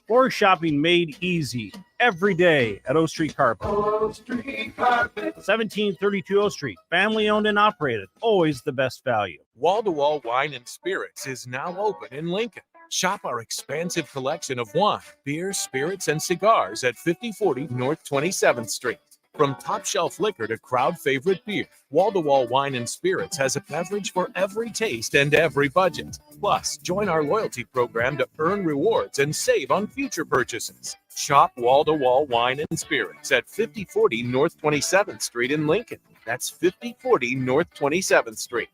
Floor shopping made easy every day at O Street Carpet. 1732 O Street, family owned and operated, always the best value. Wall-to-Wall Wine and Spirits is now open in Lincoln. Shop our expansive collection of wine, beer, spirits, and cigars at 5040 North 27th Street. From top-shelf liquor to crowd-favorite beer, Wall-to-Wall Wine and Spirits has a beverage for every taste and every budget. Plus, join our loyalty program to earn rewards and save on future purchases. Shop Wall-to-Wall Wine and Spirits at 5040 North 27th Street in Lincoln. That's 5040 North 27th Street.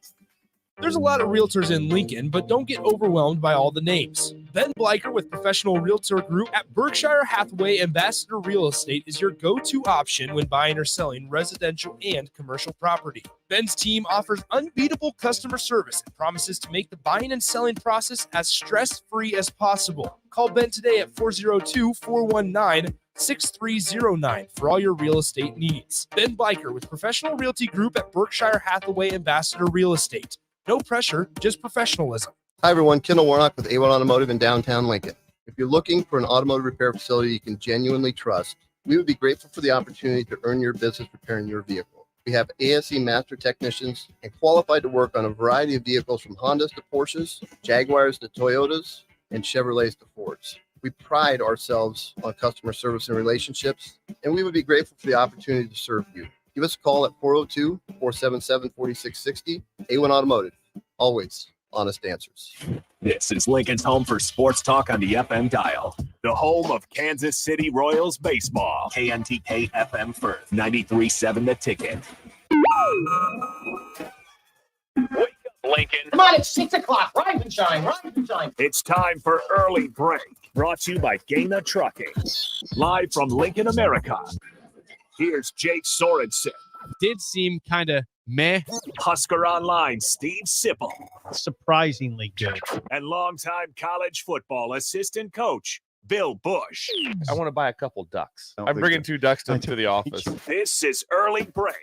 There's a lot of realtors in Lincoln, but don't get overwhelmed by all the names. Ben Bleicher with Professional Realtor Group at Berkshire Hathaway Ambassador Real Estate is your go-to option when buying or selling residential and commercial property. Ben's team offers unbeatable customer service and promises to make the buying and selling process as stress-free as possible. Call Ben today at 402-419-6309 for all your real estate needs. Ben Bleicher with Professional Realty Group at Berkshire Hathaway Ambassador Real Estate. No pressure, just professionalism. Hi, everyone. Kendall Warnock with A1 Automotive in downtown Lincoln. If you're looking for an automotive repair facility you can genuinely trust, we would be grateful for the opportunity to earn your business repairing your vehicle. We have ASE master technicians and qualified to work on a variety of vehicles from Hondas to Porsches, Jaguars to Toyotas, and Chevrolets to Fords. We pride ourselves on customer service and relationships, and we would be grateful for the opportunity to serve you. Give us a call at 402-477-4660. A1 Automotive. Always honest answers. This is Lincoln's home for sports talk on the FM dial. The home of Kansas City Royals baseball. KNTK FM Firth. 93.7 The Ticket. Wake up, Lincoln. Come on, it's 6 o'clock. Rise and shine. Rise and shine. It's time for Early Break. Brought to you by Gaina Trucking. Live from Lincoln, America. Here's Jake Sorensen. Did seem kind of meh. Husker Online, Steve Sipple. Surprisingly good. And longtime college football assistant coach, Bill Bush. I want to buy a couple ducks. I'm bringing 2 ducks to the office. This is Early Break.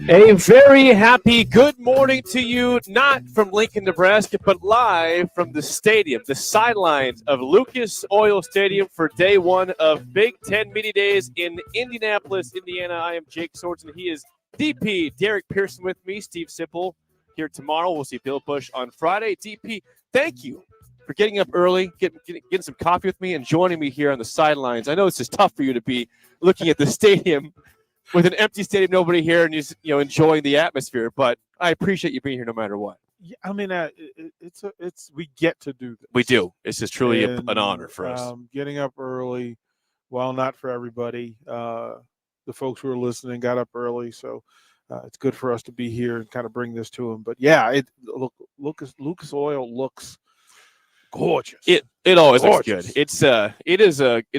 A very happy good morning to you, not from Lincoln, Nebraska, but live from the stadium, the sidelines of Lucas Oil Stadium for day one of Big Ten Media Days in Indianapolis, Indiana. I am Jake Sorensen. He is DP Derek Pearson with me, Steve Sipple here tomorrow. We'll see Bill Bush on Friday. DP, thank you for getting up early, getting some coffee with me, and joining me here on the sidelines. I know it's just tough for you to be looking at the stadium with an empty stadium, nobody here, and just enjoying the atmosphere. But I appreciate you being here no matter what. Yeah, I mean, we get to do this. We do. It's just truly an honor for us. Getting up early, while not for everybody. The folks who are listening got up early, so it's good for us to be here and kind of bring this to them. But yeah, Lucas Oil looks gorgeous. It always looks good. It's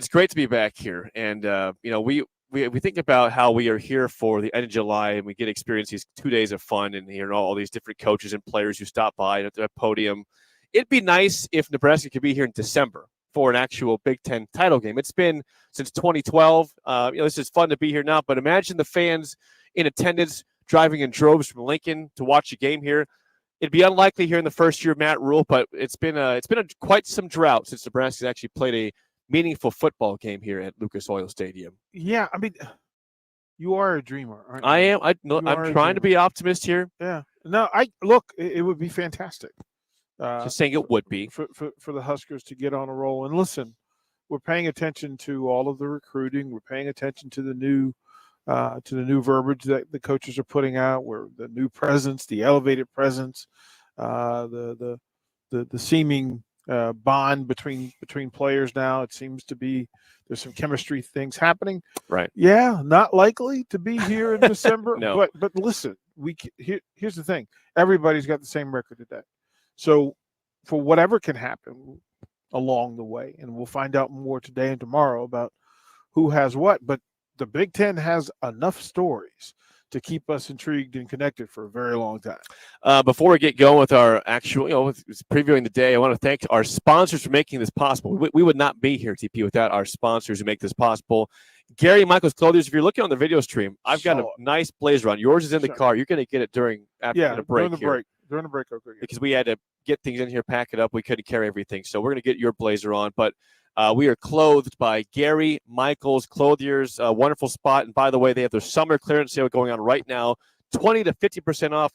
great to be back here, and we think about how we are here for the end of July, and we get to experience these 2 days of fun and hearing all these different coaches and players who stop by at the podium. It'd be nice if Nebraska could be here in December for an actual Big Ten title game. It's been since 2012. This is fun to be here now, but imagine the fans in attendance driving in droves from Lincoln to watch a game here. It'd be unlikely here in the first year of Matt Rule, but it's been quite some drought since Nebraska's actually played a meaningful football game here at Lucas Oil Stadium. Yeah, I mean, you are a dreamer, aren't you? I am. I'm trying to be optimist here. Yeah. No, it would be fantastic. Just saying it would be. For the Huskers to get on a roll. And listen, we're paying attention to all of the recruiting. We're paying attention to the new verbiage that the coaches are putting out, where the new presence, the elevated presence, the seeming bond between players now. It seems to be there's some chemistry things happening. Right. Yeah, not likely to be here in December. No. But listen, here's the thing. Everybody's got the same record today. So for whatever can happen along the way, and we'll find out more today and tomorrow about who has what, but the Big Ten has enough stories to keep us intrigued and connected for a very long time. Before we get going with our actual, with previewing the day, I want to thank our sponsors for making this possible. We would not be here, TP, without our sponsors who make this possible. Gary Michael's Clothiers. If you're looking on the video stream, I've got a nice blazer on. Yours is in the car. You're going to get it during the break. During the break, okay. Because we had to get things in here, pack it up. We couldn't carry everything, so we're going to get your blazer on. But we are clothed by Gary Michael's Clothiers. A wonderful spot. And by the way, they have their summer clearance sale going on right now. 20 to 50% off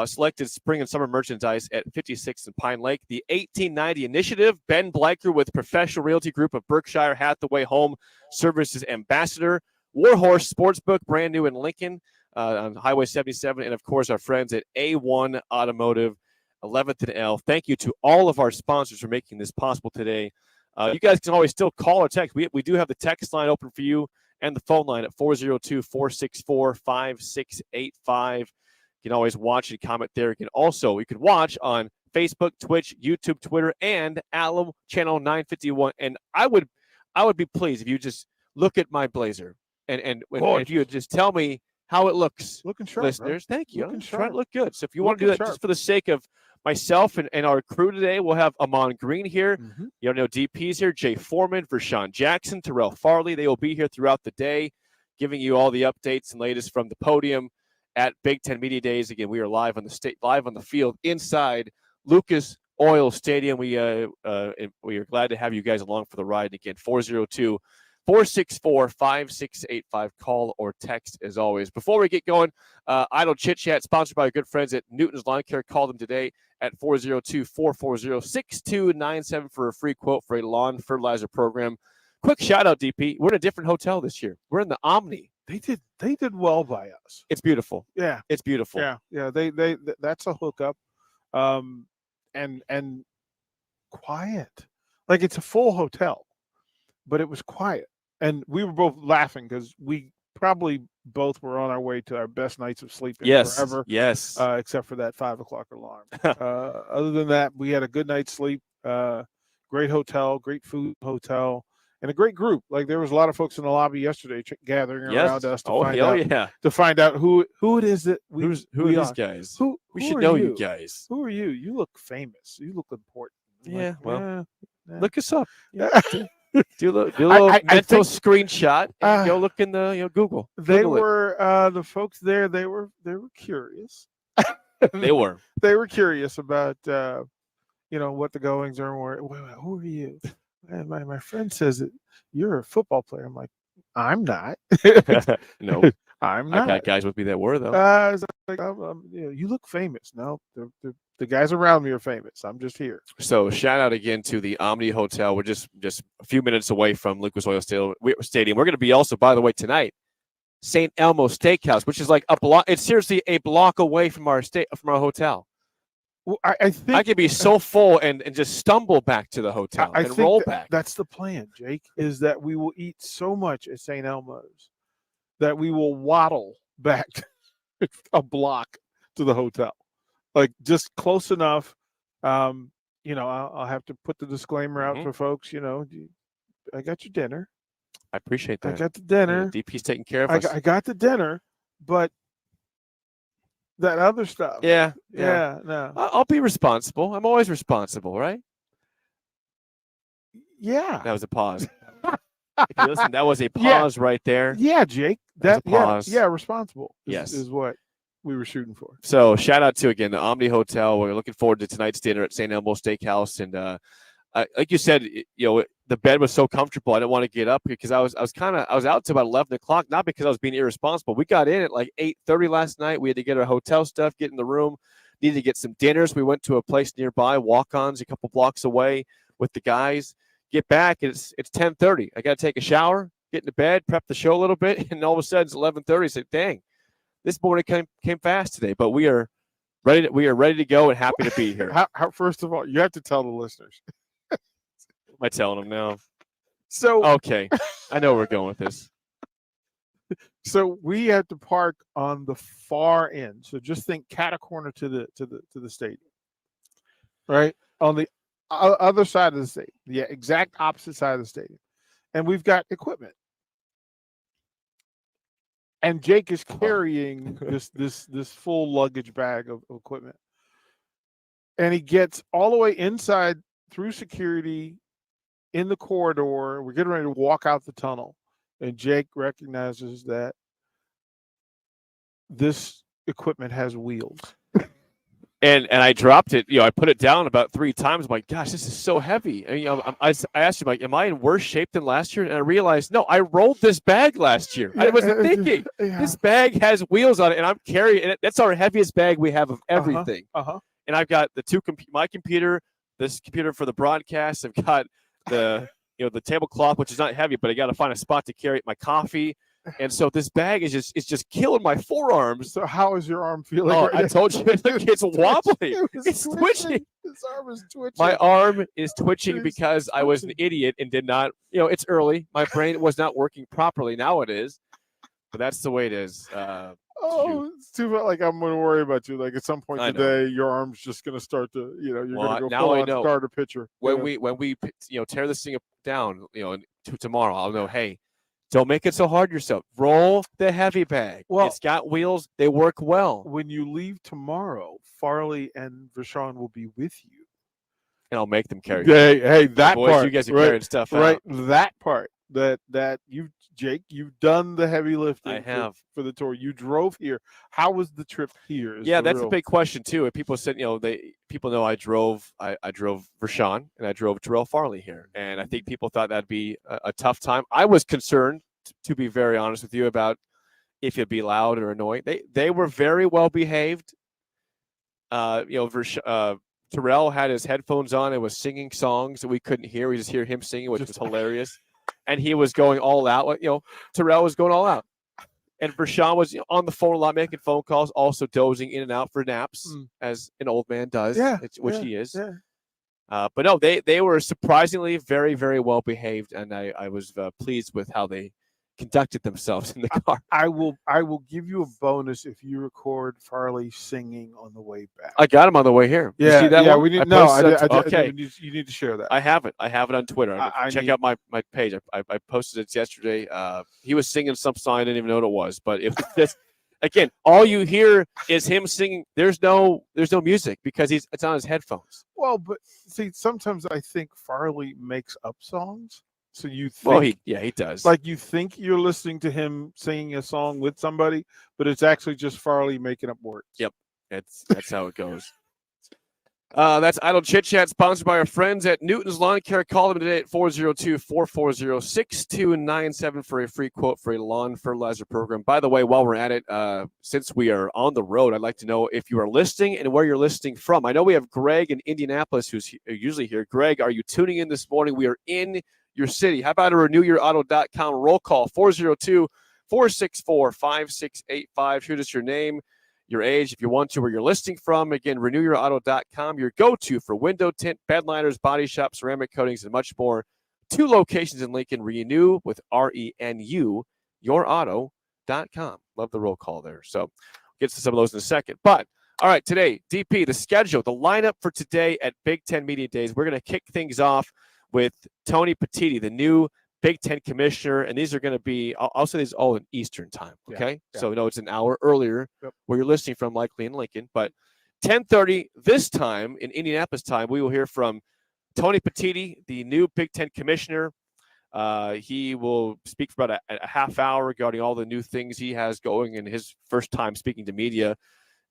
selected spring and summer merchandise at 56th and Pine Lake. The 1890 Initiative, Ben Bleicher with Professional Realty Group of Berkshire Hathaway Home Services Ambassador. Warhorse Sportsbook, brand new in Lincoln on Highway 77. And, of course, our friends at A1 Automotive, 11th and L. Thank you to all of our sponsors for making this possible today. You guys can always still call or text. We do have the text line open for you and the phone line at 402-464-5685. You can always watch and comment there. You can watch on Facebook, Twitch, YouTube, Twitter, and Alum Channel 951. And I would be pleased if you just look at my blazer and if you would just tell me how it looks. Looking sharp, listeners. bro. Thank you. Looking I'm sharp. trying to look good. So if you want to do that just for the sake of myself and our crew today, we'll have Amon Green here. Mm-hmm. DP's here, Jay Foreman, Vershawn Jackson, Terrell Farley. They will be here throughout the day, giving you all the updates and latest from the podium at Big Ten Media Days. Again, we are live on the field inside Lucas Oil Stadium. We are glad to have you guys along for the ride. Again, 402-464-5685. Call or text as always. Before we get going, Idle Chit Chat, sponsored by our good friends at Newton's Lawn Care. Call them today at 402-440-6297 for a free quote for a lawn fertilizer program. Quick shout out, DP. We're in a different hotel this year. We're in the Omni. They did well by us. It's beautiful. Yeah. It's beautiful. Yeah. They that's a hookup. And quiet. Like, it's a full hotel, but it was quiet. And we were both laughing because we probably both were on our way to our best nights of sleep forever. Yes. Except for that 5 o'clock alarm. Other than that, we had a good night's sleep. Great hotel, great food hotel, and a great group. Like, there was a lot of folks in the lobby yesterday gathering around us to find out who it is that who are these guys? We should know you guys. Who are you? You look famous. You look important. Yeah. Yeah. Look us up. Yeah. Do a little mental screenshot and go look in the Google. They were the folks there. They were curious. They were curious about what the goings are. Who are you? And my friend says that you're a football player. I'm like, I'm not. No, I'm not. I got guys with me that were though. You look famous. No, the guys around me are famous. I'm just here. So shout out again to the Omni Hotel. We're just a few minutes away from Lucas Oil Stadium. We're going to be also, by the way, tonight, St. Elmo Steakhouse, which is like a block. It's seriously a block away from our hotel. Well, I think I could be so full and just stumble back to the hotel and roll back. That's the plan, Jake. Is that we will eat so much at St. Elmo's that we will waddle back a block to the hotel. Like, just close enough. I'll have to put the disclaimer out for folks. I got your dinner. I appreciate that. I got the dinner. Yeah, DP's taking care of us. I got the dinner, but that other stuff. Yeah. No. I'll be responsible. I'm always responsible, right? Yeah. That was a pause. If you listen, that was a pause right there. Yeah, Jake. That was a pause. Yeah, responsible. Yes. Is what we were shooting for. So shout out to, again, the Omni Hotel. We're looking forward to tonight's dinner at St. Elmo Steakhouse. And like you said, the bed was so comfortable. I didn't want to get up because I was out to about 11 o'clock, not because I was being irresponsible. We got in at like 8:30 last night. We had to get our hotel stuff, get in the room, needed to get some dinners. We went to a place nearby, Walk-Ons, a couple blocks away with the guys. Get back, it's 10:30. I got to take a shower, get into bed, prep the show a little bit, and all of a sudden it's 11:30. I said, dang, this morning came fast today, but we are ready to go and happy to be here. How first of all, you have to tell the listeners. Am I telling them now? So okay, I know where we're going with this. So we had to park on the far end. So just think catacorner to the stadium, right? On the other side of the stadium, the exact opposite side of the stadium, and we've got equipment. and Jake is carrying this full luggage bag of equipment, and he gets all the way inside through security in the corridor. We're getting ready to walk out the tunnel, and Jake recognizes that this equipment has wheels. And I dropped it. I put it down about 3 times. I'm like, gosh, this is so heavy. And, I asked him, like, am I in worse shape than last year? And I realized, no, I rolled this bag last year. I wasn't thinking. This bag has wheels on it, and I'm carrying it. That's our heaviest bag we have of everything. And I've got my computer, this computer for the broadcast. I've got the the tablecloth, which is not heavy, but I got to find a spot to carry my coffee. And so this bag is just killing my forearms. So how is your arm feeling? Oh, I told you, it's wobbly. It's twitching. His arm is twitching. My arm is twitching because I was an idiot and did not, it's early. My brain was not working properly. Now it is. But that's the way it is. It's too bad. Like, I'm going to worry about you. Like, at some point today, your arm's just going to start to, you're going to go full on starter pitcher. When we tear this thing down, tomorrow, I'll know, hey, don't make it so hard yourself. Roll the heavy bag. Well, it's got wheels. They work well. When you leave tomorrow, Farley and Vershawn will be with you. And I'll make them carry. Hey, that boys, part. You guys are carrying stuff out. Right, that part. That you, Jake, you've done the heavy lifting. I have. For the tour. You drove here. How was the trip here? Yeah, that's a big question too. And people said, people know I drove Vershawn and I drove Terrell Farley here. And I think people thought that'd be a tough time. I was concerned, to be very honest with you, about if it'd be loud or annoying. They were very well behaved. Terrell had his headphones on and was singing songs that we couldn't hear. We just hear him singing, which was hilarious. And he was going all out. Terrell was going all out. And Vershawn was on the phone a lot, making phone calls, also dozing in and out for naps, as an old man does, which he is. Yeah. But no, they were surprisingly very, very well behaved, and I was pleased with how they conducted themselves in the car. I will give you a bonus if you record Farley singing on the way back. I got him on the way here. Yeah, you see that one? We need, okay. You need to share that. I have it on Twitter. Check out my page. I posted it yesterday. He was singing some song. I didn't even know what it was, but it's again, all you hear is him singing. There's no music because it's on his headphones. Well, but see, sometimes I think Farley makes up songs. So you think, he does. Like, you think you're listening to him singing a song with somebody, but it's actually just Farley making up words. Yep, that's how it goes. That's Idle Chit Chat, sponsored by our friends at Newton's Lawn Care. Call them today at 402-440-6297 for a free quote for a lawn fertilizer program. By the way, while we're at it, since we are on the road, I'd like to know if you are listening and where you're listening from. I know we have Greg in Indianapolis, who's usually here. Greg, are you tuning in this morning? We are in your city. How about a renewyourauto.com roll call? 402-464-5685. Shoot us your name, your age, if you want to, where you're listing from. Again, renewyourauto.com, your go-to for window tint, bed liners, body shop, ceramic coatings, and much more. 2 locations in Lincoln. Renew with RENU, yourauto.com. Love the roll call there. So get to some of those in a second. But all right, today, DP, the schedule, the lineup for today at Big Ten Media Days. We're going to kick things off with Tony Petitti, the new Big Ten commissioner, and these are going to be, I'll say these all in Eastern time, okay? Yeah. So, it's an hour earlier where you're listening from, likely in Lincoln, but 10:30 this time, in Indianapolis time, we will hear from Tony Petitti, the new Big Ten commissioner. He will speak for about a half hour regarding all the new things he has going in his first time speaking to media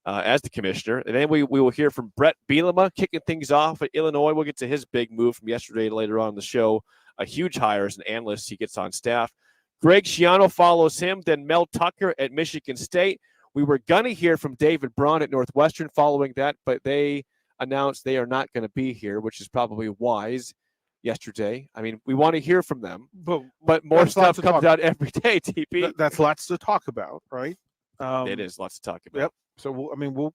as the commissioner. And then we will hear from Brett Bielema kicking things off at Illinois. We'll get to his big move from yesterday later on in the show. A huge hire as an analyst he gets on staff. Greg Schiano follows him, then Mel Tucker at Michigan State. We were going to hear from David Braun at Northwestern following that, but they announced they are not going to be here, which is probably wise yesterday. I mean, we want to hear from them, but more stuff comes out every day, TP. That's lots to talk about, right? It is lots to talk about. Yep. So we'll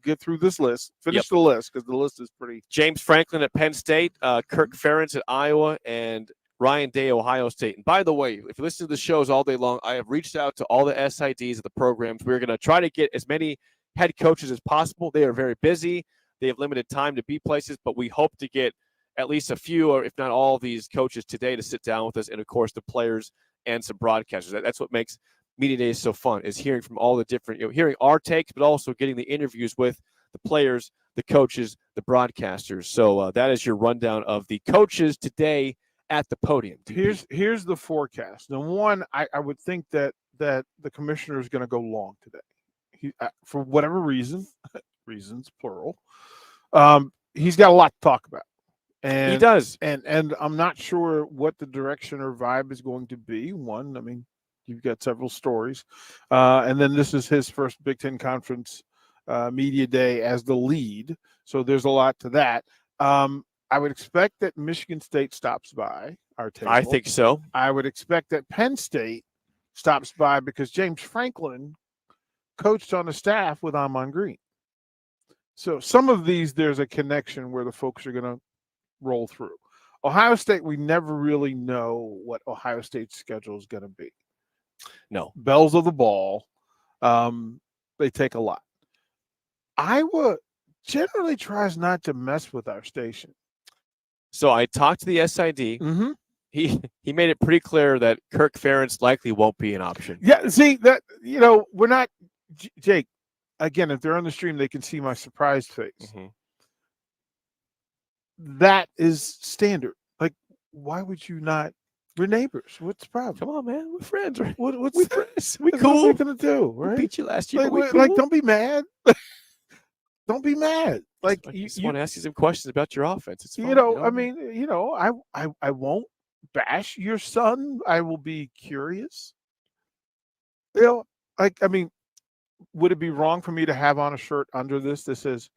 get through this list. Finish the list because the list is pretty. James Franklin at Penn State, Kirk Ferentz at Iowa, and Ryan Day, Ohio State. And by the way, if you listen to the shows all day long, I have reached out to all the SIDs of the programs. We're going to try to get as many head coaches as possible. They are very busy. They have limited time to be places, but we hope to get at least a few, or if not all, of these coaches today to sit down with us, and of course the players and some broadcasters. That's what makes media day is so fun, is hearing from all the different, hearing our takes, but also getting the interviews with the players, the coaches, the broadcasters. So that is your rundown of the coaches today at the podium. Here's the forecast. Now, one, I would think that the commissioner is going to go long today. He, for whatever reasons plural, he's got a lot to talk about. And he does. And I'm not sure what the direction or vibe is going to be. One, I mean, you've got several stories. And then this is his first Big Ten Conference media day as the lead. So there's a lot to that. I would expect that Michigan State stops by our table. I think so. I would expect that Penn State stops by because James Franklin coached on the staff with Amon Green. So some of these, there's a connection where the folks are going to roll through. Ohio State, we never really know what Ohio State's schedule is going to be. No. Bells of the ball. They take a lot. Iowa generally tries not to mess with our station. So I talked to the SID. Mm-hmm. He made it pretty clear that Kirk Ferentz likely won't be an option. Yeah, see, that, we're not – Jake, again, if they're on the stream, they can see my surprised face. Mm-hmm. That is standard. Like, why would you not – we're neighbors. What's the problem? Come on, man. We're friends, right? What's we're friends. We What cool. are we going to do, right? We beat you last year. Like, don't be mad. Don't be mad. Like, you just want to ask you some questions about your offense. It's fine, I mean, I won't bash your son. I will be curious. I mean, would it be wrong for me to have on a shirt under this that says,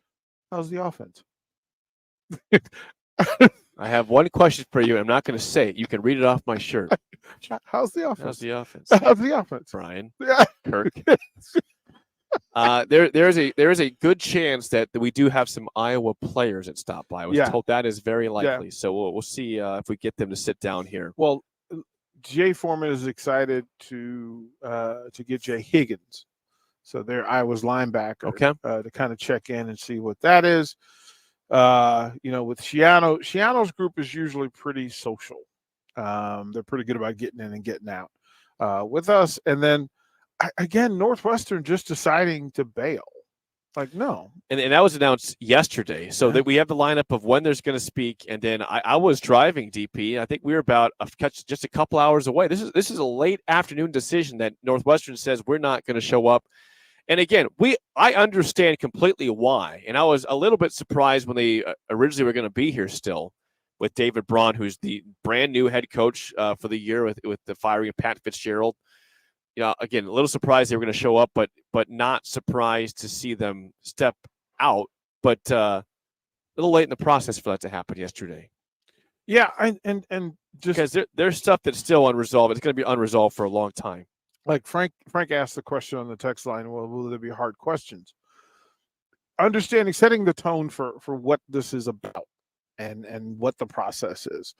how's the offense? I have one question for you. I'm not going to say it. You can read it off my shirt. How's the offense? How's the offense? How's the offense? Brian. Yeah. Kirk. There is a good chance that we do have some Iowa players that stop by. I was told that is very likely. Yeah. So we'll see if we get them to sit down here. Well, Jay Foreman is excited to get Jay Higgins. So they're Iowa's linebacker. Okay. To kind of check in and see what that is. With Shiano's group is usually pretty social. They're pretty good about getting in and getting out with us. And then, again, Northwestern just deciding to bail. Like, no. And that was announced yesterday. So that we have the lineup of when there's going to speak. And then I was driving, DP. I think we were about just a couple hours away. This is a late afternoon decision that Northwestern says we're not going to show up. And again, I understand completely why. And I was a little bit surprised when they originally were going to be here still with David Braun, who's the brand new head coach for the year with the firing of Pat Fitzgerald. Again, a little surprised they were going to show up, but not surprised to see them step out. But a little late in the process for that to happen yesterday. Yeah, and just because there's stuff that's still unresolved. It's going to be unresolved for a long time. Like Frank asked the question on the text line, well, will there be hard questions? Understanding, setting the tone for what this is about and what the process is.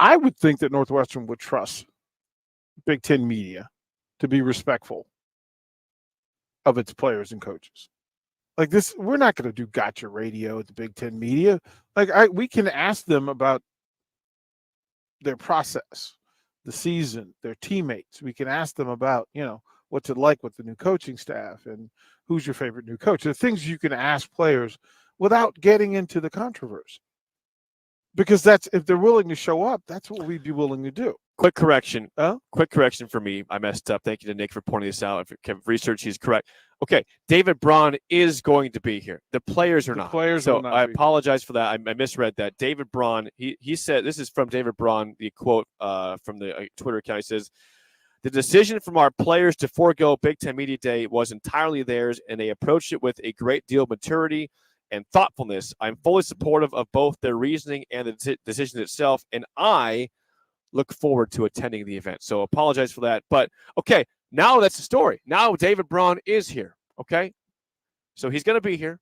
I would think that Northwestern would trust Big Ten media to be respectful of its players and coaches. Like this, we're not going to do gotcha radio at the Big Ten media. Like we can ask them about their process, the season, their teammates. We can ask them about, what's it like with the new coaching staff and who's your favorite new coach. The things you can ask players without getting into the controversy. Because that's, if they're willing to show up, that's what we'd be willing to do. Quick correction. Quick correction for me. I messed up. Thank you to Nick for pointing this out. If research, he's correct. Okay, David Braun is going to be here. The players are not. So I apologize for that. I misread that. David Braun, he said, this is from David Braun, the quote from the Twitter account. He says, the decision from our players to forego Big Ten Media Day was entirely theirs, and they approached it with a great deal of maturity and thoughtfulness. I'm fully supportive of both their reasoning and the decision itself, and I look forward to attending the event. So apologize for that. But, okay, now that's the story. Now David Braun is here, okay? So he's going to be here.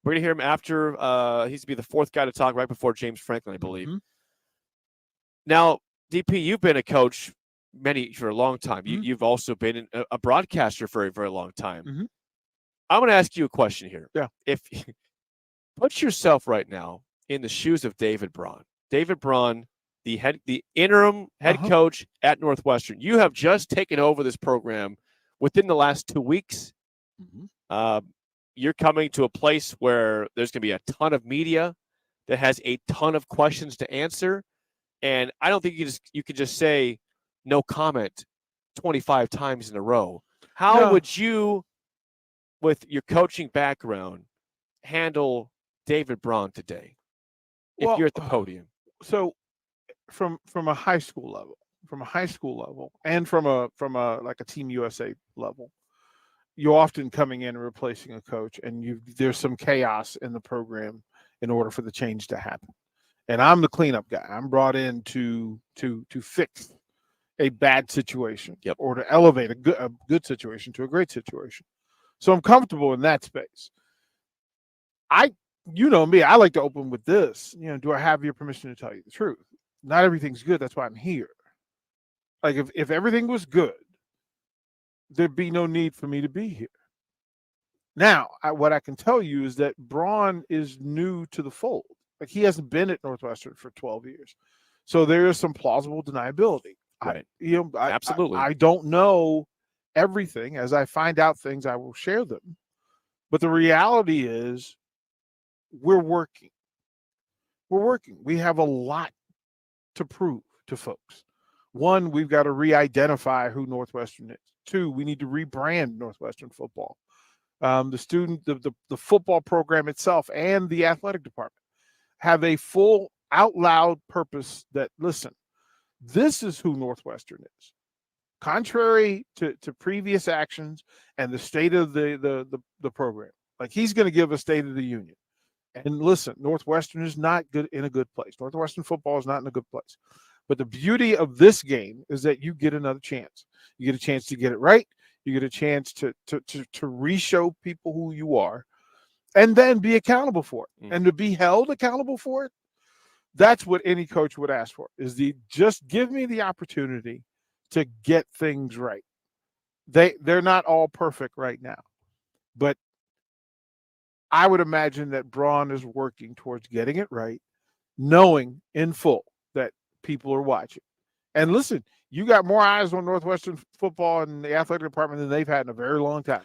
We're going to hear him after he's to be the fourth guy to talk right before James Franklin, I believe. Mm-hmm. Now, DP, you've been a coach for a long time. Mm-hmm. You've also been a broadcaster for a very long time. Mm-hmm. I'm going to ask you a question here. Yeah. If put yourself right now in the shoes of David Braun. David Braun, the interim head coach at Northwestern. You have just taken over this program within the last 2 weeks. You're coming to a place where there's going to be a ton of media that has a ton of questions to answer. And I don't think you can just say no comment 25 times in a row. How would you, with your coaching background, handle David Braun today if you're at the podium? So from a high school level, and from a like a Team USA level, you're often coming in and replacing a coach, and there's some chaos in the program in order for the change to happen. And I'm the cleanup guy. I'm brought in to fix a bad situation or to elevate a good situation to a great situation. So I'm comfortable in that space. You know me, I like to open with this. Do I have your permission to tell you the truth? Not everything's good. That's why I'm here. Like if everything was good, there'd be no need for me to be here. Now, what I can tell you is that Braun is new to the fold. Like he hasn't been at Northwestern for 12 years. So there is some plausible deniability. Right. Absolutely. I don't know everything. As I find out things, I will share them. But the reality is we're working. We have a lot to prove to folks. One, we've got to re-identify who Northwestern is. Two, we need to rebrand Northwestern football. The football program itself and the athletic department have a full out loud purpose that, listen, this is who Northwestern is. Contrary to previous actions and the state of the program. Like he's going to give a State of the Union. And listen, Northwestern is not good in a good place. Northwestern football is not in a good place. But the beauty of this game is that you get another chance. You get a chance to get it right. You get a chance to re-show people who you are and then be accountable for it. And to be held accountable for it, that's what any coach would ask for, is just give me the opportunity to get things right. They're not all perfect right now. But I would imagine that Braun is working towards getting it right, knowing in full that people are watching. And listen, you got more eyes on Northwestern football and the athletic department than they've had in a very long time.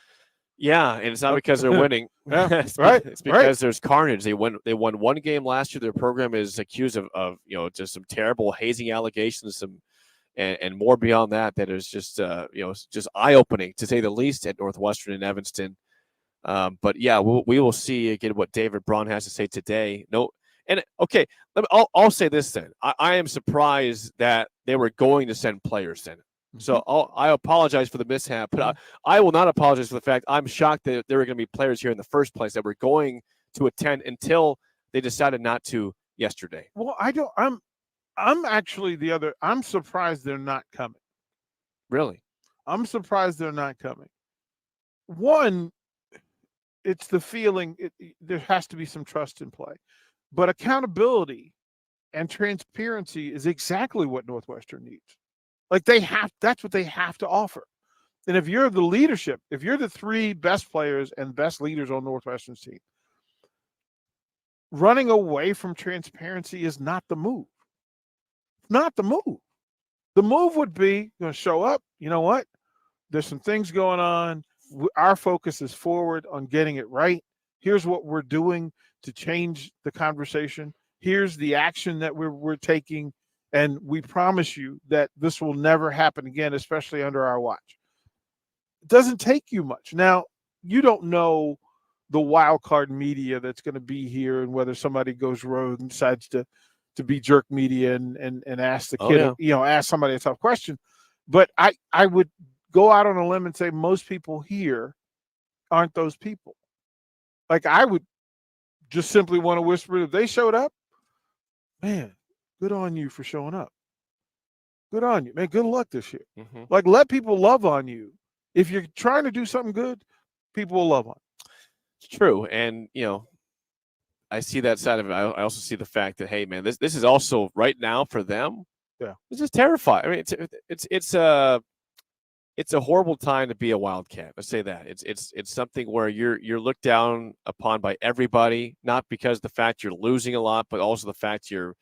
Yeah, and it's not because they're winning. It's because there's carnage. They won one game last year. Their program is accused of just some terrible hazing allegations, and more beyond that is just just eye-opening to say the least at Northwestern and Evanston. But yeah, we will see again what David Braun has to say today. I'll say this then. I am surprised that they were going to send players then. So I apologize for the mishap, but I will not apologize for the fact I'm shocked that there were going to be players here in the first place that were going to attend until they decided not to yesterday. Well, I'm actually I'm surprised they're not coming. Really? I'm surprised they're not coming. One, it's the feeling there has to be some trust in play. But accountability and transparency is exactly what Northwestern needs. Like that's what they have to offer. And if you're the leadership, if you're the three best players and best leaders on Northwestern's team, running away from transparency is not the move. Not the move. The move would be show up. You know what? There's some things going on. Our focus is forward on getting it right. Here's what we're doing to change the conversation. Here's the action that we're taking. And we promise you that this will never happen again, especially under our watch. It doesn't take you much. Now, you don't know the wild card media that's going to be here and whether somebody goes rogue and decides to be jerk media and ask the kid, ask somebody a tough question. But I would go out on a limb and say most people here aren't those people. Like I would just simply want to whisper, if they showed up, man, good on you for showing up. Good on you, man. Good luck this year. Like, let people love on you. If you're trying to do something good, people will love on you. It's true. And, I see that side of it. I also see the fact that, hey, man, this is also right now for them. Yeah. This is terrifying. I mean, it's a horrible time to be a Wildcat. Let's say that. It's something where you're looked down upon by everybody, not because the fact you're losing a lot, but also the fact your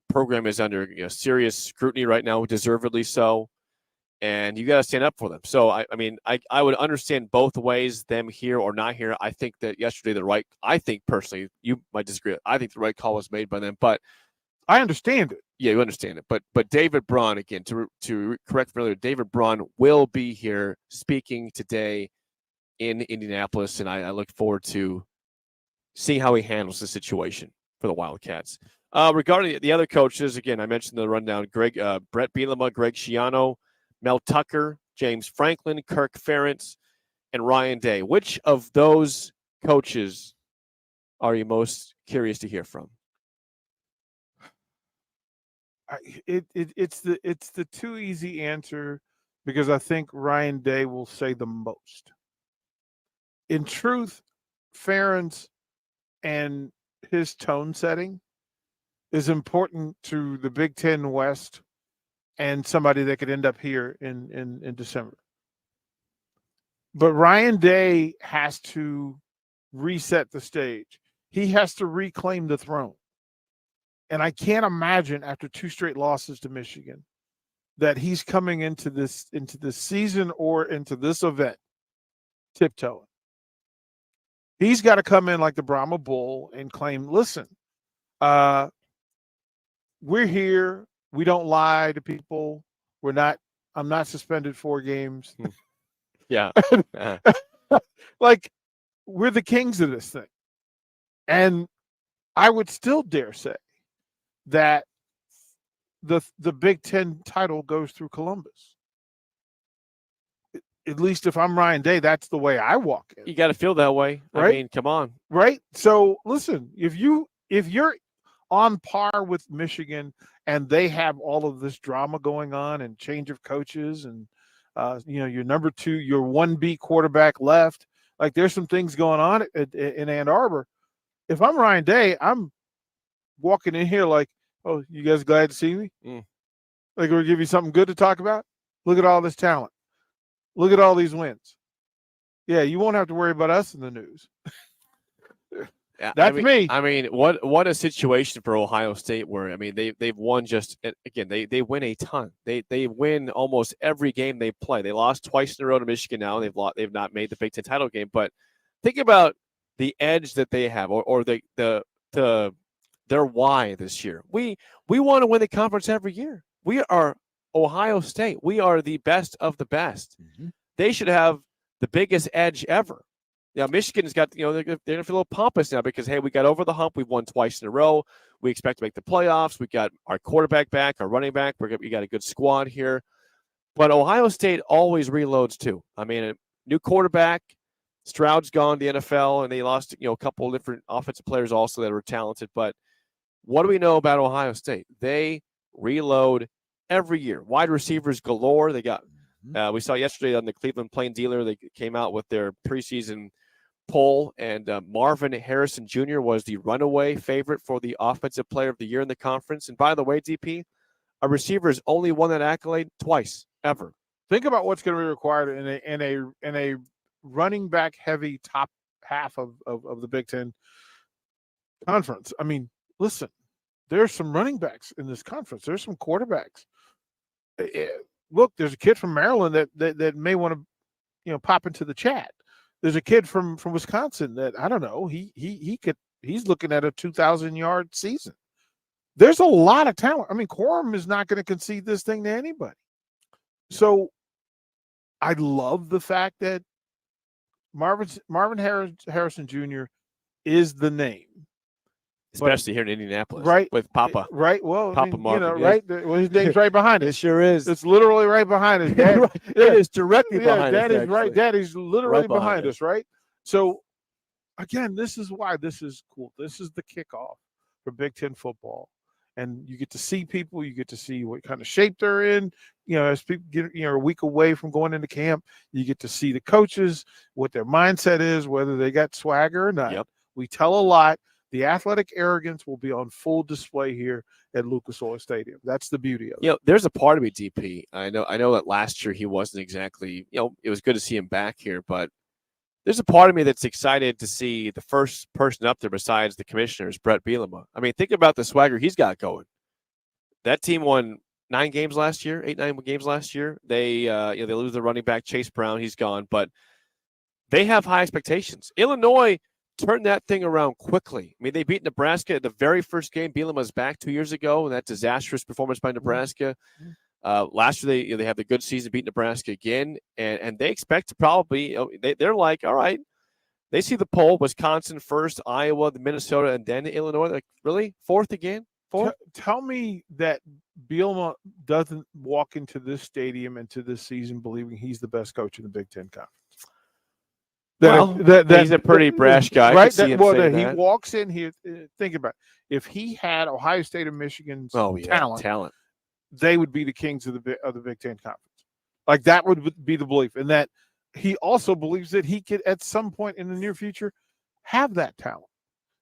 program is under serious scrutiny right now, deservedly so. and you got to stand up for them. So, I mean, I would understand both ways, them here or not here. I think that yesterday I think personally, you might disagree, I think the right call was made by them, but I understand it. Yeah, you understand it. But David Braun, again, to correct me earlier, David Braun will be here speaking today in Indianapolis, and I look forward to seeing how he handles the situation for the Wildcats. Regarding the other coaches, again, I mentioned the rundown: Brett Bielema, Greg Schiano, Mel Tucker, James Franklin, Kirk Ferentz, and Ryan Day. Which of those coaches are you most curious to hear from? It's the too easy answer, because I think Ryan Day will say the most. In truth, Ferentz and his tone setting is important to the Big Ten West and somebody that could end up here in December. But Ryan Day has to reset the stage. He has to reclaim the throne. And I can't imagine, after 2 straight losses to Michigan, that he's coming into this season or into this event tiptoeing. He's got to come in like the Brahma Bull and claim, listen, we're here. We don't lie to people. I'm not suspended 4 games. Yeah. Like, we're the kings of this thing. And I would still dare say that the Big Ten title goes through Columbus. At least if I'm Ryan Day, that's the way I walk in. You got to feel that way. Right? I mean, come on. Right? So listen, if you're on par with Michigan and they have all of this drama going on and change of coaches and your number 2, your 1B quarterback left, like there's some things going on in Ann Arbor. If I'm Ryan Day, I'm walking in here like, oh, you guys glad to see me? Like, we'll give you something good to talk about? Look at all this talent. Look at all these wins. Yeah, you won't have to worry about us in the news. That's me. I mean, what a situation for Ohio State where, I mean, they've won they win a ton. They win almost every game they play. They lost twice in a row to Michigan now. They've not made the Big Ten title game. But think about the edge that they have, or their why this year. We want to win the conference every year. We are Ohio State. We are the best of the best. Mm-hmm. They should have the biggest edge ever. Now, Michigan's got, they're going to feel a little pompous now because, hey, we got over the hump. We've won twice in a row. We expect to make the playoffs. We got our quarterback back, our running back. We got a good squad here. But Ohio State always reloads too. I mean, a new quarterback. Stroud's gone to the NFL, and they lost, a couple of different offensive players also that were talented. But what do we know about Ohio State? They reload every year. Wide receivers galore. They got we saw yesterday on the Cleveland Plain Dealer, they came out with their preseason poll, and Marvin Harrison Jr. was the runaway favorite for the Offensive Player of the Year in the conference. And by the way, DP, a receiver has only won that accolade twice ever. Think about what's going to be required in a running back heavy top half of the Big Ten conference. I mean, listen, there's some running backs in this conference. There's some quarterbacks. Look, there's a kid from Maryland that may want to, pop into the chat. There's a kid from Wisconsin that, I don't know, he's looking at a 2,000-yard season. There's a lot of talent. I mean, Quorum is not going to concede this thing to anybody. So I love the fact that Marvin Harrison Jr. is the name. Especially here in Indianapolis, right? With Papa, right? Well, Papa Marvin, right? Well, his name's right behind it. It sure is. It's literally right behind us. Dad, right. It is directly behind us. Dad is right. Daddy's literally right behind us, right? So, again, this is why this is cool. This is the kickoff for Big Ten football, and you get to see people. You get to see what kind of shape they're in. As people get a week away from going into camp, you get to see the coaches, what their mindset is, whether they got swagger or not. Yep. We tell a lot. The athletic arrogance will be on full display here at Lucas Oil Stadium. That's the beauty of it. There's a part of me, DP. I know that last year he wasn't exactly, it was good to see him back here, but there's a part of me that's excited to see the first person up there besides the commissioners, Brett Bielema. I mean, think about the swagger he's got going. That team won 8-9 games last year. They they lose their running back Chase Brown. He's gone, but they have high expectations. Illinois turned that thing around quickly. I mean, they beat Nebraska at the very first game. Bielema was back 2 years ago, and that disastrous performance by Nebraska. Last year, they have the good season, beat Nebraska again, and they expect to probably. They're like, all right. They see the poll: Wisconsin first, Iowa, Minnesota, and then Illinois. Like, really, fourth again? Fourth? Tell me that Bielema doesn't walk into this stadium and to this season believing he's the best coach in the Big Ten Conference. He's a pretty brash guy, right? He walks in here. Think about it. If he had Ohio State and Michigan's talent, they would be the kings of the Big Ten Conference. Like, that would be the belief, and that he also believes that he could, at some point in the near future, have that talent.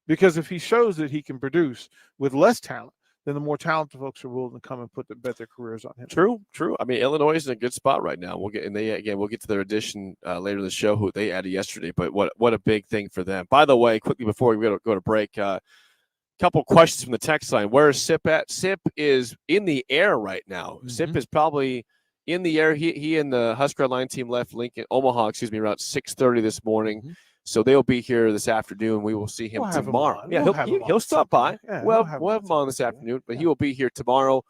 Because if he shows that he can produce with less talent, then the more talented folks are willing to come and bet their careers on him. True. I mean, Illinois is in a good spot right now. We'll get to their addition later in the show, who they added yesterday. But what a big thing for them. By the way, quickly before we go to break, couple questions from the text line. Where is Sip at? Sip is in the air right now. Mm-hmm. Sip is probably in the air. He and the Husker line team left Omaha, around 6:30 this morning. Mm-hmm. So they'll be here this afternoon. We will see him tomorrow. He'll stop by. We'll have him on this afternoon, but he will be here tomorrow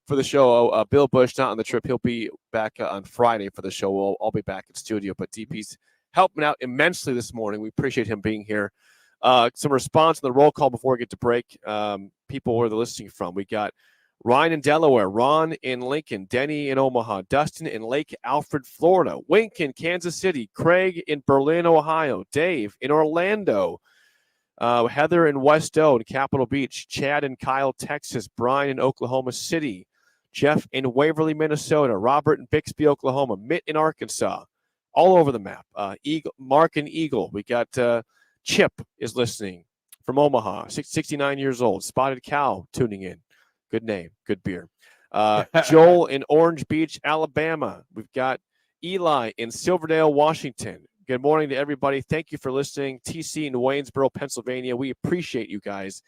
for the show. Bill Bush not on the trip. He'll be back on Friday for the show. I'll be back in studio, but DP's helping out immensely this morning. We appreciate him being here. Some response on the roll call before we get to break. People where they're listening from. We got Ryan in Delaware, Ron in Lincoln, Denny in Omaha, Dustin in Lake Alfred, Florida, Wink in Kansas City, Craig in Berlin, Ohio, Dave in Orlando, Heather in West Oak, Capitol Beach, Chad in Kyle, Texas, Brian in Oklahoma City, Jeff in Waverly, Minnesota, Robert in Bixby, Oklahoma, Mitt in Arkansas, all over the map. Mark in Eagle. We got Chip is listening from Omaha, 69 years old, Spotted Cow tuning in. Good name, good beer. Joel in Orange Beach, Alabama. We've got Eli in Silverdale, Washington. Good morning to everybody. Thank you for listening. TC in Waynesboro, Pennsylvania. We appreciate you guys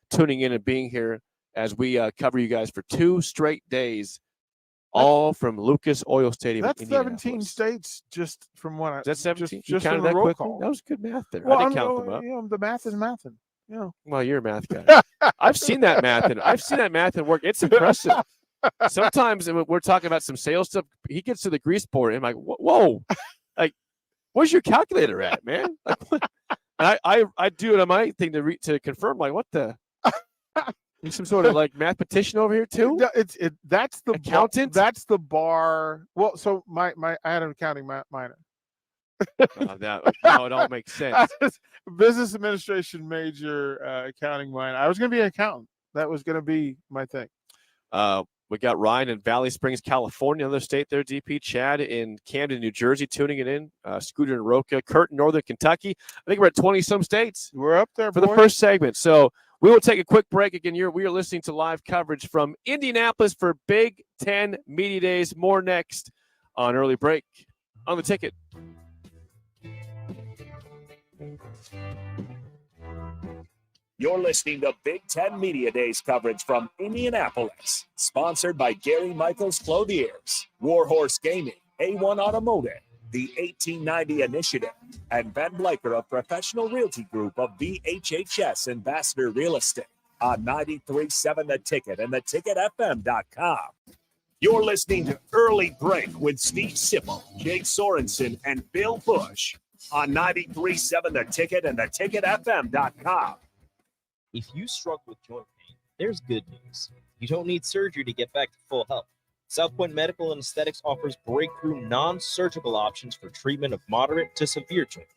tuning in and being here as we cover you guys for 2 straight days, all from Lucas Oil Stadium. That's 17 states just from what I. That's 17. Just counted that quickly? That was good math there. Well, I didn't count them up. The math is mathing. Well, you're a math guy. I've seen that math and work. It's impressive. Sometimes we're talking about some sales stuff. He gets to the grease board and I'm like, whoa, like, where's your calculator at, man? Like, what? And I do it on my thing to confirm, like, what the? You some sort of like mathematician over here too? That's the accountant. That's the bar. Well, so I had an accounting minor. Now it all makes sense. Business administration major, accounting minor. I was going to be an accountant. That was going to be my thing. We got Ryan in Valley Springs, California, another state there, DP. Chad in Camden, New Jersey, tuning it in. Scooter in Roca. Kurt in Northern Kentucky. I think we're at 20-some states. We're up there for the first segment. So we will take a quick break. Again, we are listening to live coverage from Indianapolis for Big Ten Media Days. More next on Early Break on the Ticket. You're listening to Big Ten Media Days coverage from Indianapolis, sponsored by Gary Michaels Clothiers, Warhorse Gaming, A1 Automotive, the 1890 Initiative, and Ben Bleicher of Professional Realty Group of VHHS Ambassador Real Estate on 93.7 The Ticket and theticketfm.com. You're listening to Early Break with Steve Sipple, Jake Sorensen, and Bill Bush on 93.7 The Ticket and theticketfm.com. If you struggle with joint pain, there's good news. You don't need surgery to get back to full health. South Point Medical and Aesthetics offers breakthrough non-surgical options for treatment of moderate to severe joint pain.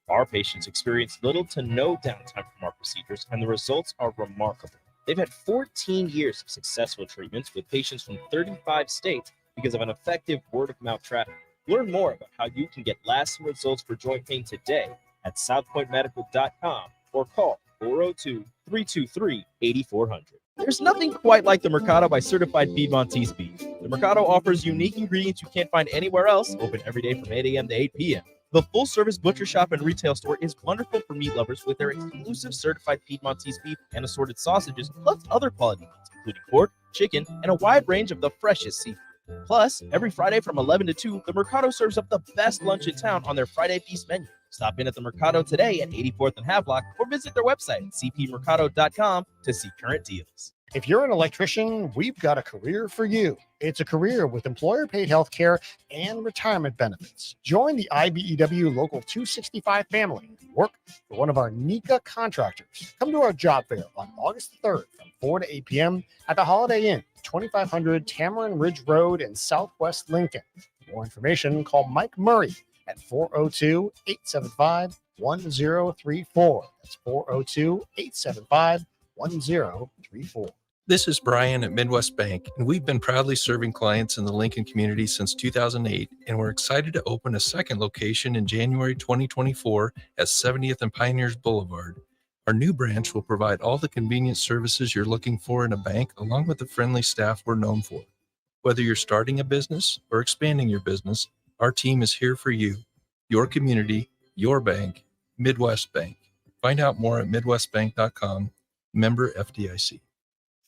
Our patients experience little to no downtime from our procedures, and the results are remarkable. They've had 14 years of successful treatments with patients from 35 states because of an effective word-of-mouth traffic. Learn more about how you can get lasting results for joint pain today at southpointmedical.com or call 402-323-8400. There's nothing quite like the Mercado by Certified Piedmontese Beef. The Mercado offers unique ingredients you can't find anywhere else, open every day from 8 a.m. to 8 p.m. The full-service butcher shop and retail store is wonderful for meat lovers with their exclusive Certified Piedmontese Beef and assorted sausages, plus other quality meats, including pork, chicken, and a wide range of the freshest seafood. Plus, every Friday from 11 to 2, the Mercado serves up the best lunch in town on their Friday Feast menu. Stop in at the Mercado today at 84th and Havelock or visit their website at cpmercado.com to see current deals. If you're an electrician, we've got a career for you. It's a career with employer-paid health care and retirement benefits. Join the IBEW Local 265 family. Work for one of our NECA contractors. Come to our job fair on August 3rd from 4 to 8 p.m. at the Holiday Inn, 2500 Tamarind Ridge Road in Southwest Lincoln. For more information, call Mike Murray at 402-875-1034. That's 402-875-1034. This is Brian at Midwest Bank, and we've been proudly serving clients in the Lincoln community since 2008, and we're excited to open a second location in January 2024 at 70th and Pioneers Boulevard. Our new branch will provide all the convenient services you're looking for in a bank, along with the friendly staff we're known for. Whether you're starting a business or expanding your business, our team is here for you, your community, your bank, Midwest Bank. Find out more at midwestbank.com, member FDIC.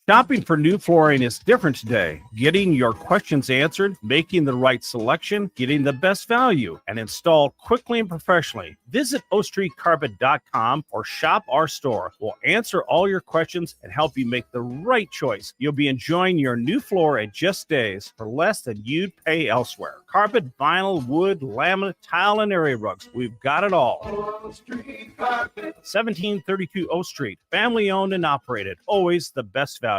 Shopping for new flooring is different today. Getting your questions answered, making the right selection, getting the best value, and installed quickly and professionally. Visit ostreetcarpet.com or shop our store. We'll answer all your questions and help you make the right choice. You'll be enjoying your new floor in just days for less than you'd pay elsewhere. Carpet, vinyl, wood, laminate, tile, and area rugs. We've got it all. 1732 O Street. Family owned and operated. Always the best value.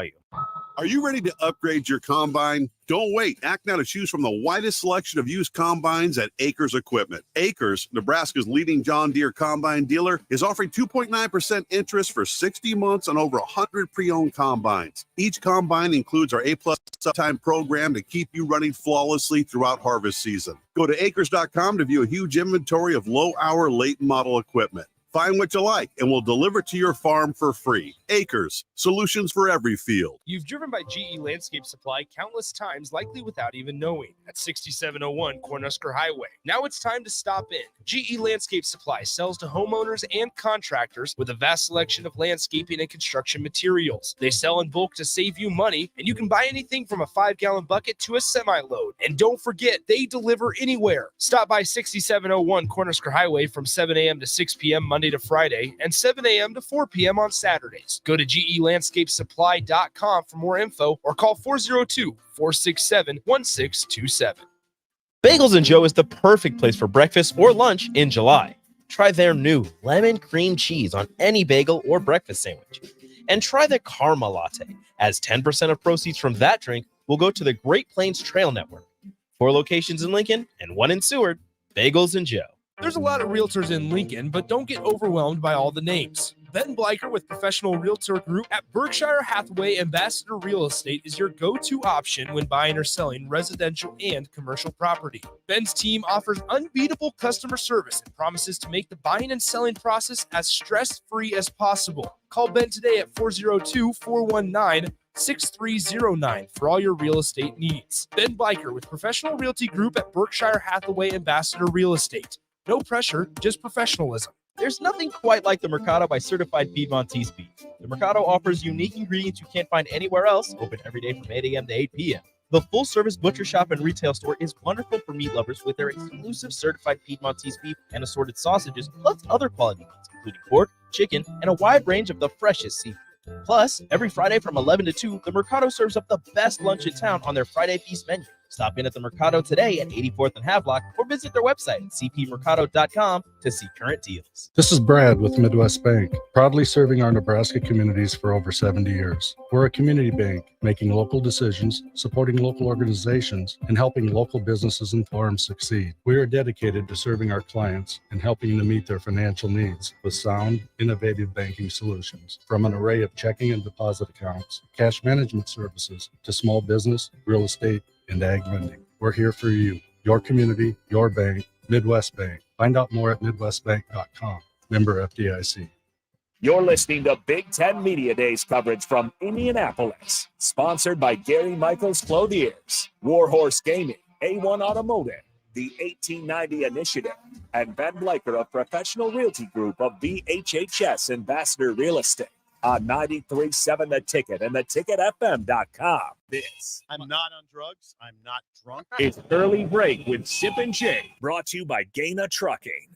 Are you ready to upgrade your combine? Don't wait. Act now to choose from the widest selection of used combines at Acres Equipment. Acres, Nebraska's leading John Deere combine dealer, is offering 2.9% interest for 60 months on over 100 pre-owned combines. Each combine includes our A-plus uptime program to keep you running flawlessly throughout harvest season. Go to acres.com to view a huge inventory of low-hour, late-model equipment. Find what you like, and we'll deliver to your farm for free. Acres, solutions for every field. You've driven by GE Landscape Supply countless times, likely without even knowing. At 6701 Cornhusker Highway. Now it's time to stop in. GE Landscape Supply sells to homeowners and contractors with a vast selection of landscaping and construction materials. They sell in bulk to save you money, and you can buy anything from a 5-gallon bucket to a semi-load. And don't forget, they deliver anywhere. Stop by 6701 Cornhusker Highway from 7 a.m. to 6 p.m. Monday to Friday and 7 a.m. to 4 p.m. on Saturdays. Go to GELandscapeSupply.com for more info or call 402-467-1627. Bagels and Joe is the perfect place for breakfast or lunch in July. Try their new lemon cream cheese on any bagel or breakfast sandwich. And try the Karma Latte, as 10% of proceeds from that drink will go to the Great Plains Trail Network. 4 locations in Lincoln and 1 in Seward. Bagels and Joe. There's a lot of realtors in Lincoln, but don't get overwhelmed by all the names. Ben Bleicher with Professional Realtor Group at Berkshire Hathaway Ambassador Real Estate is your go-to option when buying or selling residential and commercial property. Ben's team offers unbeatable customer service and promises to make the buying and selling process as stress-free as possible. Call Ben today at 402-419-6309 for all your real estate needs. Ben Bleicher with Professional Realty Group at Berkshire Hathaway Ambassador Real Estate. No pressure, just professionalism. There's nothing quite like the Mercado by Certified Piedmontese Beef. The Mercado offers unique ingredients you can't find anywhere else, open every day from 8 a.m. to 8 p.m. The full-service butcher shop and retail store is wonderful for meat lovers with their exclusive Certified Piedmontese Beef and assorted sausages, plus other quality meats, including pork, chicken, and a wide range of the freshest seafood. Plus, every Friday from 11 to 2, the Mercado serves up the best lunch in town on their Friday Feast menu. Stop in at the Mercado today at 84th and Havelock or visit their website at cpmercado.com to see current deals. This is Brad with Midwest Bank, proudly serving our Nebraska communities for over 70 years. We're a community bank, making local decisions, supporting local organizations, and helping local businesses and farms succeed. We are dedicated to serving our clients and helping them meet their financial needs with sound, innovative banking solutions. From an array of checking and deposit accounts, cash management services, to small business, real estate, and ag lending. We're here for you, your community, your bank, Midwest Bank. Find out more at midwestbank.com. Member FDIC. You're listening to Big Ten Media Days coverage from Indianapolis, sponsored by Gary Michaels Clothiers, Warhorse Gaming, A1 Automotive, the 1890 Initiative, and Ben Bleicher of Professional Realty Group of BHHS Ambassador Real Estate. on 93.7 The Ticket and theticketfm.com. This I'm not on drugs. I'm not drunk. is Early Break with Sip and Jay, brought to you by Gaina Trucking.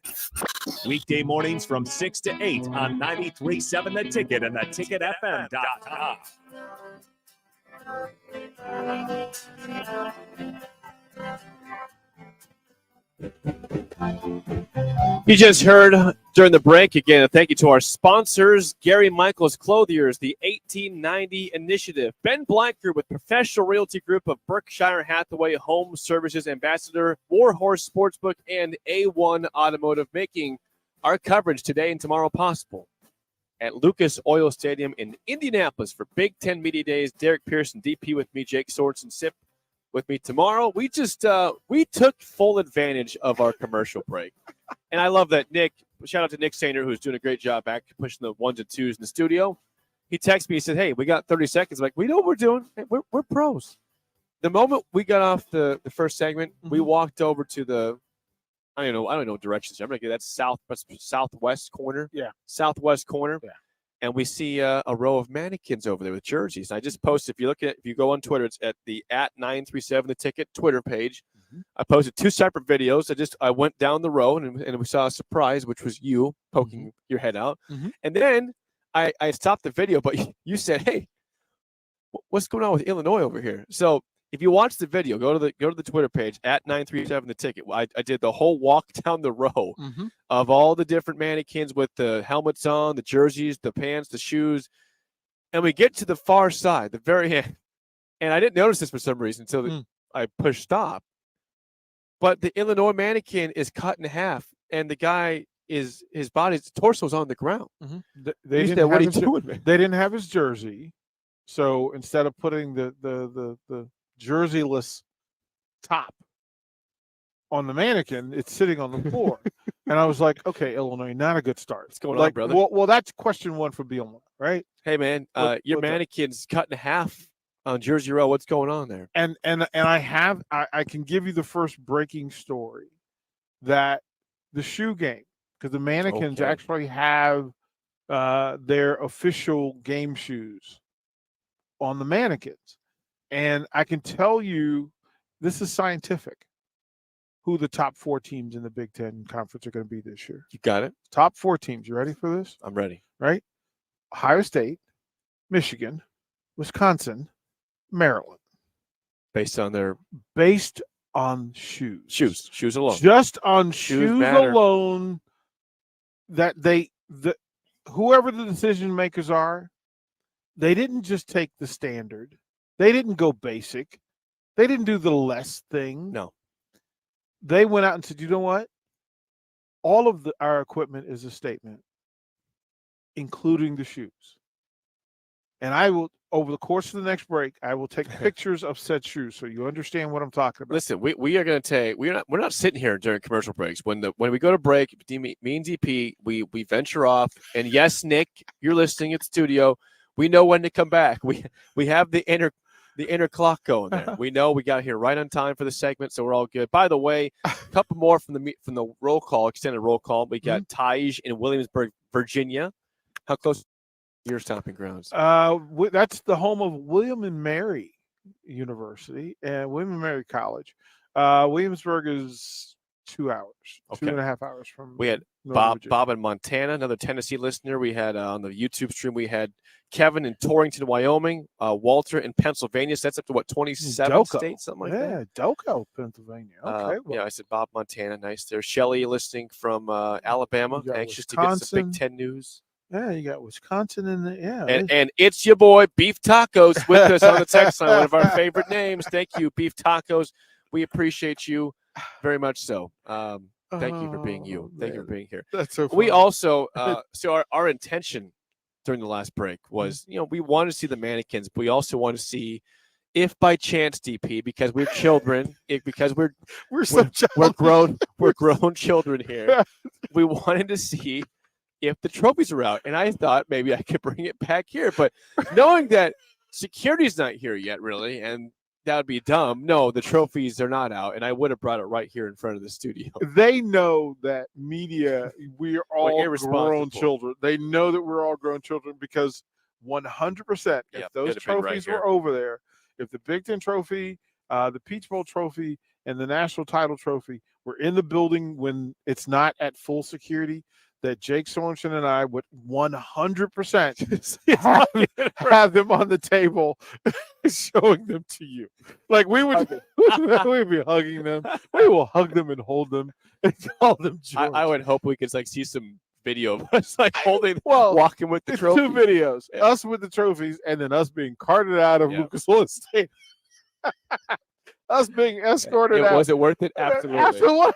Weekday mornings from 6 to 8 on 93.7 The Ticket and theticketfm.com. You just heard during the break, again, a thank you to our sponsors, Gary Michaels Clothiers, the 1890 Initiative, Ben Blanker with Professional Realty Group of Berkshire Hathaway Home Services Ambassador, Warhorse Sportsbook, and A1 Automotive, making our coverage today and tomorrow possible at Lucas Oil Stadium in Indianapolis for Big Ten Media Days. Derek Pearson, DP with me, Jake Sorensen, Sip with me tomorrow. We just we took full advantage of our commercial break. And I love that Nick, shout out to Nick Sainer, who's doing a great job back pushing the ones and twos in the studio. He texted me, he said, hey, we got 30 seconds. I'm like, we know what we're doing. Hey, we're pros. The moment we got off the first segment, we walked over to the, I don't know directions. I'm going to get that southwest corner. Yeah. Southwest corner. Yeah. And we see a row of mannequins over there with jerseys. And I just posted, if you go on Twitter, it's at the @937 The Ticket Twitter page. I posted 2 separate videos. I went down the row and we saw a surprise, which was you poking your head out. And then I stopped the video, but you said, hey, what's going on with Illinois over here? So if you watch the video, go to the Twitter page @937 The Ticket. I did the whole walk down the row of all the different mannequins with the helmets on, the jerseys, the pants, the shoes. And we get to the far side, the very end. And I didn't notice this for some reason until I pushed stop. But the Illinois mannequin is cut in half, and the guy his torso's on the ground. They didn't have his jersey. So instead of putting the jerseyless top on the mannequin, it's sitting on the floor. And I was like, okay, Illinois, not a good start. What's going on, brother? Well, that's question 1 for Bielema, right? Hey, man, your mannequin's cut in half on Jersey Row. What's going on there? And I can give you the first breaking story that the shoe game, because the mannequins actually have their official game shoes on the mannequins. And I can tell you, this is scientific, who the top 4 teams in the Big Ten Conference are going to be this year. You got it. Top 4 teams. You ready for this? I'm ready. Right? Ohio State, Michigan, Wisconsin, Maryland. Based on shoes. Shoes alone. Just on shoes alone, that whoever the decision makers are, they didn't just take the standard. They didn't go basic. They didn't do the less thing. No. They went out and said, you know what? All of our equipment is a statement, including the shoes. And I will, over the course of the next break, I will take pictures of said shoes so you understand what I'm talking about. Listen, we are going to take. We're not sitting here during commercial breaks. When we go to break, me and DP, we venture off. And yes, Nick, you're listening at the studio. We know when to come back. We have the inner clock going there. We know we got here right on time for the segment, so we're all good. By the way, a couple more from the roll call, extended roll call. We got Taj in Williamsburg, Virginia. How close? Your stomping grounds. That's the home of William and Mary University and William and Mary College. Williamsburg is 2 hours, 2.5 hours from. We had Bob in Montana, another Tennessee listener. We had on the YouTube stream. We had Kevin in Torrington, Wyoming. Walter in Pennsylvania. So that's up to 27 states, something like that. Yeah, Delco, Pennsylvania. Okay. Yeah, I said Bob, Montana. Nice there. Shelley listening from Alabama. Anxious to get some Big Ten news. Yeah, you got Wisconsin in there. Yeah. And it's your boy, Beef Tacos, with us on the text line, one of our favorite names. Thank you, Beef Tacos. We appreciate you very much so. Thank you for being you. Thank you for being here. That's so funny. We also, so our intention during the last break was, we wanted to see the mannequins, but we also want to see if by chance, DP, because we're children, because we're grown children here, we wanted to see if the trophies are out. And I thought maybe I could bring it back here. But knowing that security's not here yet, really, and that would be dumb. No, the trophies are not out, and I would have brought it right here in front of the studio. They know that media, we are all grown irresponsible. children. They know that we're all grown children because 100%, if Yep, those it'd have been right trophies here. were over there, if the Big Ten trophy, the Peach Bowl trophy, and the national title trophy were in the building when it's not at full security, that Jake Sorensen and I would 100% have them on the table showing them to you. Like we would we'd be hugging them. We will hug them and hold them and call them George. I would hope we could like see some video of us like walking with the it's trophy. 2 videos, Yeah. us with the trophies and then us being carted out of Lucas Oil Stadium. Us being escorted out. Was it worth it? Absolutely. Absolutely.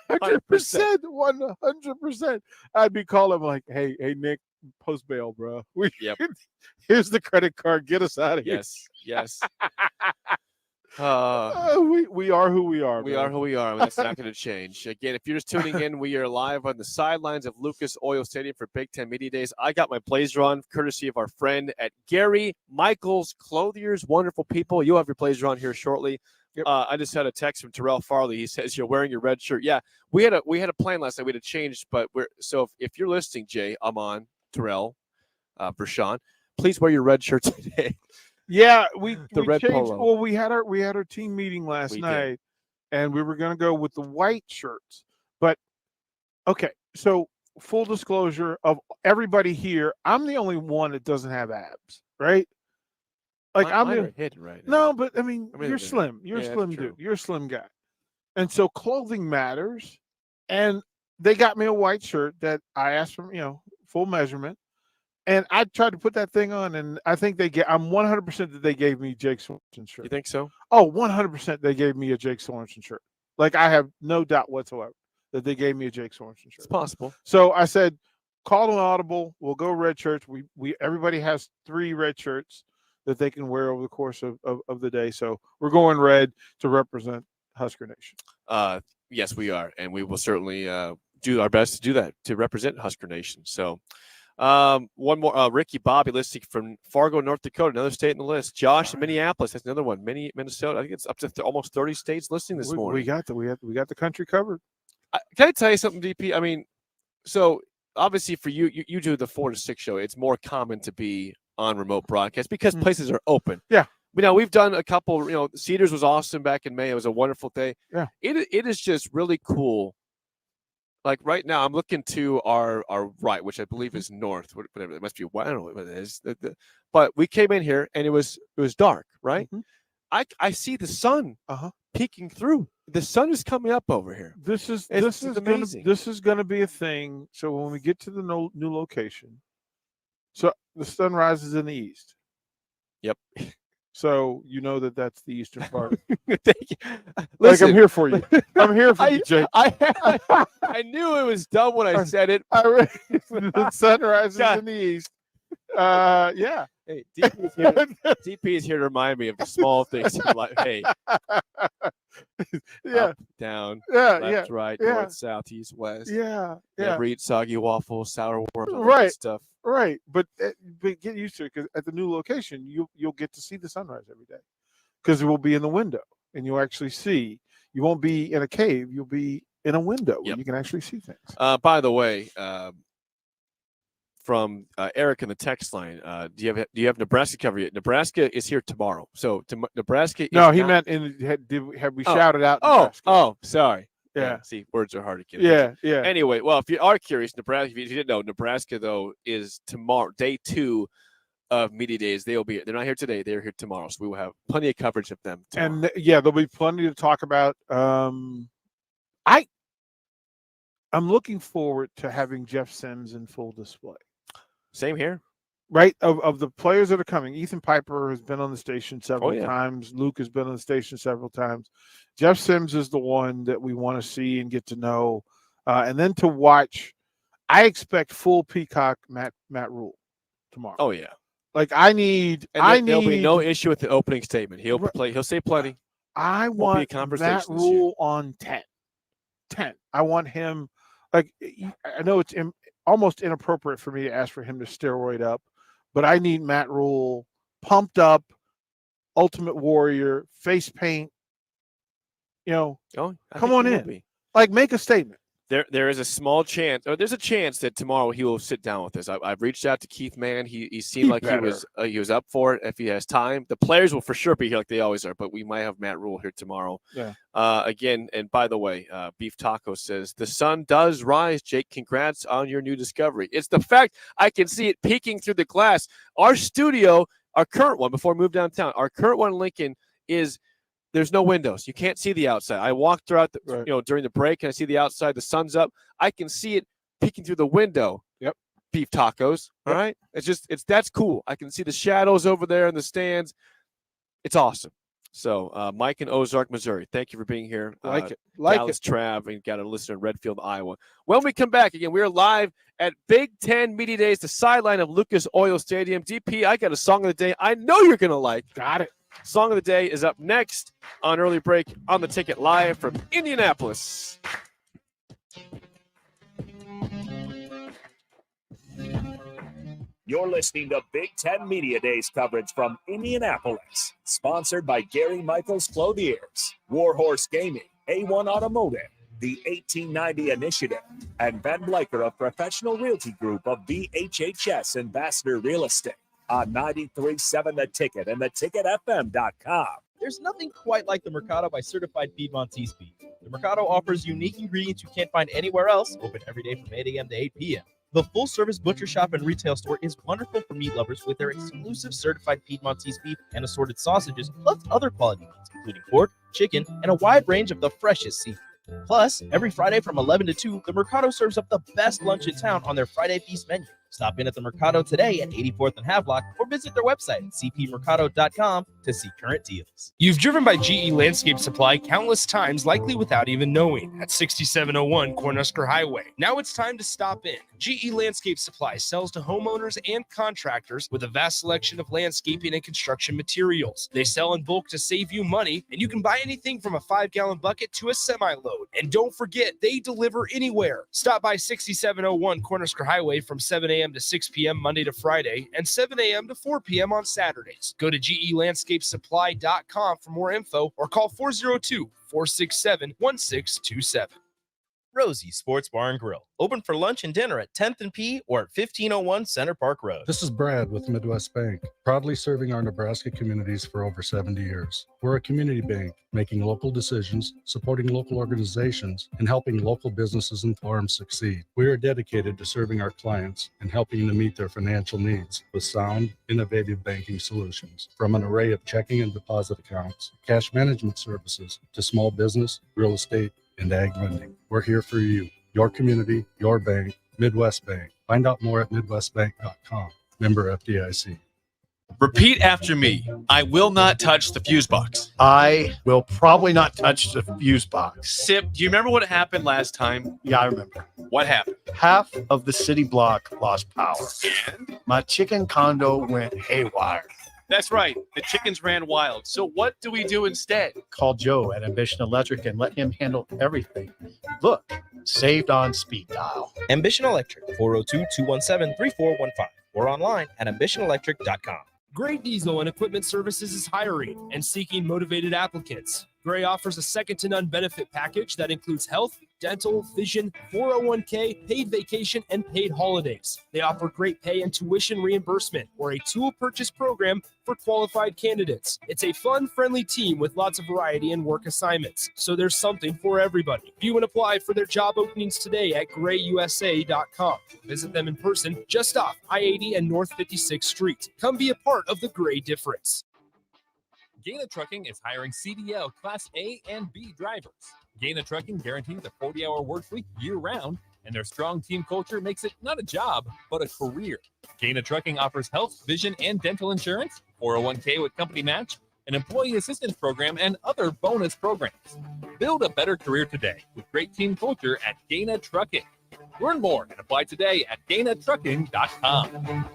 100%. 100%. I'd be calling like, hey, Nick, post bail, bro. Here's the credit card. Get us out of here. Yes. We are who we are. We are who we are. That's not going to change. Again, if you're just tuning in, we are live on the sidelines of Lucas Oil Stadium for Big Ten Media Days. I got my blazer on, courtesy of our friend at Gary Michaels Clothiers. Wonderful people. You'll have your blazer on here shortly. Yep. I just had a text from Terrell Farley. He says you're wearing your red shirt. Yeah, we had a plan last night. We had to change, but if you're listening, Jay, I'm on Terrell, for Sean. Please wear your red shirt today. Yeah, we red changed. polo. Well, we had our team meeting last night, and we were going to go with the white shirts. But okay, so full disclosure of everybody here, I'm the only one that doesn't have abs, right? Like I'm hidden right now. No, but I mean you're slim. You're a slim dude. You're a slim guy, and so clothing matters. And they got me a white shirt that I asked for, full measurement. And I tried to put that thing on, and I think I'm 100% that they gave me Jake Sorensen shirt. You think so? Oh, 100% they gave me a Jake Sorensen shirt. Like I have no doubt whatsoever that they gave me a Jake Sorensen shirt. It's possible. So I said, call an audible. We'll go red shirts. We everybody has 3 red shirts that they can wear over the course of the day. So we're going red to represent Husker Nation. Yes, we are, and we will certainly do our best to do that to represent Husker Nation. So. One more, Ricky Bobby listing from Fargo, North Dakota, another state in the list. Josh in Minneapolis, that's another one. Minnesota, I think it's up to almost 30 states listening this morning. We got the country covered. Can I tell you something, DP? I mean, so obviously for you do the 4 to 6 show. It's more common to be on remote broadcast because places are open. Yeah. We've done a couple. Cedars was awesome back in May. It was a wonderful day. Yeah. It is just really cool. Like right now, I'm looking to our right, which I believe is north. Whatever it must be. I don't know what it is. But we came in here and it was dark, right? Mm-hmm. I see the sun peeking through. The sun is coming up over here. This is amazing. This is going to be a thing. So when we get to the new location, so the sun rises in the east. Yep. So you know that's the eastern part. Thank you. Listen, I'm here for you. I'm here for you, Jake. I knew it was dumb when I said it. The sun rises in the east. Yeah. Hey, DP is here to remind me of the small things in life. Hey. Yeah. Up, down. Yeah. Left, right, north, south, east, west. Yeah. Never eat soggy waffles, sour worms, all right. that stuff. Right, but get used to it because at the new location, you'll get to see the sunrise every day because it will be in the window and you'll actually see. You won't be in a cave; you'll be in a window where you can actually see things. By the way, from Eric in the text line, do you have Nebraska covered yet? Nebraska is here tomorrow, so Nebraska. No, he meant have we shouted out? Oh, sorry. Yeah. See, words are hard to get. Yeah. Anyway, well, if you are curious, Nebraska, if you didn't know, Nebraska, though, is tomorrow, day 2 of Media Days. They're not here today. They're here tomorrow. So we will have plenty of coverage of them tomorrow. And, there'll be plenty to talk about. I'm looking forward to having Jeff Sims in full display. Same here. Right, of the players that are coming, Ethan Piper has been on the station several times. Luke has been on the station several times. Jeff Sims is the one that we want to see and get to know, and then to watch. I expect full Peacock Matt Rule tomorrow. Oh yeah, like I need. There'll be no issue with the opening statement. He'll play. He'll say plenty. I want Matt Rule on 10. 10. I want him. Like I know it's almost inappropriate for me to ask for him to steroid up. But I need Matt Rule pumped up, Ultimate Warrior, face paint. Come on in. Like, make a statement. There is a small chance, or there's a chance that tomorrow he will sit down with us. I've reached out to Keith Mann. He seemed like he was up for it if he has time. The players will for sure be here like they always are, but we might have Matt Rule here tomorrow. Yeah. Again, and by the way, Beef Taco says the sun does rise. Jake, congrats on your new discovery. It's the fact I can see it peeking through the glass. Our studio, our current one before we moved downtown, our current one in Lincoln is. There's no windows. You can't see the outside. I walked throughout during the break and I see the outside. The sun's up. I can see it peeking through the window. Yep. Beef tacos. All right. That's cool. I can see the shadows over there in the stands. It's awesome. So Mike in Ozark, Missouri, thank you for being here. Dallas Trav, and got a listener in Redfield, Iowa. When we come back again, we're live at Big Ten Media Days, the sideline of Lucas Oil Stadium. DP, I got a song of the day I know you're going to like. Got it. Song of the day is up next on Early Break on the Ticket live from Indianapolis. You're listening to Big Ten Media Days coverage from Indianapolis, sponsored by Gary Michaels Clothiers, Warhorse Gaming, A1 Automotive, the 1890 Initiative, and Ben Bleicher of Professional Realty Group of BHHS Ambassador Real Estate. On 93.7 The Ticket and theticketfm.com. There's nothing quite like the Mercado by Certified Piedmontese Beef. The Mercado offers unique ingredients you can't find anywhere else, open every day from 8 a.m. to 8 p.m. The full-service butcher shop and retail store is wonderful for meat lovers with their exclusive Certified Piedmontese Beef and assorted sausages, plus other quality meats, including pork, chicken, and a wide range of the freshest seafood. Plus, every Friday from 11 to 2, the Mercado serves up the best lunch in town on their Friday Feast menu. Stop in at the Mercado today at 84th and Havelock or visit their website at cpmercado.com to see current deals. You've driven by GE Landscape Supply countless times, likely without even knowing, at 6701 Cornhusker Highway. Now it's time to stop in. GE Landscape Supply sells to homeowners and contractors with a vast selection of landscaping and construction materials. They sell in bulk to save you money, and you can buy anything from a 5-gallon bucket to a semi-load. And don't forget, they deliver anywhere. Stop by 6701 Cornhusker Highway from 7 a.m. to 6 p.m. Monday to Friday and 7 a.m. to 4 p.m. on Saturdays. Go to GELandscapeSupply.com for more info or call 402-467-1627. Rosie's Sports Bar and Grill. Open for lunch and dinner at 10th and P or at 1501 Center Park Road. This is Brad with Midwest Bank, proudly serving our Nebraska communities for over 70 years. We're a community bank, making local decisions, supporting local organizations, and helping local businesses and farms succeed. We are dedicated to serving our clients and helping them meet their financial needs with sound, innovative banking solutions. From an array of checking and deposit accounts, cash management services, to small business, real estate, and ag lending. We're here for you, your community, your bank, Midwest Bank. Find out more at midwestbank.com. Member FDIC. Repeat after me. I will not touch the fuse box. I will probably not touch the fuse box. Sip, do you remember what happened last time? Yeah, I remember. What happened? Half of the city block lost power. And? My chicken condo went haywire. That's right. The chickens ran wild. So what do we do instead? Call Joe at Ambition Electric and let him handle everything. Look, saved on speed dial. Ambition Electric, 402-217-3415 or online at ambitionelectric.com. Gray Diesel and Equipment Services is hiring and seeking motivated applicants. Gray offers a second-to-none benefit package that includes health, dental, vision, 401k, paid vacation, and paid holidays. They offer great pay and tuition reimbursement or a tool purchase program for qualified candidates. It's a fun, friendly team with lots of variety and work assignments, so there's something for everybody. View and apply for their job openings today at grayusa.com. Visit them in person just off I-80 and North 56th Street. Come be a part of the Gray difference. Gaina Trucking is hiring CDL Class A and B drivers. Gaina Trucking guarantees a 40-hour work week year-round, and their strong team culture makes it not a job, but a career. Gaina Trucking offers health, vision, and dental insurance, 401k with company match, an employee assistance program, and other bonus programs. Build a better career today with great team culture at Gaina Trucking. Learn more and apply today at GainaTrucking.com.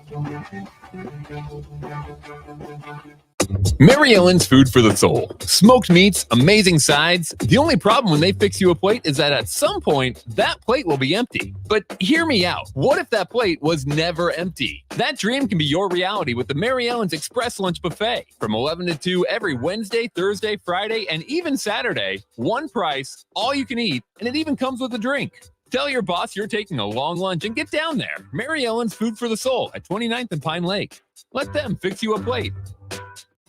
Mary Ellen's Food for the Soul. Smoked meats, amazing sides. The only problem when they fix you a plate is that at some point, that plate will be empty. But hear me out. What if that plate was never empty? That dream can be your reality with the Mary Ellen's Express Lunch Buffet. From 11 to 2 every Wednesday, Thursday, Friday, and even Saturday. One price, all you can eat, and it even comes with a drink. Tell your boss you're taking a long lunch and get down there. Mary Ellen's Food for the Soul at 29th and Pine Lake. Let them fix you a plate.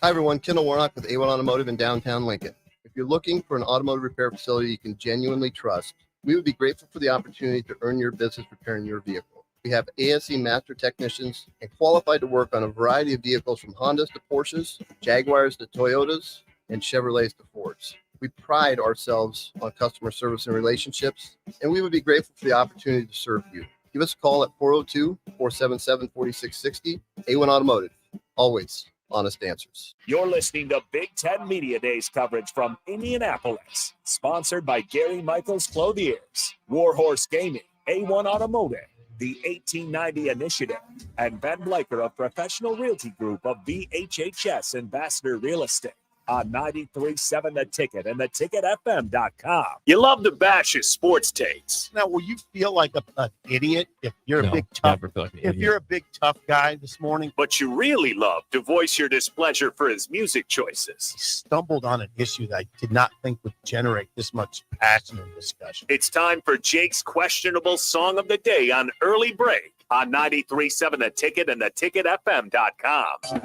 Hi, everyone. Kendall Warnock with A1 Automotive in downtown Lincoln. If you're looking for an automotive repair facility you can genuinely trust, we would be grateful for the opportunity to earn your business repairing your vehicle. We have ASE master technicians and qualified to work on a variety of vehicles from Hondas to Porsches, Jaguars to Toyotas, and Chevrolets to Fords. We pride ourselves on customer service and relationships, and we would be grateful for the opportunity to serve you. Give us a call at 402-477-4660. A1 Automotive, always honest answers. You're listening to Big Ten Media Days coverage from Indianapolis, sponsored by Gary Michaels Clothiers, Warhorse Gaming, A1 Automotive, the 1890 Initiative, and Ben Bleicher of Professional Realty Group of VHHS Ambassador Real Estate. On 93.7 The Ticket and theticketfm.com. You love to bash his sports takes. Now, will you feel like an idiot if you're a big tough? If you're a big tough guy this morning, But you really love to voice your displeasure for his music choices. stumbled on an issue that I did not think would generate this much passion and discussion. It's time for Jake's questionable song of the day on Early Break on 93.7 The Ticket and theticketfm.com.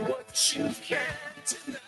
What you can tonight.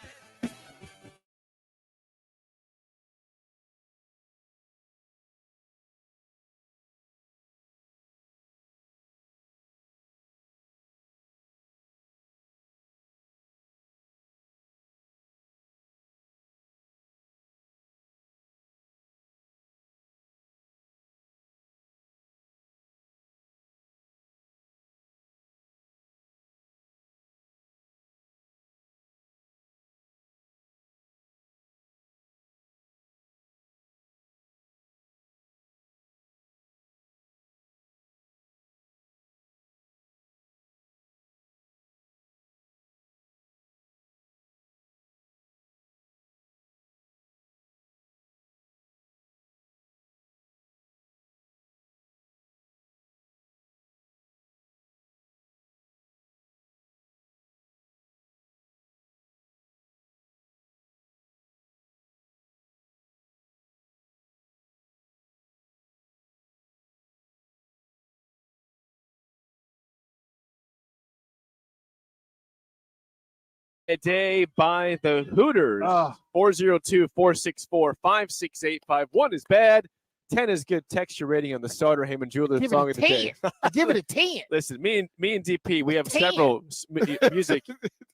A day by the Hooters. 402-464-5685. 1 is bad. 10 is good. Text your rating on the Starter Heyman Jewelers song of the day. Give it a 10. Listen, me and DP, we have several music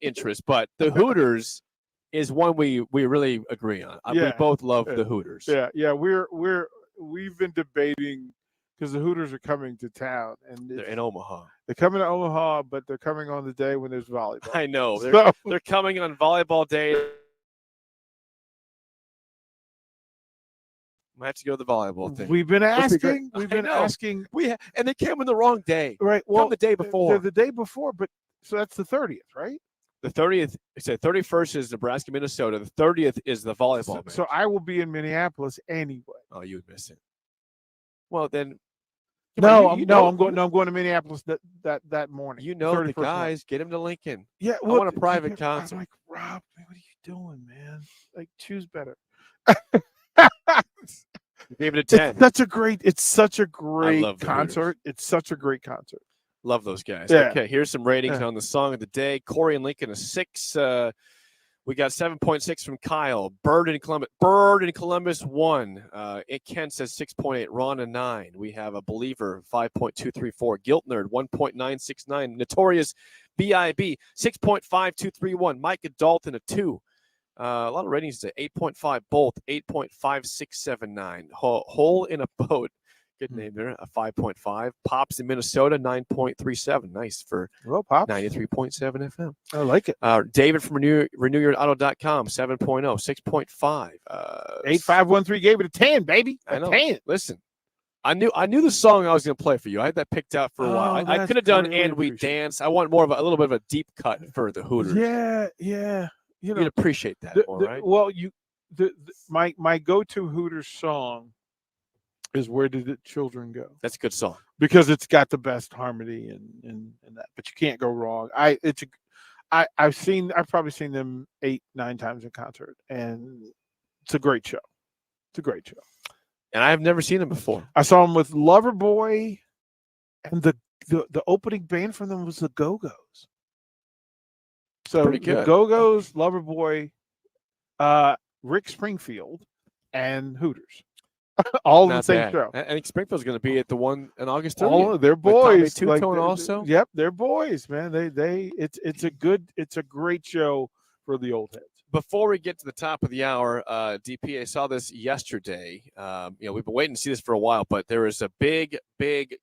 interests, but the Hooters is one we really agree on. We both love the Hooters. Yeah. We've been debating because the Hooters are coming to town, and they're in Omaha. They're coming to Omaha, but they're coming on the day when there's volleyball. I know. So- They're coming on volleyball day. Might have to go to the volleyball thing. We've been asking. And they came on the wrong day. Right. Well, the day before. The day before, but so that's the 30th, right? The 30th. So 31st is Nebraska, Minnesota. The 30th is the volleyball match. So I will be in Minneapolis anyway. Oh, you would miss it. Well, then. I'm going to Minneapolis that morning. You know the 31st guys. morning. Get him to Lincoln. Yeah. I want a private concert. I'm like, Rob, what are you doing, man? Like, choose better. You gave it a 10. It's such a great concert. Hooters. It's such a great concert. Love those guys. Yeah. Okay, here's some ratings on the song of the day. Corey and Lincoln, a 6. We got 7.6 from Kyle. Bird in Columbus 1. Ken says 6.8. Ron a 9. We have a Believer 5.234. Guilt Nerd 1.969. Notorious BIB 6.5231. Micah Dalton a 2. A lot of ratings to 8.5. Both 8.5679. Hole in a Boat. Good name there. A 5.5. Pops in Minnesota 9.37. Nice for 93.7 FM. I like it. David from RenewYourAuto.com 7.0. 6.5. 8513 gave it a 10, baby. I know. 10. Listen, I knew the song I was going to play for you. I had that picked out for a while. I could have done "And We Dance." I want more of a little bit of a deep cut for the Hooters. Yeah. You'd appreciate that more, right? Well, my go-to Hooters song is "Where Did the Children Go?" That's a good song because it's got the best harmony and that. But you can't go wrong. I've probably seen them 8-9 times in concert, and it's a great show. It's a great show. And I've never seen them before. I saw them with Loverboy, and the opening band from them was the Go-Go's. So pretty good. The Go-Go's, Loverboy, Rick Springfield, and Hooters. All in the same show. I think Springfield's going to be at the one in August 30th. All they're boys. Tommy Two-Tone also. Yep, they're boys, man. It's a great show for the old heads. Before we get to the top of the hour, DP, I saw this yesterday. We've been waiting to see this for a while, but there is a big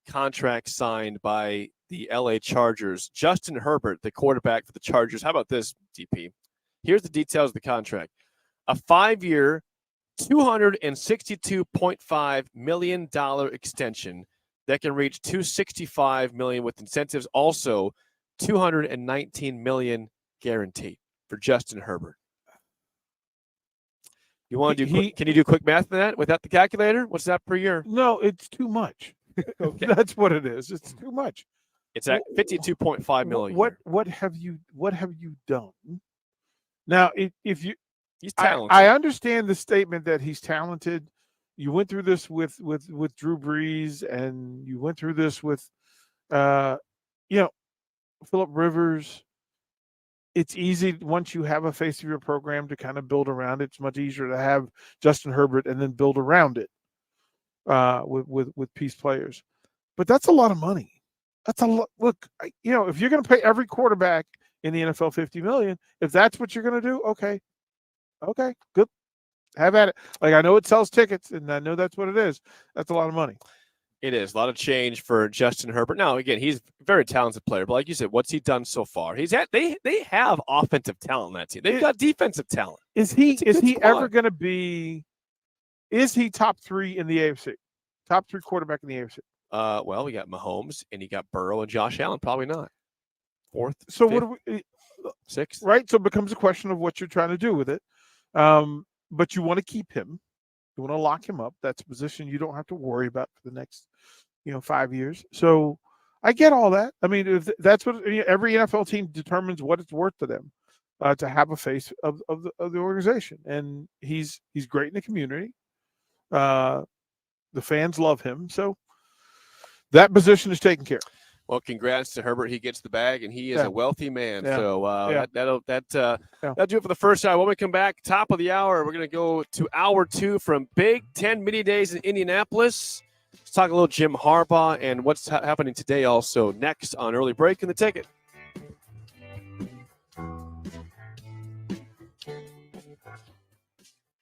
contract signed by the LA Chargers. Justin Herbert, the quarterback for the Chargers. How about this, DP? Here's the details of the contract. A 5-year, $262.5 million extension that can reach $265 million with incentives. Also, $219 million guaranteed for Justin Herbert. You want to do? Can you do quick math on that without the calculator? What's that per year? No, it's too much. Okay, that's what it is. It's too much. It's at $52.5 million. What have you done? Now, if you, he's talented. I understand the statement that he's talented. You went through this with Drew Brees, and you went through this with, Phillip Rivers. It's easy once you have a face of your program to kind of build around it. It's much easier to have Justin Herbert and then build around it with piece players. But that's a lot of money. That's a lot. Look, if you're going to pay every quarterback in the NFL $50 million, if that's what you're going to do, okay, good, have at it. Like, I know it sells tickets, and I know that's what it is. That's a lot of money. It is a lot of change for Justin Herbert. Now, again, he's a very talented player, but like you said, what's he done so far? They have offensive talent on that team. They've got defensive talent. Is he ever going to be? Is he top 3 in the AFC? Top 3 quarterback in the AFC? Well, we got Mahomes, and you got Burrow and Josh Allen. Probably not. 4th. So 5th, what do we? 6th. Right. So it becomes a question of what you're trying to do with it. But you want to keep him. You want to lock him up. That's a position you don't have to worry about for the next, 5 years. So I get all that. I mean, if that's what every NFL team determines what it's worth to them to have a face of the organization. And he's great in the community. The fans love him. So that position is taken care of. Well, congrats to Herbert. He gets the bag, and he is a wealthy man. Yeah. So that'll do it for the first hour. When we come back, top of the hour, we're going to go to hour 2 from Big Ten Media Days in Indianapolis. Let's talk a little Jim Harbaugh and what's happening today also next on Early Break in the Ticket.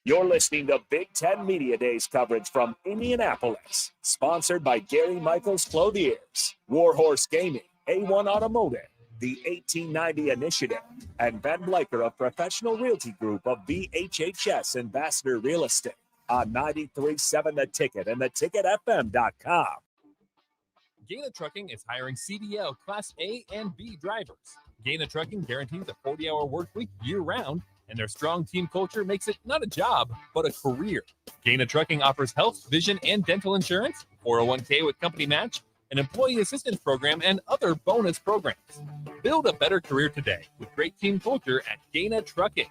You're listening to Big Ten Media Days coverage from Indianapolis, sponsored by Gary Michaels Clothiers, Warhorse Gaming, A1 Automotive, the 1890 Initiative, and Ben Bleicher of Professional Realty Group of VHHS Ambassador Real Estate on 93.7 The Ticket and theticketfm.com. Gaina Trucking is hiring CDL Class A and B drivers. Gaina Trucking guarantees a 40-hour work week year-round, and their strong team culture makes it not a job, but a career. Gaina Trucking offers health, vision, and dental insurance, 401k with company match, an employee assistance program, and other bonus programs. Build a better career today with great team culture at Gaina Trucking.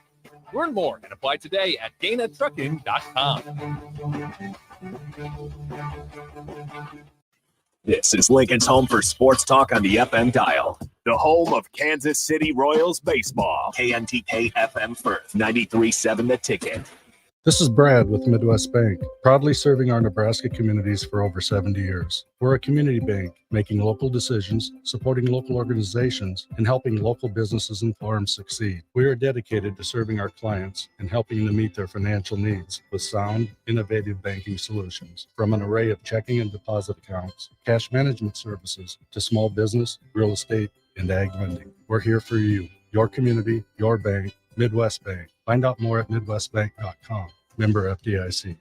Learn more and apply today at GainaTrucking.com. This is Lincoln's home for sports talk on the FM dial. The home of Kansas City Royals baseball. KNTK FM Firth, 93.7 The Ticket. This is Brad with Midwest Bank, proudly serving our Nebraska communities for over 70 years. We're a community bank, making local decisions, supporting local organizations, and helping local businesses and farms succeed. We are dedicated to serving our clients and helping them meet their financial needs with sound, innovative banking solutions. From an array of checking and deposit accounts, cash management services, to small business, real estate, and ag lending. We're here for you, your community, your bank, Midwest Bank. Find out more at midwestbank.com. Member FDIC.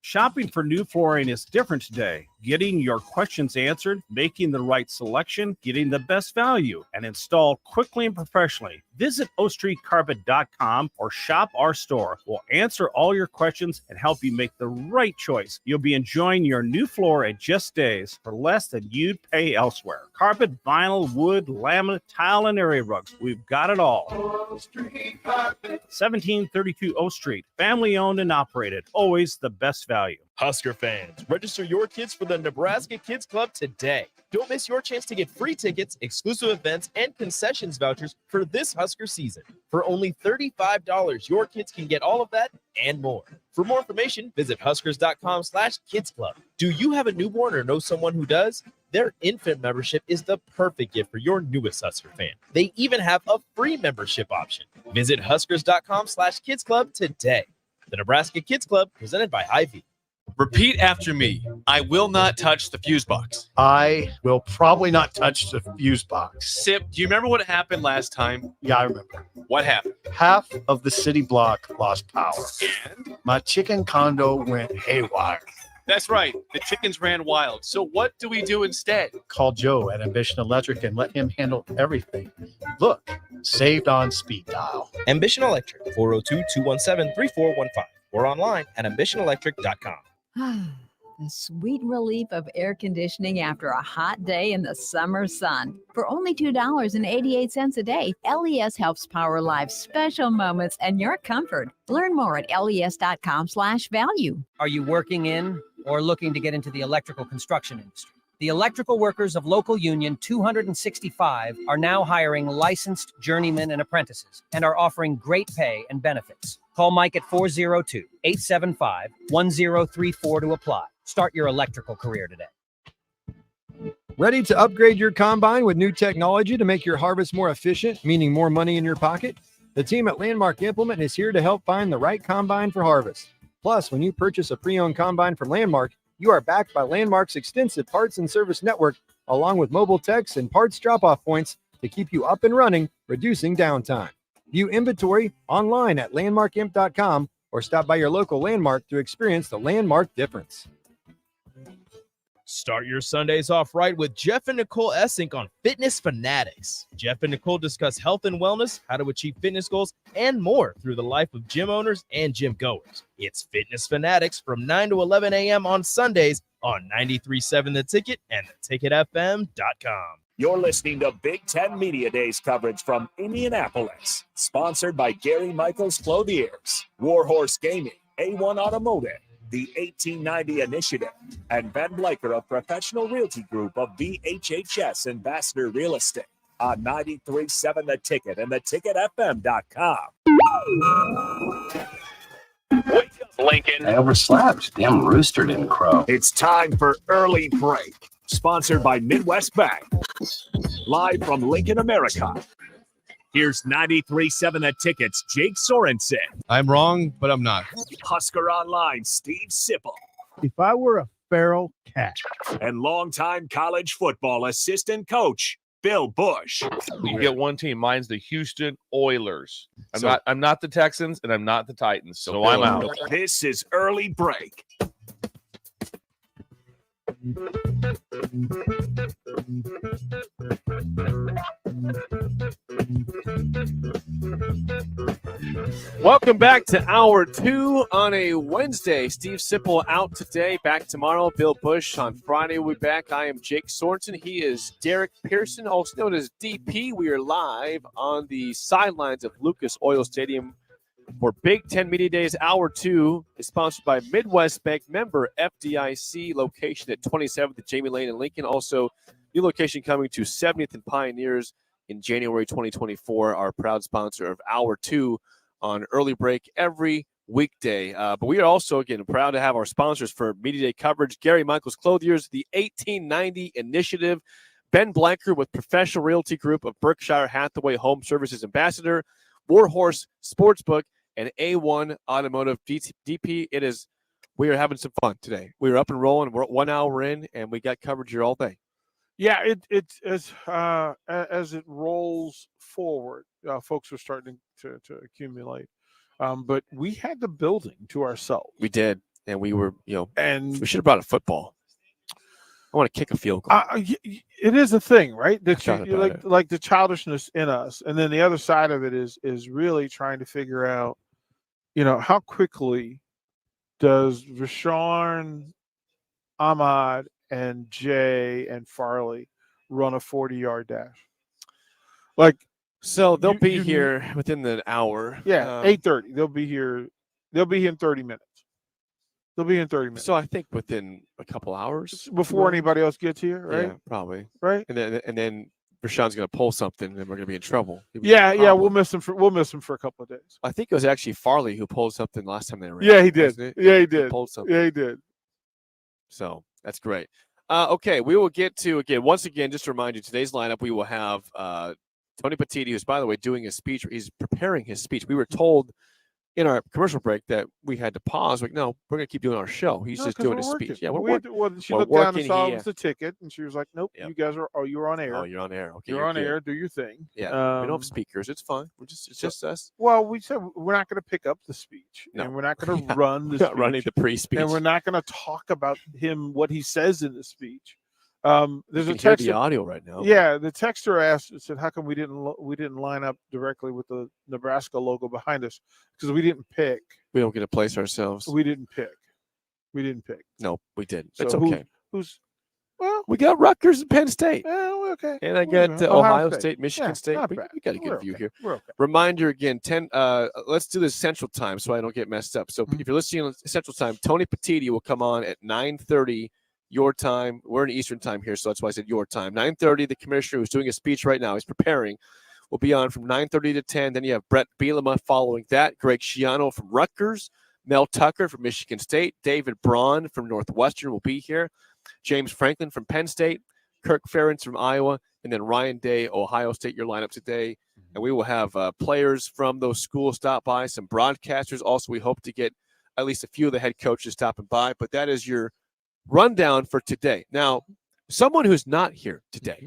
Shopping for new flooring is different today. Getting your questions answered, making the right selection, getting the best value, and installed quickly and professionally. Visit ostreetcarpet.com or shop our store. We'll answer all your questions and help you make the right choice. You'll be enjoying your new floor in just days for less than you'd pay elsewhere. Carpet, vinyl, wood, laminate, tile, and area rugs. We've got it all. 1732 O Street. Family owned and operated. Always the best value. Husker fans, register your kids for the Nebraska Kids Club today. Don't miss your chance to get free tickets, exclusive events, and concessions vouchers for this Husker season. For only $35, your kids can get all of that and more. For more information, visit huskers.com/kidsclub. Do you have a newborn or know someone who does? Their infant membership is the perfect gift for your newest Husker fan. They even have a free membership option. Visit huskers.com/kidsclub today. The Nebraska Kids Club, presented by Hy-Vee. Repeat after me. I will not touch the fuse box. I will probably not touch the fuse box. Sip, do you remember what happened last time? Yeah, I remember. What happened? Half of the city block lost power. And? My chicken condo went haywire. That's right. The chickens ran wild. So what do we do instead? Call Joe at Ambition Electric and let him handle everything. Look, saved on speed dial. Ambition Electric, 402-217-3415 or online at ambitionelectric.com. The sweet relief of air conditioning after a hot day in the summer sun. For only $2.88 a day, LES helps power life's special moments and your comfort. Learn more at les.com/value. Are you working in or looking to get into the electrical construction industry? The electrical workers of Local Union 265 are now hiring licensed journeymen and apprentices and are offering great pay and benefits. Call Mike at 402-875-1034 to apply. Start your electrical career today. Ready to upgrade your combine with new technology to make your harvest more efficient, meaning more money in your pocket? The team at Landmark Implement is here to help find the right combine for harvest. Plus, when you purchase a pre-owned combine from Landmark, you are backed by Landmark's extensive parts and service network, along with mobile techs and parts drop-off points to keep you up and running, reducing downtime. View inventory online at landmarkimp.com or stop by your local Landmark to experience the Landmark difference. Start your Sundays off right with Jeff and Nicole Essink on Fitness Fanatics. Jeff and Nicole discuss health and wellness, how to achieve fitness goals, and more through the life of gym owners and gym goers. It's Fitness Fanatics from 9 to 11 a.m. on Sundays on 93.7 The Ticket and theticketfm.com. You're listening to Big Ten Media Days coverage from Indianapolis, sponsored by Gary Michaels Clothiers, Warhorse Gaming, A1 Automotive, the 1890 Initiative, and Ben Bleicher of Professional Realty Group of VHHS Ambassador Real Estate on 93.7 The Ticket and theticketfm.com. Wake up, Lincoln. I overslept. Damn rooster didn't crow. It's time for Early Break, sponsored by Midwest Bank. Live from Lincoln, America. Here's 93.7 The Ticket's Jake Sorensen. I'm wrong, but I'm not. Husker Online, Steve Sipple. If I were a feral cat. And longtime college football assistant coach, Bill Bush. You get one team. Mine's the Houston Oilers. So- I'm not the Texans, and I'm not the Titans. So Bill, I'm out. This is Early Break. Welcome back to Hour 2 on a Wednesday. Steve Sipple out today, back tomorrow. Bill Bush on Friday will be back. I am Jake Sorensen. He is Derek Pearson, also known as DP. We are live on the sidelines of Lucas Oil Stadium for Big Ten Media Days. Hour 2 is sponsored by Midwest Bank, member FDIC, location at 27th at Jamie Lane in Lincoln. Also, new location coming to 70th and Pioneers in January 2024, our proud sponsor of Hour 2 on Early Break every weekday. But we are also, again, proud to have our sponsors for Media Day coverage. Gary Michaels Clothiers, the 1890 Initiative, Ben Bleicher with Professional Realty Group of Berkshire Hathaway Home Services Ambassador, Warhorse Sportsbook, and A1 Automotive. DP, we are having some fun today. We are up and rolling. We're 1 hour in, and we got coverage here all day. Yeah, it's as it rolls forward, folks are starting to accumulate. But we had the building to ourselves. We did. and we were, and we should have brought a football. I want to kick a field goal. It is a thing, right? That thought you about like the childishness in us, and then the other side of it is really trying to figure out, how quickly does Rashawn, Ahmad, and Jay and Farley run a 40-yard dash? So they'll be here within the hour. Yeah, 8:30. They'll be here. They'll be here in 30 minutes. They'll be in 30 minutes. So I think within a couple hours before anybody else gets here, right? Yeah, probably. Right. And then Rashawn's going to pull something, and we're going to be in trouble. Yeah. We'll miss him for a couple of days. I think it was actually Farley who pulled something last time they ran. Yeah, he did. Yeah, he did. He pulled something. Yeah, he did. So that's great. Okay, we will get to once again. Just to remind you, today's lineup we will have Tony Petitti, who's by the way doing a speech. He's preparing his speech. We were told in our commercial break that we had to pause. Like, no, we're going to keep doing our show. He's just doing his speech. Yeah, she looked down and saw it was the ticket, and she was like, "Nope, you guys are. Oh, you're on air. Oh, you're on air. Okay, you're on good. air. Do your thing." Yeah, we don't have speakers. It's fine. It's just us. Well, we said we're not going to pick up the speech, and we're not going to run the. Not running the pre-speech, and we're not going to talk about what he says in the speech. There's you a can hear text the audio right now. Yeah, the texter said, "How come we didn't line up directly with the Nebraska logo behind us? Because we didn't pick. We don't get to place ourselves. We didn't pick. No, we didn't. So It's okay. Well, we got Rutgers and Penn State. Okay. And I got Ohio State, Michigan State. We got a good view here. We're okay. Reminder again, let's do this Central Time so I don't get messed up. So if you're listening on Central Time, Tony Petitti will come on at 9:30 your time. We're in Eastern Time here, so that's why I said your time. 9:30, the commissioner who's doing a speech right now, he's preparing, will be on from 9:30 to 10. Then you have Brett Bielema following that, Greg Schiano from Rutgers, Mel Tucker from Michigan State, David Braun from Northwestern will be here, James Franklin from Penn State, Kirk Ferentz from Iowa, and then Ryan Day, Ohio State, your lineup today. And we will have players from those schools stop by, some broadcasters. Also, we hope to get at least a few of the head coaches stopping by. But that is your rundown for today. Now, someone who's not here today,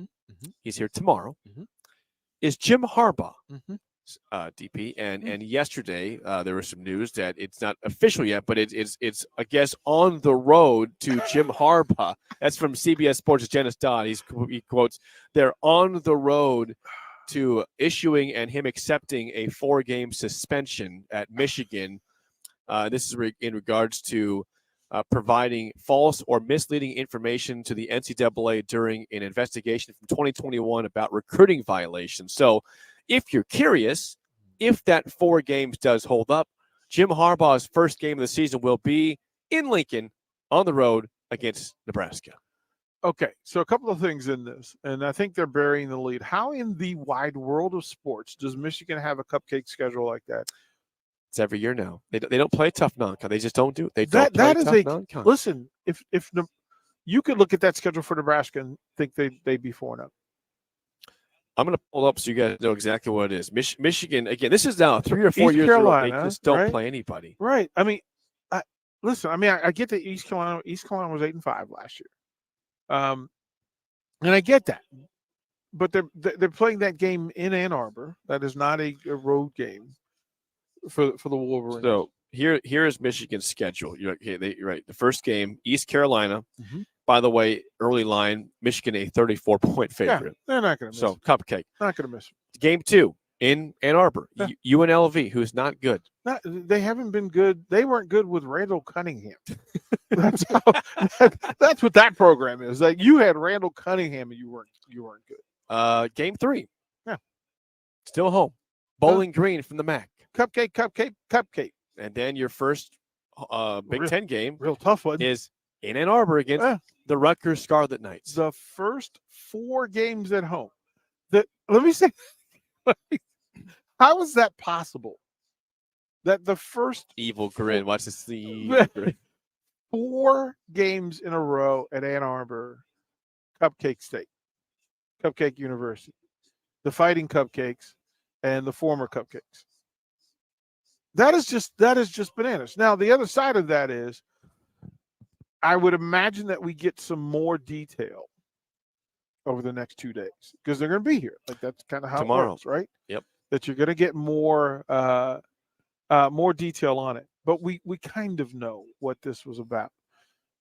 he's here tomorrow, is Jim Harbaugh, DP. And yesterday there was some news that it's not official yet, but it's I guess on the road to Jim Harbaugh. That's from CBS Sports' Janice Dodd. He quotes, "They're on the road to issuing and him accepting a 4-game suspension at Michigan." This is in regards to providing false or misleading information to the NCAA during an investigation from 2021 about recruiting violations. So if you're curious, if that 4 games does hold up, Jim Harbaugh's first game of the season will be in Lincoln on the road against Nebraska. Okay, so a couple of things in this, and I think they're burying the lead. How in the wide world of sports does Michigan have a cupcake schedule like that? It's every year now. They don't play tough non-con. They just don't do it. They that don't play is tough non-con. Listen, if you could look at that schedule for Nebraska and think they'd be 4-0. I'm going to pull up so you guys know exactly what it is. Michigan, again, this is now 3 or 4 East years Carolina, ago. They just don't right? play anybody. Right. I mean, I get that East Carolina was 8-5 last year. And I get that. But they're playing that game in Ann Arbor. That is not a road game for the Wolverines. So here is Michigan's schedule. You're right. The first game, East Carolina. By the way, early line, Michigan a 34-point favorite. Yeah, they're not going to miss. So cupcake. Not going to miss. Game 2 in Ann Arbor. Yeah. UNLV, who's not good. They haven't been good. They weren't good with Randall Cunningham. That's what that program is. Like, you had Randall Cunningham and you weren't good. Game 3. Yeah. Still home. Bowling Green from the MAC. Cupcake. And then your first Big Ten game, real tough one, is in Ann Arbor against the Rutgers Scarlet Knights. The first 4 games at home. Let me say, how is that possible? That the first evil grin. Watch this. 4 games in a row at Ann Arbor, Cupcake State, Cupcake University, the Fighting Cupcakes, and the former Cupcakes. That is just bananas. Now, the other side of that is, I would imagine that we get some more detail over the next 2 days because they're going to be here. Like, that's kind of how tomorrow it works, right? Yep. That you're going to get more detail on it. but we kind of know what this was about.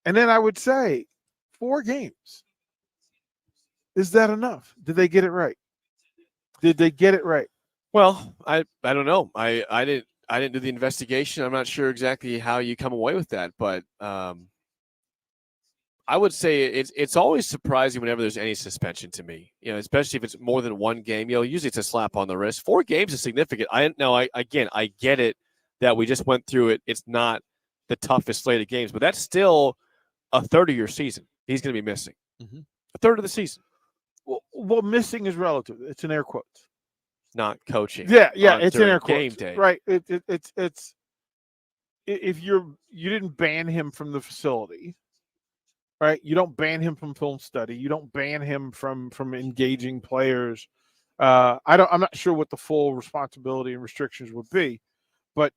And then I would say 4 games. Is that enough? Did they get it right? Did they get it right? Well, I don't know. I didn't do the investigation. I'm not sure exactly how you come away with that, but I would say it's always surprising whenever there's any suspension to me. Especially if it's more than 1 game. Usually it's a slap on the wrist. 4 games is significant. I get it that we just went through it. It's not the toughest slate of games, but that's still a third of your season. He's going to be missing a third of the season. Well, missing is relative. It's in air quotes. Not coaching. Yeah, it's in air game quotes. day. Right. It's if you didn't ban him from the facility, right? You don't ban him from film study. You don't ban him from engaging players. I'm not sure what the full responsibility and restrictions would be, but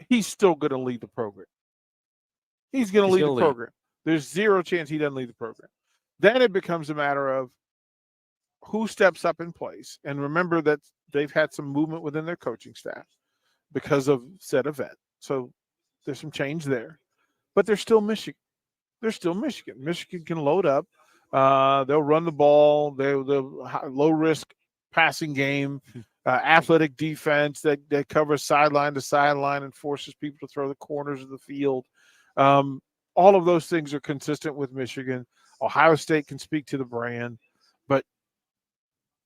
he's still going to lead the program. He's going to lead the program. There's zero chance he doesn't lead the program. Then it becomes a matter of who steps up in place. And remember that they've had some movement within their coaching staff because of said event. So there's some change there. But they're still Michigan. Michigan can load up. They'll run the ball. They're low-risk passing game, athletic defense that covers sideline to sideline and forces people to throw the corners of the field. All of those things are consistent with Michigan. Ohio State can speak to the brand. But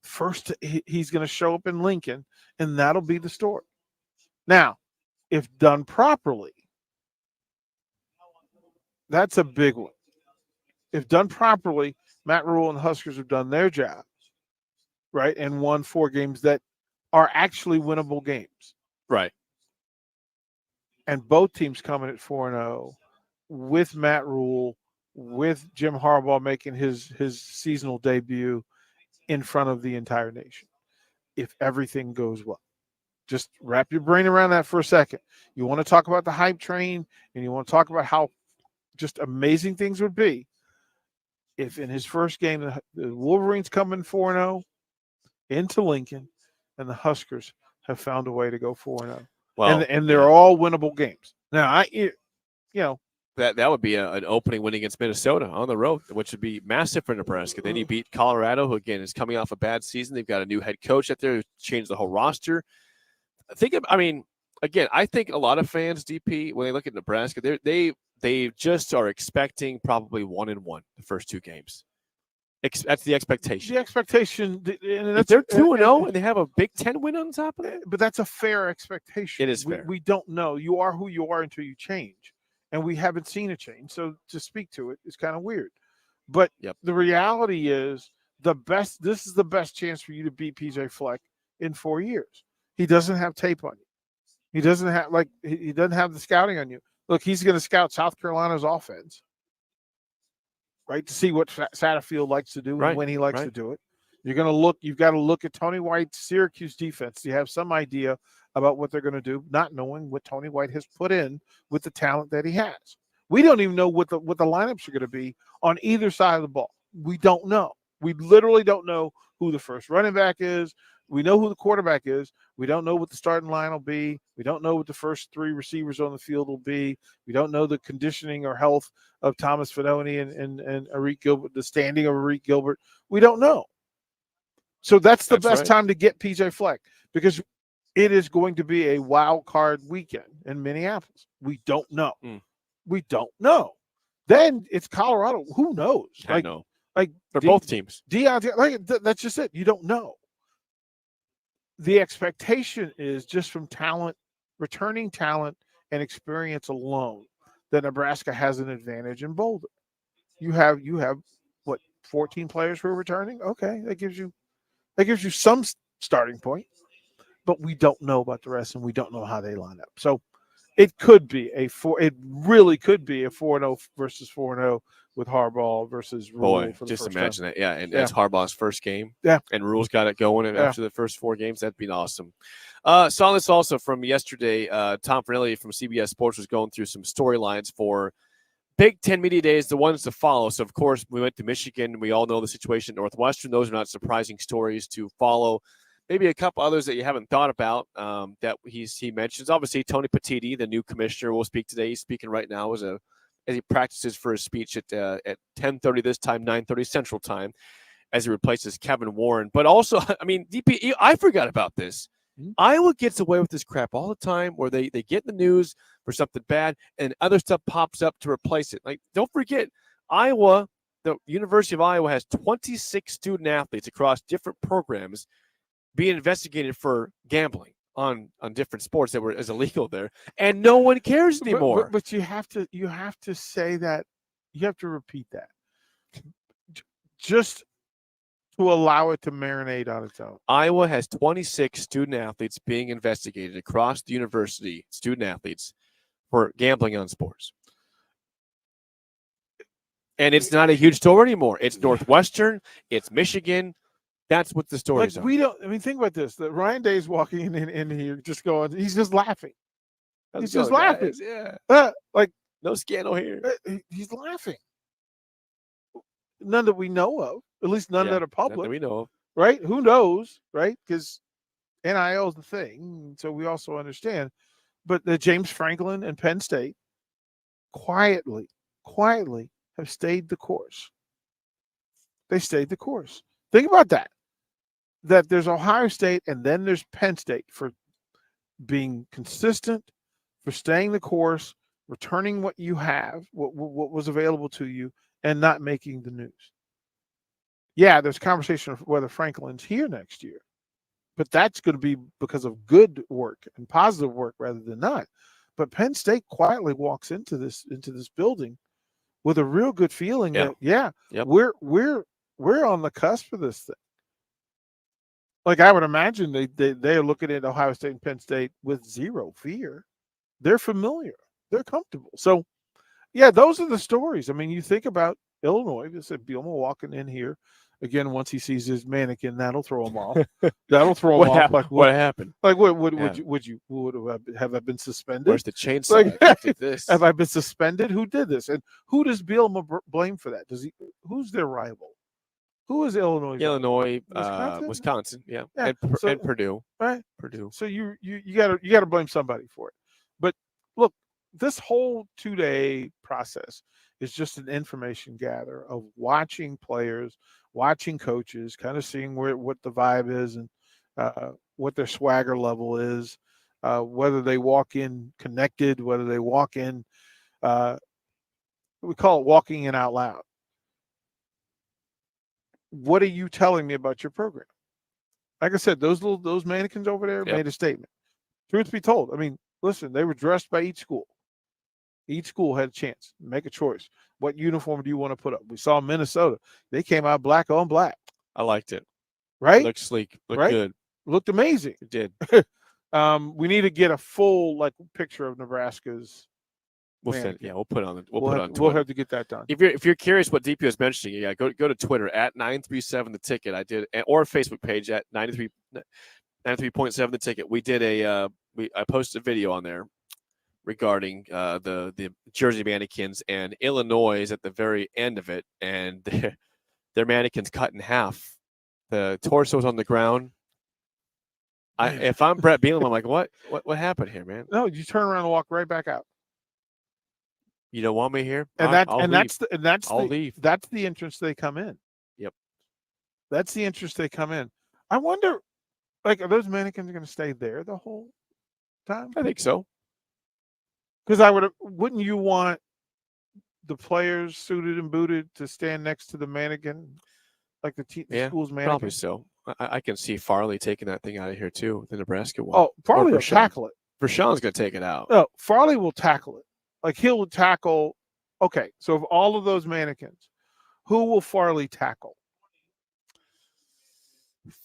first, he's going to show up in Lincoln, and that'll be the story. Now, if done properly, that's a big one. If done properly, Matt Rule and the Huskers have done their job, right, and won 4 games that are actually winnable games. Right. And both teams coming at 4-0 with Matt Rule, with Jim Harbaugh making his seasonal debut in front of the entire nation, if everything goes well. Just wrap your brain around that for a second. You want to talk about the hype train, and you want to talk about how just amazing things would be if in his first game the Wolverines come in 4-0 into Lincoln, and the Huskers have found a way to go 4-0. Well, and they're all winnable games. Now, that would be an opening win against Minnesota on the road, which would be massive for Nebraska. Then you beat Colorado, who again is coming off a bad season. They've got a new head coach out there who changed the whole roster. I think a lot of fans, DP, when they look at Nebraska, they just are expecting probably 1-1 the first 2 games. That's the expectation. The expectation, if they're 2-0 and they have a Big Ten win on top of it, but that's a fair expectation. It is fair. We don't know. You are who you are until you change, and we haven't seen a change. So to speak to it is kind of weird. But the reality is this is the best chance for you to beat PJ Fleck in 4 years. He doesn't have tape on you. He doesn't have the scouting on you. Look, he's going to scout South Carolina's offense, right, to see what Satterfield likes to do and when he likes to do it. You've got to look at Tony White's Syracuse defense. You have some idea about what they're going to do, not knowing what Tony White has put in with the talent that he has. We don't even know what the lineups are going to be on either side of the ball. We don't know. We literally don't know who the first running back is. We know who the quarterback is. We don't know what the starting line will be. We don't know what the first 3 receivers on the field will be. We don't know the conditioning or health of Thomas Fidone and Arik Gilbert, the standing of Arik Gilbert. We don't know. So that's the best time to get PJ Fleck, because it is going to be a wild card weekend in Minneapolis. We don't know. We don't know. Then it's Colorado. Who knows? I know. Like for both teams. That's just it. You don't know. The expectation is just from talent, returning talent, and experience alone that Nebraska has an advantage in Boulder. You have what, 14 players who are returning? Okay, that gives you some starting point, but we don't know about the rest, and we don't know how they line up. So it really could be a 4-0 versus 4-0 with Harbaugh versus Rule. Just imagine that. Yeah, and it's Harbaugh's first game. Yeah. And Rule's got it going after the first 4 games. That'd be awesome. Saw this also from yesterday. Tom Fernelli from CBS Sports was going through some storylines for Big Ten Media Days, the ones to follow. So, of course, we went to Michigan. We all know the situation at Northwestern. Those are not surprising stories to follow. maybe a couple others that you haven't thought about that he mentions. Obviously, Tony Petitti, the new commissioner, will speak today. He's speaking right now as he practices for his speech at 10:30 this time, 9:30 Central Time, as he replaces Kevin Warren. But also, I mean, DP, I forgot about this. Iowa gets away with this crap all the time where they get in the news for something bad and other stuff pops up to replace it. Like, don't forget, Iowa, the University of Iowa has 26 student athletes across different programs being investigated for gambling on different sports that were as illegal there, and no one cares anymore. But you have to say that, you have to repeat that, just to allow it to marinate on its own. Iowa has 26 student athletes being investigated across the university, student athletes, for gambling on sports. And it's not a huge story anymore. It's Northwestern, it's Michigan. That's what the stories are. We don't. I mean, think about this: that Ryan Day's walking in here, just going. He's just laughing. He's just laughing. Yeah. Like no scandal here. He's laughing. None that we know of. At least none that are public. None that we know of. Right? Who knows? Right? Because NIL is the thing, so we also understand. But the James Franklin and Penn State quietly have stayed the course. They stayed the course. Think about that. That there's Ohio State and then there's Penn State for being consistent, for staying the course, returning what you have, what was available to you, and not making the news. Yeah, there's conversation of whether Franklin's here next year, but that's going to be because of good work and positive work rather than not. But Penn State quietly walks into this building with a real good feeling that we're on the cusp of this thing. Like, I would imagine they are looking at Ohio State and Penn State with zero fear. They're familiar. They're comfortable. So, yeah, those are the stories. I mean, you think about Illinois. You said Bielema walking in here. Again, once he sees his mannequin, that'll throw him off. That'll throw him off. Like, what happened? Like, would I been suspended? Where's the chainsaw? Like, this? Have I been suspended? Who did this? And who does Bielema blame for that? Who's their rival? Who is Illinois? Illinois, Wisconsin, yeah. And Purdue, right? Purdue. So you gotta blame somebody for it. But look, this whole 2-day process is just an information gather of watching players, watching coaches, kind of seeing what the vibe is and what their swagger level is, whether they walk in connected, whether they walk in. We call it walking in out loud. What are you telling me about your program? Like I said, those mannequins over there made a statement. Truth be told, I mean, listen, they were dressed by each school. Each school had a chance. Make a choice. What uniform do you want to put up? We saw Minnesota. They came out black on black. I liked it. Right? Looked sleek. Looked good. Looked amazing. It did. We need to get a full picture of Nebraska's. We'll put it on. We'll have to get that done. If you're curious what DP was mentioning, go to Twitter at 937 the ticket. I did, or Facebook page at 93.7 the ticket. We did I posted a video on there regarding the jersey mannequins, and Illinois is at the very end of it, and their mannequins cut in half. The torso's on the ground. If I'm Brett Bielema, I'm like, what happened here, man? No, you turn around and walk right back out. You don't want me here? That's I'll leave. That's the entrance they come in. Yep. That's the entrance they come in. I wonder, are those mannequins going to stay there the whole time? I think so. Because wouldn't you want the players suited and booted to stand next to the mannequin, like the school's mannequin? Probably so. I can see Farley taking that thing out of here too, the Nebraska one. Oh, Farley will tackle it. Vershawn's going to take it out. No, Farley will tackle it. He'll tackle. Okay, so of all of those mannequins, who will Farley tackle?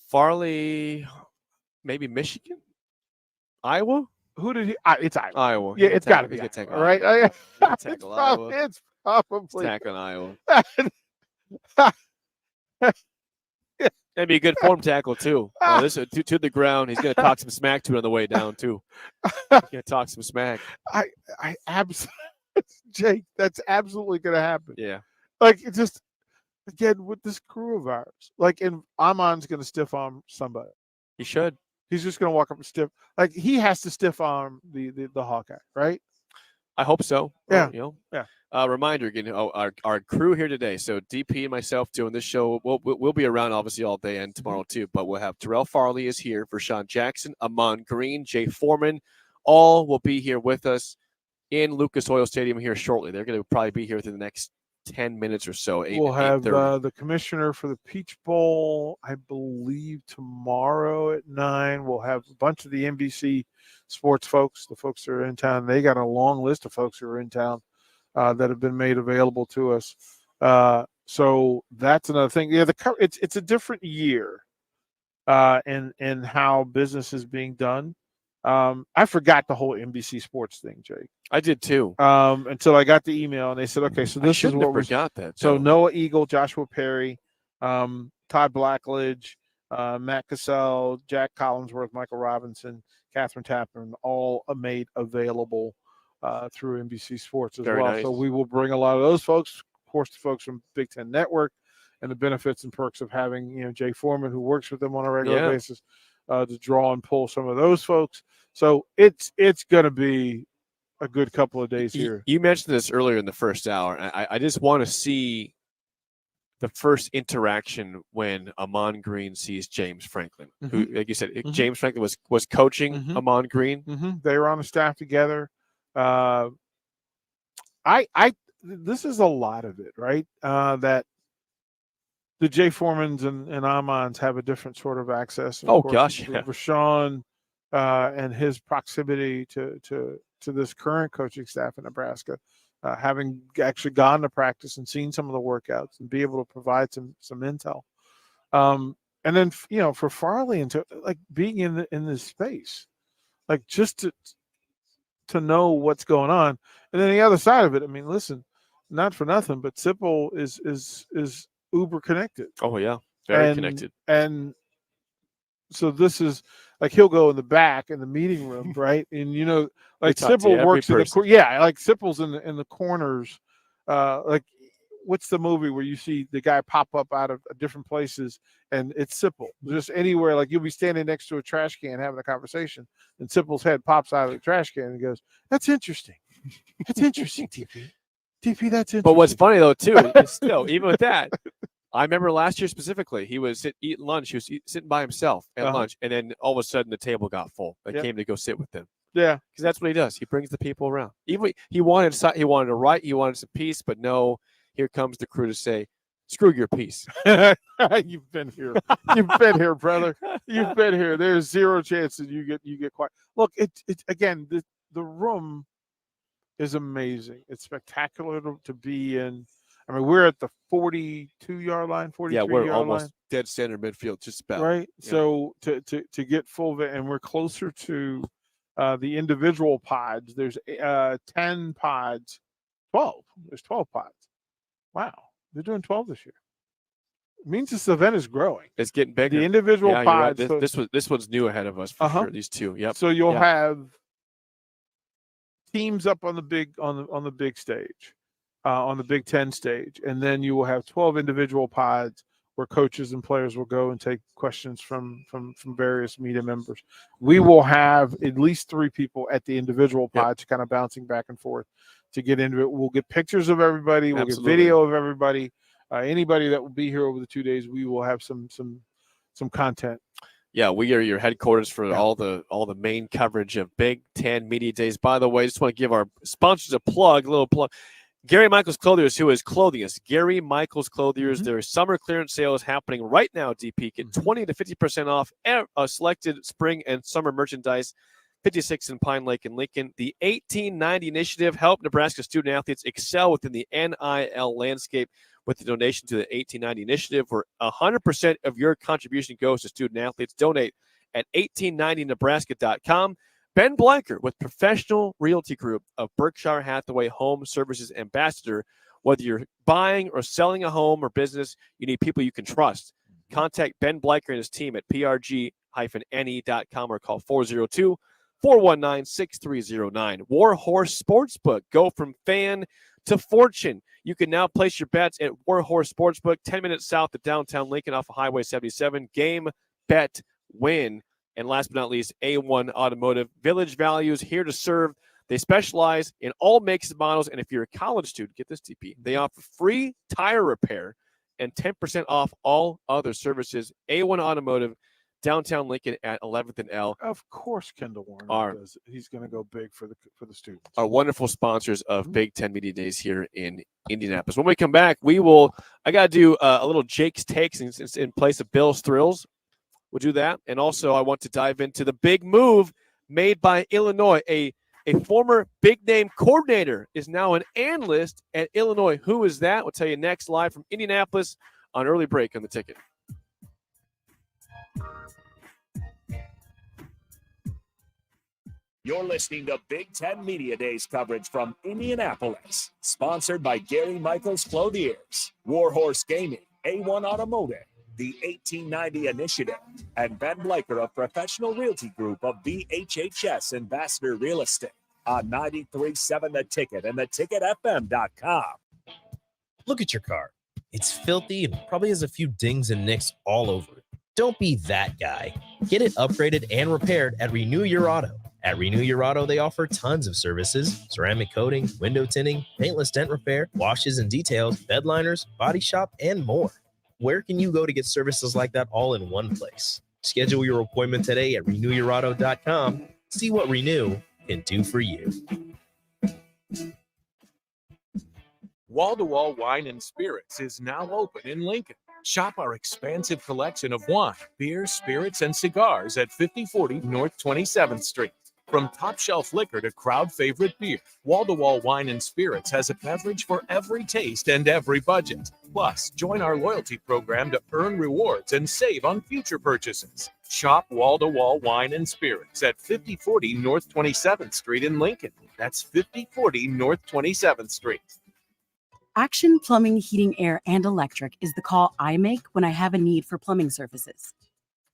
Farley, maybe Michigan, Iowa. Who did he? It's Iowa. Iowa. Yeah, it's got to be. All right. It's probably tackling Iowa. That'd be a good form tackle too. This to the ground. He's going to talk some smack to it on the way down too. He's going to talk some smack. I absolutely, Jake. That's absolutely going to happen. Yeah. Just again with this crew of ours. And Amon's going to stiff arm somebody. He should. He's just going to walk up and stiff. Like, he has to stiff arm the Hawkeye, right? I hope so. Yeah. Yeah. Reminder again, our crew here today. So DP and myself doing this show. We'll be around obviously all day and tomorrow too. But we'll have Terrell Farley is here for Sean Jackson, Amon Green, Jay Foreman. All will be here with us in Lucas Oil Stadium here shortly. They're going to probably be here within the next 10 minutes or so. We'll have the commissioner for the Peach Bowl, I believe, tomorrow at 9. We'll have a bunch of the NBC Sports folks, the folks that are in town. They got a long list of folks who are in town that have been made available to us. So that's another thing. Yeah, it's a different year in how business is being done. I forgot the whole NBC Sports thing, Jake. I did too. Until I got the email and they said, okay, so this is what we forgot that. So Noah Eagle, Joshua Perry, Todd Blackledge, Matt Cassell, Jack Collinsworth, Michael Robinson, Catherine Tappan, all made available through NBC Sports as Very well. nice. So we will bring a lot of those folks, of course, the folks from Big Ten Network, and the benefits and perks of having Jay Foreman, who works with them on a regular basis, to draw and pull some of those folks. So it's going to be a good couple of days here. You mentioned this earlier in the first hour. I just want to see the first interaction when Amon Green sees James Franklin, who, like you said, James Franklin was coaching Amon Green. They were on the staff together. This is a lot of it, right? That the Jay Foremans and Amons have a different sort of access. And Oh, of course, gosh, yeah. Rashawn and his proximity to this current coaching staff in Nebraska, having actually gone to practice and seen some of the workouts and be able to provide some intel. And then, for Farley and to like being in this space, like just to know what's going on. And then the other side of it, I mean, listen, not for nothing, but Sipple is uber connected. Oh yeah, very connected. And so this is like he'll go in the back in the meeting room, right? And like Sipple works in the like Sipple's in the corners. Like what's the movie where you see the guy pop up out of different places and it's Sipple just anywhere? Like you'll be standing next to a trash can having a conversation, and Sipple's head pops out of the trash can and goes, "That's interesting. That's interesting, TP. TP, that's interesting." But what's funny though too, is still even with that. I remember last year specifically, he was eating lunch. He was sitting by himself at lunch, and then all of a sudden the table got full. They came to go sit with them. Yeah, because that's what he does. He brings the people around. Even he wanted to write, he wanted some peace, but no. Here comes the crew to say, "Screw your peace." You've been here. You've been here, brother. You've been here. There's zero chance that you get quiet. Look, it's again the room is amazing. It's spectacular to be in. I mean, we're at the 42-yard line, 43-yard line. Yeah, we're almost dead center midfield, just about. Right. Yeah. So to get full, and we're closer to the individual pods. There's 10 pods, 12. There's 12 pods. Wow, they're doing 12 this year. It means this event is growing. It's getting bigger. The individual pods. Right. This one's new ahead of us for sure. These two. Yep. So you'll have teams up on the big stage. On the Big Ten stage, and then you will have 12 individual pods where coaches and players will go and take questions from various media members. We will have at least 3 people at the individual pods, kind of bouncing back and forth to get into it. We'll get pictures of everybody. We'll Absolutely. get video of everybody. Anybody that will be here over the 2 days, we will have some content. Yeah, we are your headquarters for all the main coverage of Big Ten Media Days. By the way, just want to give our sponsors a little plug. Gary Michaels Clothiers, who is clothing us. Gary Michaels Clothiers, Their summer clearance sale is happening right now, DP. Get 20 to 50% off selected spring and summer merchandise. 56 in Pine Lake and Lincoln. The 1890 initiative helped Nebraska student athletes excel within the NIL landscape with the donation to the 1890 initiative, where 100% of your contribution goes to student athletes. Donate at 1890nebraska.com. Ben Blanker with Professional Realty Group of Berkshire Hathaway Home Services Ambassador. Whether you're buying or selling a home or business, you need people you can trust. Contact Ben Blanker and his team at prg-ne.com or call 402-419-6309. Warhorse Sportsbook. Go from fan to fortune. You can now place your bets at Warhorse Sportsbook, 10 minutes south of downtown Lincoln off of Highway 77. Game, bet, win. And last but not least, A1 Automotive. Village Values, here to serve. They specialize in all makes and models. And if you're a college student, get this, TP, they offer free tire repair and 10% off all other services. A1 Automotive, downtown Lincoln at 11th and L. Of course, Kendall Warner does. He's going to go big for the students. Are wonderful sponsors of Mm-hmm. Big Ten Media Days here in Indianapolis. When we come back, I got to do a little Jake's Takes in place of Bill's Thrills. We'll do that. And also, I want to dive into the big move made by Illinois. A former big-name coordinator is now an analyst at Illinois. Who is that? We'll tell you next, live from Indianapolis on Early Break on the Ticket. You're listening to Big Ten Media Days coverage from Indianapolis, sponsored by Gary Michaels Clothiers, Warhorse Gaming, A1 Automotive, the 1890 Initiative, and Ben Bleicher of Professional Realty Group of BHHS Ambassador Real Estate on 93.7 The Ticket and theticketfm.com. Look at your car. It's filthy and probably has a few dings and nicks all over it. Don't be that guy. Get it upgraded and repaired at Renew Your Auto. At Renew Your Auto, they offer tons of services: ceramic coating, window tinting, paintless dent repair, washes and details, bed liners, body shop, and more. Where can you go to get services like that all in one place? Schedule your appointment today at renewyourauto.com. See what Renew can do for you. Wall-to-Wall Wine and Spirits is now open in Lincoln. Shop our expansive collection of wine, beer, spirits, and cigars at 5040 North 27th Street. From top shelf liquor to crowd favorite beer, Wall-to-Wall Wine and Spirits has a beverage for every taste and every budget. Plus, join our loyalty program to earn rewards and save on future purchases. Shop Wall-to-Wall Wine and Spirits at 5040 North 27th Street in Lincoln. That's 5040 North 27th Street. Action Plumbing, Heating, Air, and Electric is the call I make when I have a need for plumbing services.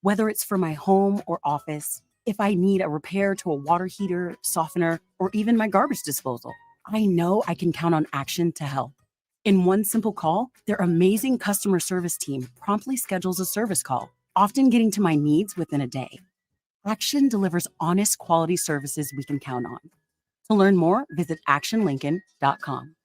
Whether it's for my home or office, if I need a repair to a water heater, softener, or even my garbage disposal, I know I can count on Action to help. In one simple call, their amazing customer service team promptly schedules a service call, often getting to my needs within a day. Action delivers honest, quality services we can count on. To learn more, visit actionlincoln.com.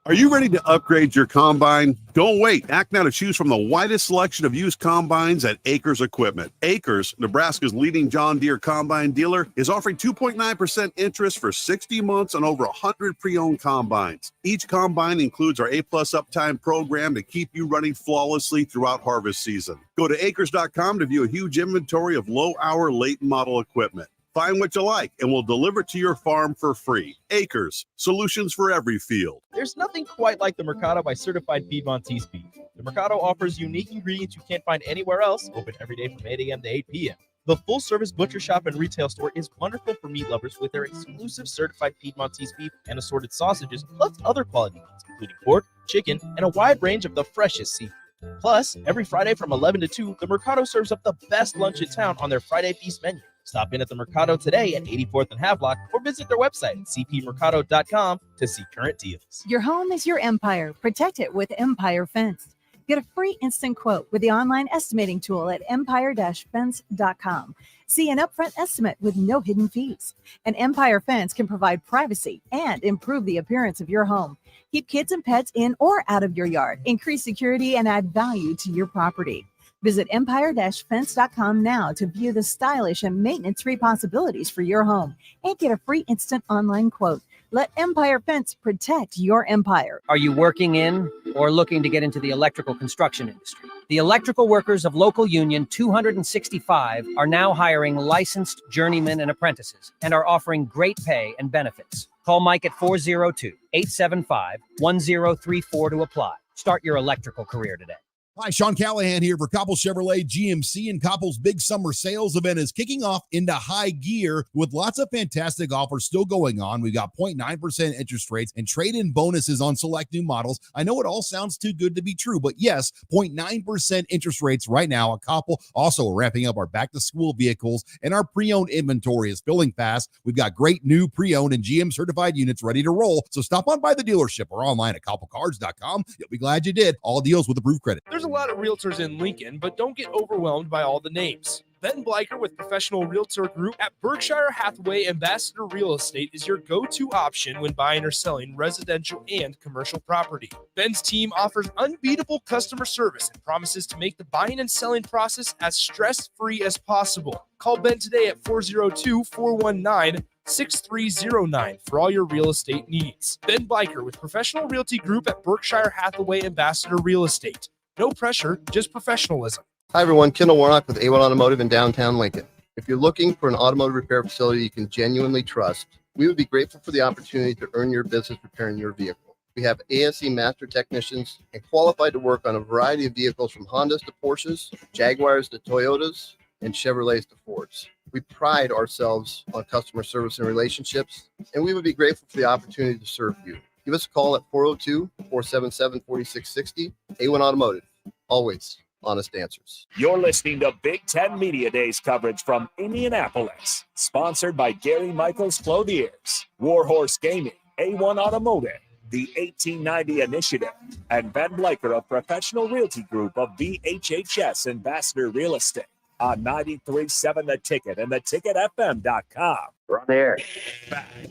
Are you ready to upgrade your combine? Don't wait. Act now to choose from the widest selection of used combines at Acres Equipment. Acres, Nebraska's leading John Deere combine dealer, is offering 2.9% interest for 60 months on over 100 pre-owned combines. Each combine includes our A-plus uptime program to keep you running flawlessly throughout harvest season. Go to acres.com to view a huge inventory of low-hour, late-model equipment. Find what you like, and we'll deliver it to your farm for free. Acres, solutions for every field. There's nothing quite like the Mercado by Certified Piedmontese beef. The Mercado offers unique ingredients you can't find anywhere else, open every day from 8 a.m. to 8 p.m. The full-service butcher shop and retail store is wonderful for meat lovers with their exclusive Certified Piedmontese beef and assorted sausages, plus other quality meats, including pork, chicken, and a wide range of the freshest seafood. Plus, every Friday from 11 to 2, the Mercado serves up the best lunch in town on their Friday Feast menu. Stop in at the Mercado today at 84th and Havelock or visit their website at cpmercado.com to see current deals. Your home is your empire. Protect it with Empire Fence. Get a free instant quote with the online estimating tool at empire-fence.com. See an upfront estimate with no hidden fees. An Empire Fence can provide privacy and improve the appearance of your home. Keep kids and pets in or out of your yard. Increase security and add value to your property. Visit empire-fence.com now to view the stylish and maintenance-free possibilities for your home and get a free instant online quote. Let Empire Fence protect your empire. Are you working in or looking to get into the electrical construction industry? The electrical workers of local union 265 are now hiring licensed journeymen and apprentices and are offering great pay and benefits. Call Mike at 402-875-1034 to apply. Start your electrical career today. Hi, Sean Callahan here for Koppel Chevrolet GMC, and Koppel's big summer sales event is kicking off into high gear with lots of fantastic offers still going on. We've got 0.9% interest rates and trade-in bonuses on select new models. I know it all sounds too good to be true, but yes, 0.9% interest rates right now at Koppel. Also ramping up our back-to-school vehicles, and our pre-owned inventory is filling fast. We've got great new pre-owned and GM-certified units ready to roll, so stop on by the dealership or online at koppelcars.com. You'll be glad you did. All deals with approved credit. There's a lot of realtors in Lincoln, but don't get overwhelmed by all the names. Ben Bleicher with Professional Realtor Group at Berkshire Hathaway Ambassador Real Estate is your go-to option when buying or selling residential and commercial property. Ben's team offers unbeatable customer service and promises to make the buying and selling process as stress-free as possible. Call Ben today at 402-419-6309 for all your real estate needs. Ben Bleicher with Professional Realty Group at Berkshire Hathaway Ambassador Real Estate. No pressure, just professionalism. Hi, everyone. Kendall Warnock with A1 Automotive in downtown Lincoln. If you're looking for an automotive repair facility you can genuinely trust, we would be grateful for the opportunity to earn your business repairing your vehicle. We have ASE master technicians and qualified to work on a variety of vehicles from Hondas to Porsches, Jaguars to Toyotas, and Chevrolets to Fords. We pride ourselves on customer service and relationships, and we would be grateful for the opportunity to serve you. Give us a call at 402-477-4660. A1 Automotive. Always honest answers. You're listening to Big Ten Media Days coverage from Indianapolis, sponsored by Gary Michaels Clothiers, Warhorse Gaming, A1 Automotive, the 1890 Initiative, and Ben Bleicher of Professional Realty Group of VHHS Ambassador Real Estate on 93.7 The Ticket and theticketfm.com. Right there.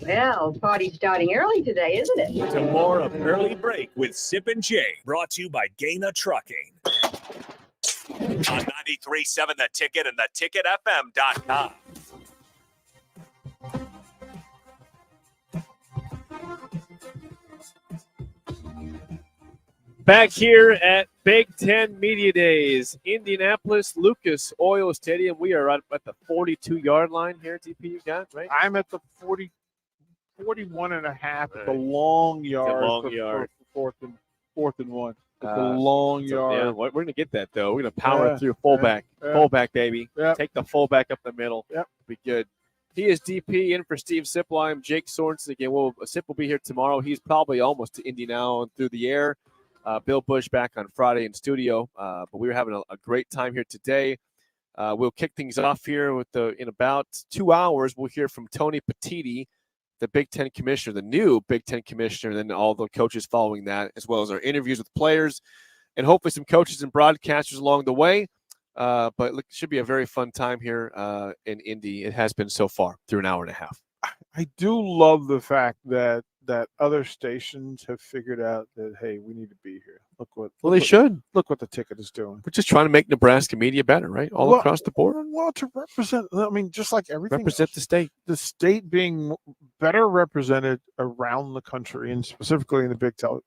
Well, party's starting early today, isn't it? To more of Early Break with Sip and Jay, brought to you by Gaina Trucking. On 93.7 The Ticket and theticketfm.com. Back here at Big Ten Media Days, Indianapolis, Lucas Oil Stadium. We are at the 42-yard line here, TP, you got, right? I'm at the 41 and a half at the long yard. For fourth and one. The long yard. Yeah, we're going to get that, though. We're going to power through fullback. Fullback, baby. Yep. Take the fullback up the middle. Yep. Be good. He is DP in for Steve Sipple. I'm Jake Sorensen again. Sip will be here tomorrow. He's probably almost to Indy now and through the air. Bill Bush back on Friday in studio. But we were having a great time here today. We'll kick things off here in about 2 hours. We'll hear from Tony Petitti, the Big Ten commissioner, the new Big Ten commissioner, and then all the coaches following that, as well as our interviews with players and hopefully some coaches and broadcasters along the way. But it should be a very fun time here in Indy. It has been so far through an hour and a half. I do love the fact that other stations have figured out that, hey, we need to be here. Look what the ticket is doing. We're just trying to make Nebraska media better, right? All across the board. Well, to represent, I mean, just like everything. Represent else, the state. The state being better represented around the country, and specifically in the Big Ten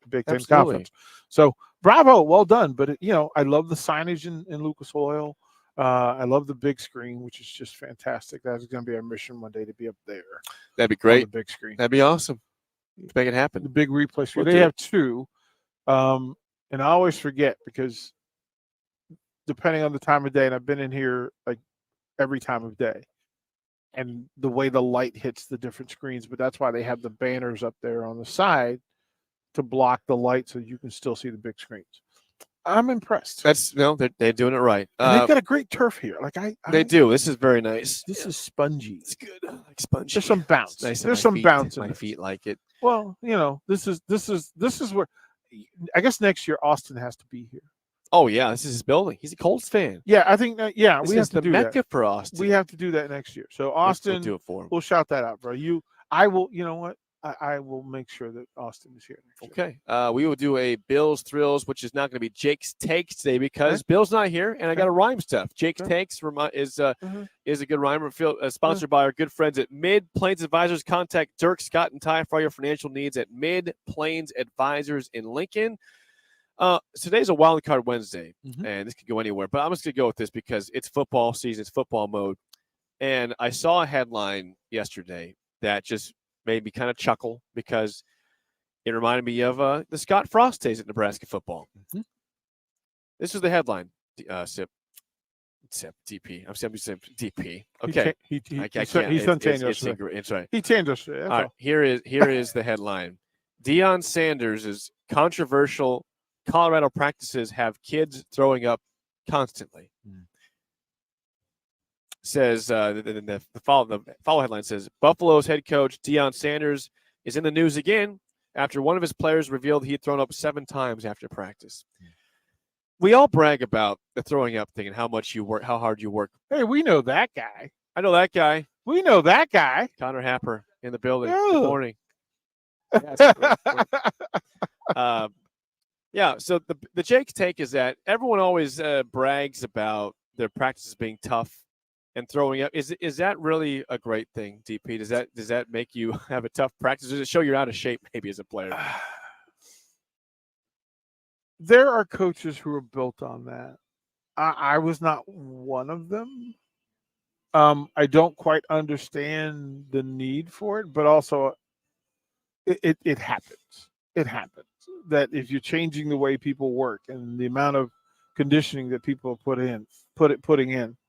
Conference. So, bravo, well done. But I love the signage in Lucas Oil. I love the big screen, which is just fantastic. That is going to be our mission one day, to be up there. That'd be great. On the big screen. That'd be awesome. Let's make it happen. The big replay screen. They have two. And I always forget because depending on the time of day, and I've been in here like every time of day, and the way the light hits the different screens, but that's why they have the banners up there on the side to block the light so you can still see the big screens. I'm impressed. They're doing it right. And they've got a great turf here. They do. This is very nice. This is spongy. It's good. I like spongy. There's some bounce. Nice. There's some bounce. My feet like it. Well, this is where I guess next year Austin has to be here. Oh yeah, this is his building. He's a Colts fan. Yeah, I think that. Yeah, this we have is to the do Mecca that. for Austin. We have to do that next year. So Austin, we'll do it for him. We'll shout that out, bro. I will. You know what? I will make sure that Austin is here next year. Okay. We will do a Bill's Thrills, which is not going to be Jake's Takes today because Bill's not here, and I got to rhyme stuff. Jake's Takes is a good rhymer. Sponsored by our good friends at Mid Plains Advisors. Contact Dirk, Scott, and Ty for all your financial needs at Mid Plains Advisors in Lincoln. Today's a wild card Wednesday, and this could go anywhere. But I'm just going to go with this because it's football season, it's football mode. And I saw a headline yesterday that just made me kind of chuckle because it reminded me of the Scott Frost days at Nebraska football. This is the headline. Sip, DP. I'm saying DP. Okay. He tanned yesterday. It's right. He tanned yesterday. All right. Here is the headline. Deion Sanders' controversial Colorado practices have kids throwing up constantly. Says the follow headline says Buffalo's head coach Deion Sanders is in the news again after one of his players revealed he had thrown up 7 times after practice. we all brag about the throwing up thing and how much you work, how hard you work. Hey, we know that guy. I know that guy. We know that guy. Connor Happer in the building. Yeah. Good morning. Yes, yeah. So the Jake's take is that everyone always brags about their practices being tough and throwing up. Is that really a great thing, DP? Does that make you have a tough practice? Does it show you're out of shape maybe as a player? There are coaches who are built on that. I was not one of them. I don't quite understand the need for it, but also it happens. It happens that if you're changing the way people work and the amount of conditioning that people putting in,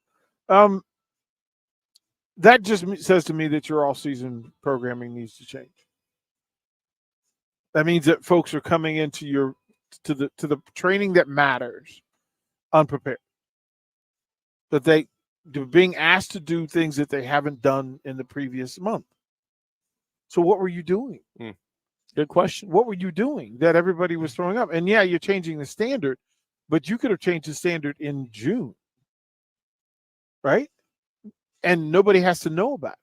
that just says to me that your off-season programming needs to change. That means that folks are coming into the training that matters unprepared. That they're being asked to do things that they haven't done in the previous month. So what were you doing? Good question. What were you doing that everybody was throwing up? And yeah, you're changing the standard, but you could have changed the standard in June, right? And nobody has to know about it.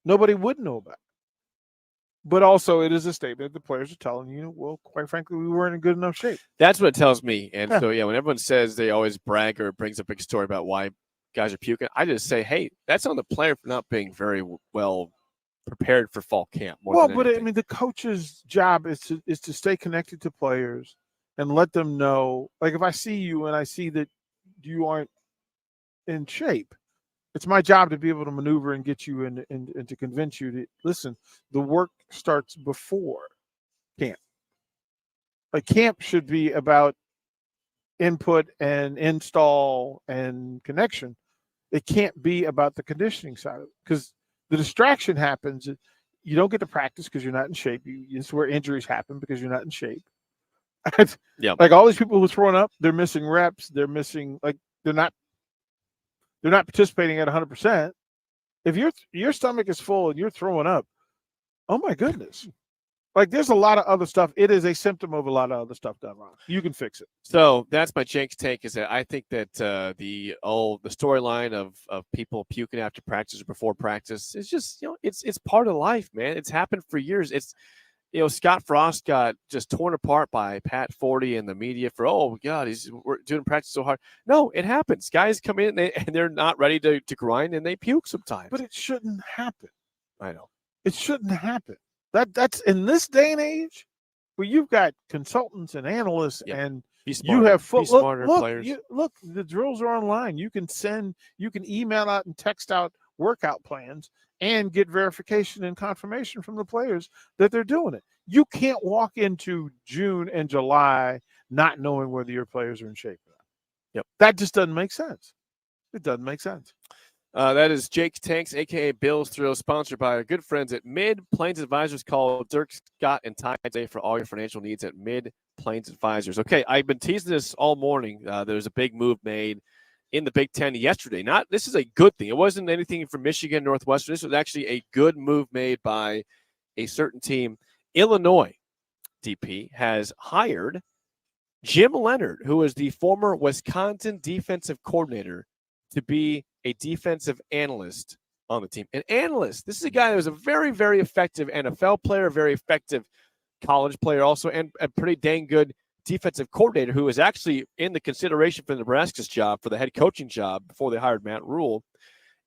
Nobody would know about it. But also, it is a statement the players are telling you, well, quite frankly, we weren't in good enough shape. That's what it tells me. And so, yeah, when everyone says they always brag or brings a big story about why guys are puking, I just say, hey, that's on the player for not being very well prepared for fall camp. Well, but I mean, the coach's job is to stay connected to players and let them know. Like, if I see you and I see that you aren't in shape, it's my job to be able to maneuver and get you and to convince you to listen. The work starts before camp. Like, camp should be about input and install and connection. It can't be about the conditioning side of it, because the distraction happens. You don't get to practice because you're not in shape. It's where injuries happen because you're not in shape. Yeah. Like all these people who are throwing up, they're missing reps. They're missing, like, they're not participating at 100%. If your stomach is full and you're throwing up, oh my goodness. Like, there's a lot of other stuff. It is a symptom of a lot of other stuff done wrong. You can fix it. So that's my Jake's take, is that I think that the storyline of people puking after practice or before practice is just, it's part of life, man. It's happened for years. It's, Scott Frost got just torn apart by Pat Forty and the media for, oh God, we're doing practice so hard. No, it happens. Guys come in and they're not ready to grind and they puke sometimes. But it shouldn't happen. I know. It shouldn't happen. That's in this day and age where you've got consultants and analysts and you have smarter players. Look, the drills are online. You can email out and text out workout plans and get verification and confirmation from the players that they're doing it. You can't walk into June and July not knowing whether your players are in shape or not. Yep. That just doesn't make sense. It doesn't make sense. That is Jake's Tanks, a.k.a. Bill's Thrills, sponsored by our good friends at Mid Plains Advisors. Call Dirk, Scott, and Ty today for all your financial needs at Mid Plains Advisors. Okay, I've been teasing this all morning. There's a big move made in the Big Ten yesterday. This is a good thing. It wasn't anything from Michigan, Northwestern. This was actually a good move made by a certain team. Illinois, DP, has hired Jim Leonard, who is the former Wisconsin defensive coordinator, to be a defensive analyst on the team. An analyst. This is a guy that was a very, very effective NFL player, very effective college player also, and a pretty dang good defensive coordinator who was actually in the consideration for Nebraska's job, for the head coaching job, before they hired Matt Rule.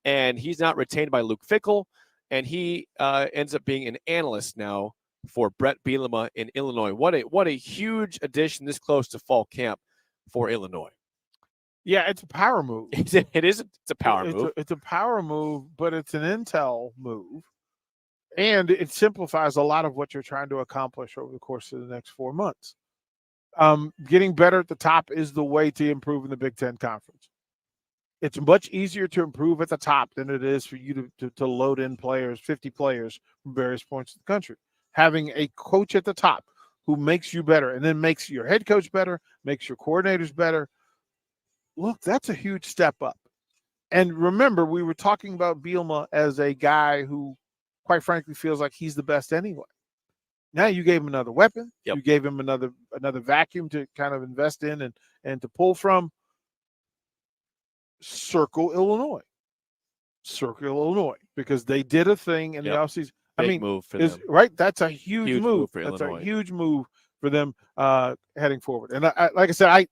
And he's not retained by Luke Fickell, and he ends up being an analyst now for Brett Bielema in Illinois. What a huge addition this close to fall camp for Illinois. Yeah, it's a power move. It is. It's a power move. It's a power move, but it's an intel move. And it simplifies a lot of what you're trying to accomplish over the course of the next 4 months. Getting better at the top is the way to improve in the Big Ten Conference. It's much easier to improve at the top than it is for you to load in players, 50 players from various points of the country. Having a coach at the top who makes you better and then makes your head coach better, makes your coordinators better. Look, that's a huge step up. And remember, we were talking about Bielema as a guy who, quite frankly, feels like he's the best anyway. Now you gave him another weapon. Yep. You gave him another vacuum to kind of invest in and to pull from, circle Illinois. Circle Illinois, because they did a thing in the offseason. Big move for them. Right? That's a huge move for That's Illinois. a huge move for them heading forward. And like I said,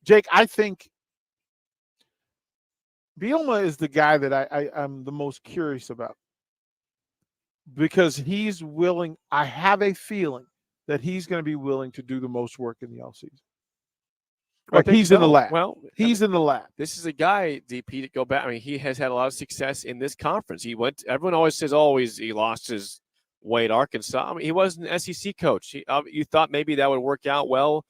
Jake, I think Bielema is the guy that I'm the most curious about, because he's willing. I have a feeling that he's going to be willing to do the most work in the offseason. Like he's in the lab. Well, he's in the lab. This is a guy, DP, to go back. I mean, he has had a lot of success in this conference. Everyone always says, he lost his way at Arkansas. I mean, he was an SEC coach. You thought maybe that would work out well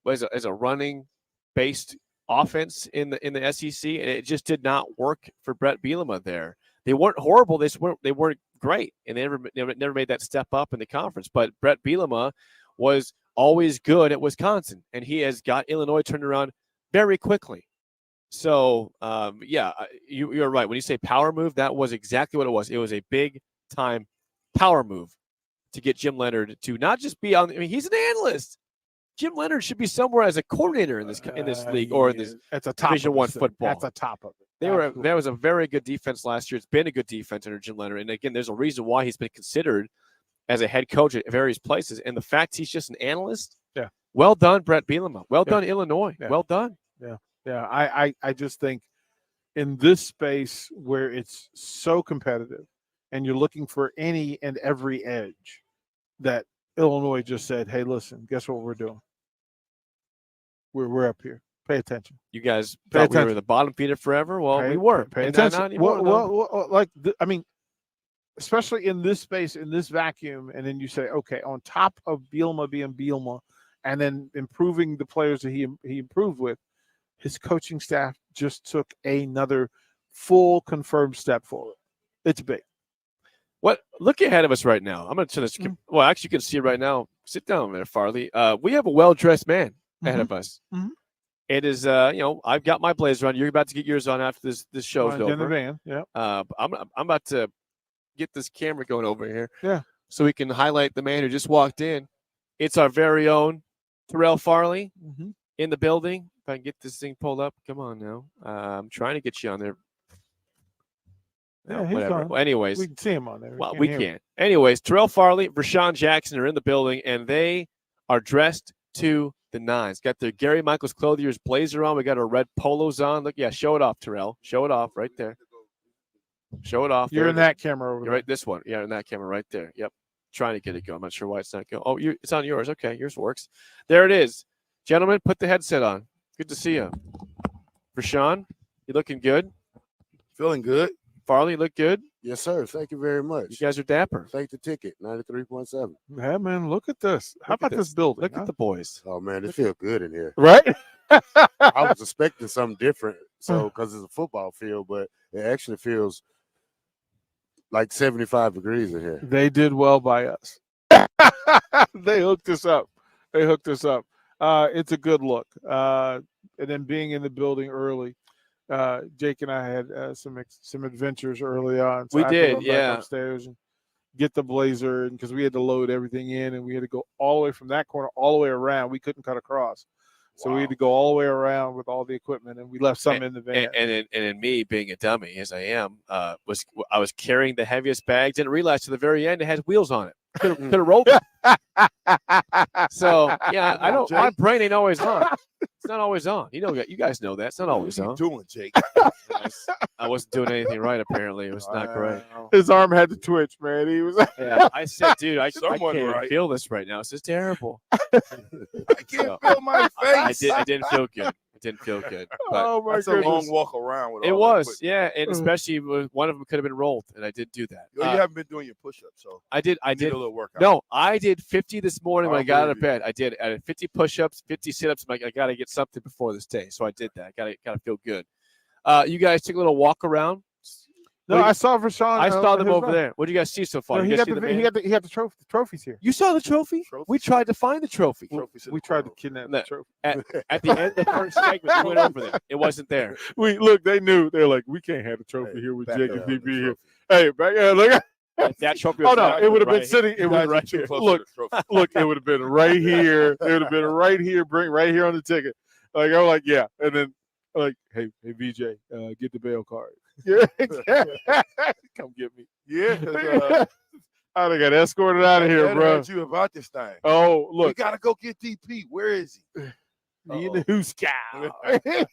as a running-based offense in the SEC, and it just did not work for Brett Bielema there. They weren't horrible. They weren't great, and they never made that step up in the conference. But Brett Bielema was always good at Wisconsin, and he has got Illinois turned around very quickly. So, you're right. When you say power move, that was exactly what it was. It was a big-time power move to get Jim Leonard to not just be on. I mean, he's an analyst. Jim Leonard should be somewhere as a coordinator in this league or in this Division I football. That's a top of it. There was a very good defense last year. It's been a good defense under Jim Leonard, and again, there's a reason why he's been considered as a head coach at various places. And the fact he's just an analyst, well done, Brett Bielema. Well done, Illinois. Yeah. Well done. Yeah. I just think in this space where it's so competitive and you're looking for any and every edge, that Illinois just said, hey, listen, guess what we're doing? We're up here. Pay attention. You guys thought we were the bottom feeder forever? Well, we were. Pay And not attention. anymore, Especially in this space, in this vacuum, and then you say, okay, on top of Bielema being Bielema, and then improving the players that he improved with, his coaching staff just took another full confirmed step forward. It's big. Look ahead of us right now. I'm going to turn this. Well, actually, you can see it right now. Sit down there, Farley. We have a well-dressed man ahead of us. Mm-hmm. It is, I've got my blazer on. You're about to get yours on after this show's over. In the van. Yeah. I'm about to get this camera going over here. Yeah. So we can highlight the man who just walked in. It's our very own Terrell Farley in the building. If I can get this thing pulled up. Come on now. I'm trying to get you on there. Yeah, he's whatever. on. Well, anyways. We can see him on there. Well, we can't. Anyways, Terrell Farley, Rashawn Jackson are in the building, and they are dressed to the nines. Got their Gary Michaels Clothier's blazer on. We got our red polos on. Look, show it off, Terrell. Show it off right there. Show it off. You're in that camera over You're there. right, this one. Yeah, in that camera right there. Yep. Trying to get it going. I'm not sure why it's not going. Oh, it's on yours. Okay, yours works. There it is. Gentlemen, put the headset on. Good to see you. Rashawn, you looking good? Feeling good. Farley, you look good? Yes, sir. Thank you very much. You guys are dapper. Thank the ticket, 93.7. Yeah, man, look at this. How about this building? Look at the boys. Oh, man, it feels good in here. Right? I was expecting something different, because it's a football field, but it actually feels like 75 degrees in here. They did well by us. They hooked us up. It's a good look. And then being in the building early, Jake and I had some adventures early on. So We I had to did, run back yeah. upstairs and get the blazer, and because we had to load everything in, and we had to go all the way from that corner all the way around. We couldn't cut across. So we had to go all the way around with all the equipment, and we left some in the van. And in me being a dummy as I am, I was carrying the heaviest bag. Didn't realize to the very end it had wheels on it. Could have rolled it. So yeah, I don't. My brain ain't always on. It's not always on. You guys know that. It's not always on. What are you doing, Jake? I wasn't doing anything right. Apparently, it was not great. His arm had to twitch, man. He was. Yeah, I said, dude, I Someone can't right. feel this right now. This is terrible. I can't feel my face. I didn't feel good. It didn't feel good. But Oh my That's a goodness! long walk around with it all that was, equipment. yeah, and especially one of them could have been rolled, and I did do that. You haven't been doing your push-ups, so I did. you need a little workout. No, I did 50 this morning when I I got out believe of bed. I did 50 push-ups, 50 sit-ups. I'm like, I got to get something before this day, so I did that. I got to feel good. You guys took a little walk around. No, I saw Rashawn. I saw them his over run. there. What do you guys see so far? No, You he guys got see the man? he got the trophies here. You saw the trophy? We tried to find the trophy. We tried to kidnap the trophy. At the end of the first segment, we went over there. It wasn't there. They knew. They're like, we can't have the trophy here with back Jake up and the DB here. trophy. Hey, back look. If that trophy Oh was no, right, it would have been right sitting. It was right here. Look, it would have been right here. It would have been right here. Bring right here on the ticket. Like I'm like, yeah, and then like, hey, VJ, get the bail card. Yeah, come get me. Yeah, 'cause, I got escorted out of here, I bro. heard you about this thing. Oh, We look, gotta go get DP. Where is he? he in the Husker. He in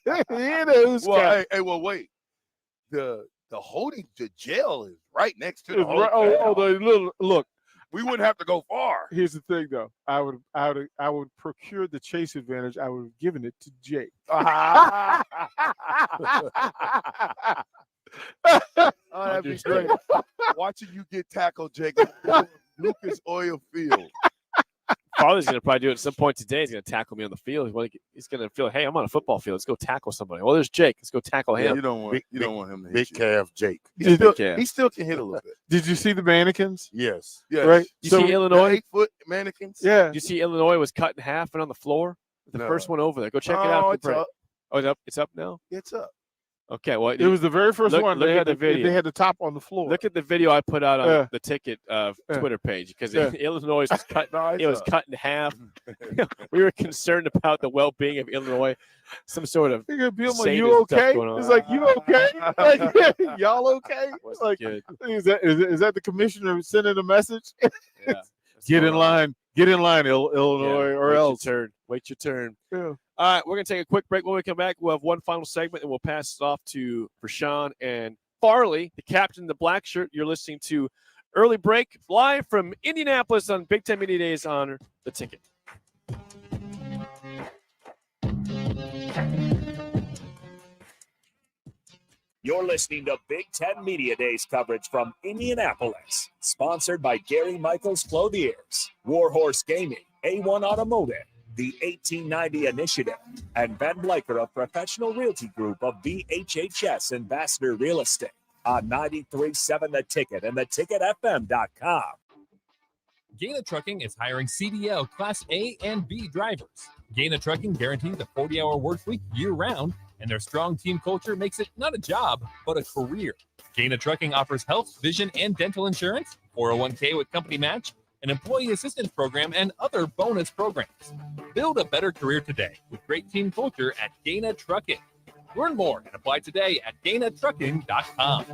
the Husker. Well, hey, well, wait. The holding the jail is right next to the hotel. The little look. We wouldn't have to go far. Here's the thing, though. I would procure the chase advantage. I would have given it to Jake. Oh, that'd be great. Watching you get tackled, Jake, Lucas Oil Field. Farley's going to probably do it at some point today. He's going to tackle me on the field. He's going to feel, hey, I'm on a football field. Let's go tackle somebody. Well, there's Jake. Let's go tackle him. You don't want him to hit Big you. calf Jake. He still can hit a little bit. Did you see the mannequins? Yes. Right. You see Illinois? 8-foot mannequins. Yeah. You see Illinois was cut in half and on the floor? The No. first one over there. Go check it Oh, out. it's up. Oh, it's up. It's up now? It's up. Okay. Well, It was the very first one. Look They at had the video. They had the top on the floor. Look at the video I put out on Yeah. the ticket Yeah. Twitter page because Yeah. Illinois was cut. No, it's It was up. cut in half. We were concerned about the well-being of Illinois. Some sort of Bielema, sadism you stuff okay? going on. It's like, you okay? Like, y'all okay? It's like, good. is that the commissioner sending a message? Yeah. Get in line, Illinois, or Wait else. Your turn. Wait your turn. Yeah. All right, we're going to take a quick break. When we come back, we'll have one final segment, and we'll pass it off to Prashan and Farley, the captain in the black shirt. You're listening to Early Break live from Indianapolis on Big Ten Media Days on The Ticket. You're listening to Big Ten Media Days coverage from Indianapolis, sponsored by Gary Michaels Clothiers, Warhorse Gaming, A1 Automotive, the 1890 Initiative, and Ben Bleicher of Professional Realty Group of BHHS Ambassador Real Estate on 93.7 The Ticket and theticketfm.com. Gaina Trucking is hiring CDL Class A and B drivers. Gaina Trucking guarantees a 40-hour work week year-round, and their strong team culture makes it not a job, but a career. Gaina Trucking offers health, vision, and dental insurance, 401k with company match, an employee assistance program, and other bonus programs. Build a better career today with great team culture at Gaina Trucking. Learn more and apply today at GainaTrucking.com.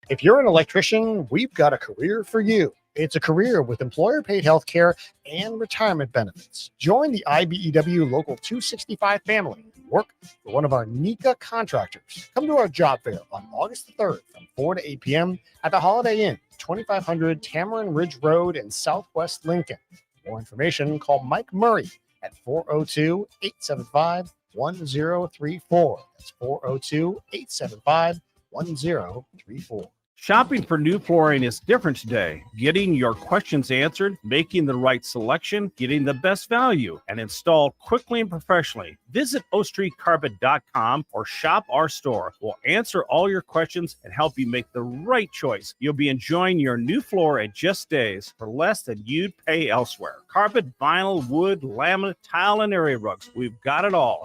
If you're an electrician, we've got a career for you. It's a career with employer-paid health care and retirement benefits. Join the IBEW Local 265 family. Work for one of our NECA contractors. Come to our job fair on August the 3rd from 4 to 8 p.m. at the Holiday Inn, 2500 Tamarind Ridge Road in Southwest Lincoln. For more information, call Mike Murray at 402-875-1034. That's 402-875-1034. Shopping for new flooring is different today. Getting your questions answered, making the right selection, getting the best value, and installed quickly and professionally. Visit ostreetcarpet.com or shop our store. We'll answer all your questions and help you make the right choice. You'll be enjoying your new floor in just days for less than you'd pay elsewhere. Carpet, vinyl, wood, laminate, tile, and area rugs. We've got it all.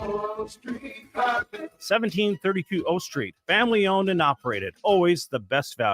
1732 O Street. Family owned and operated. Always the best value.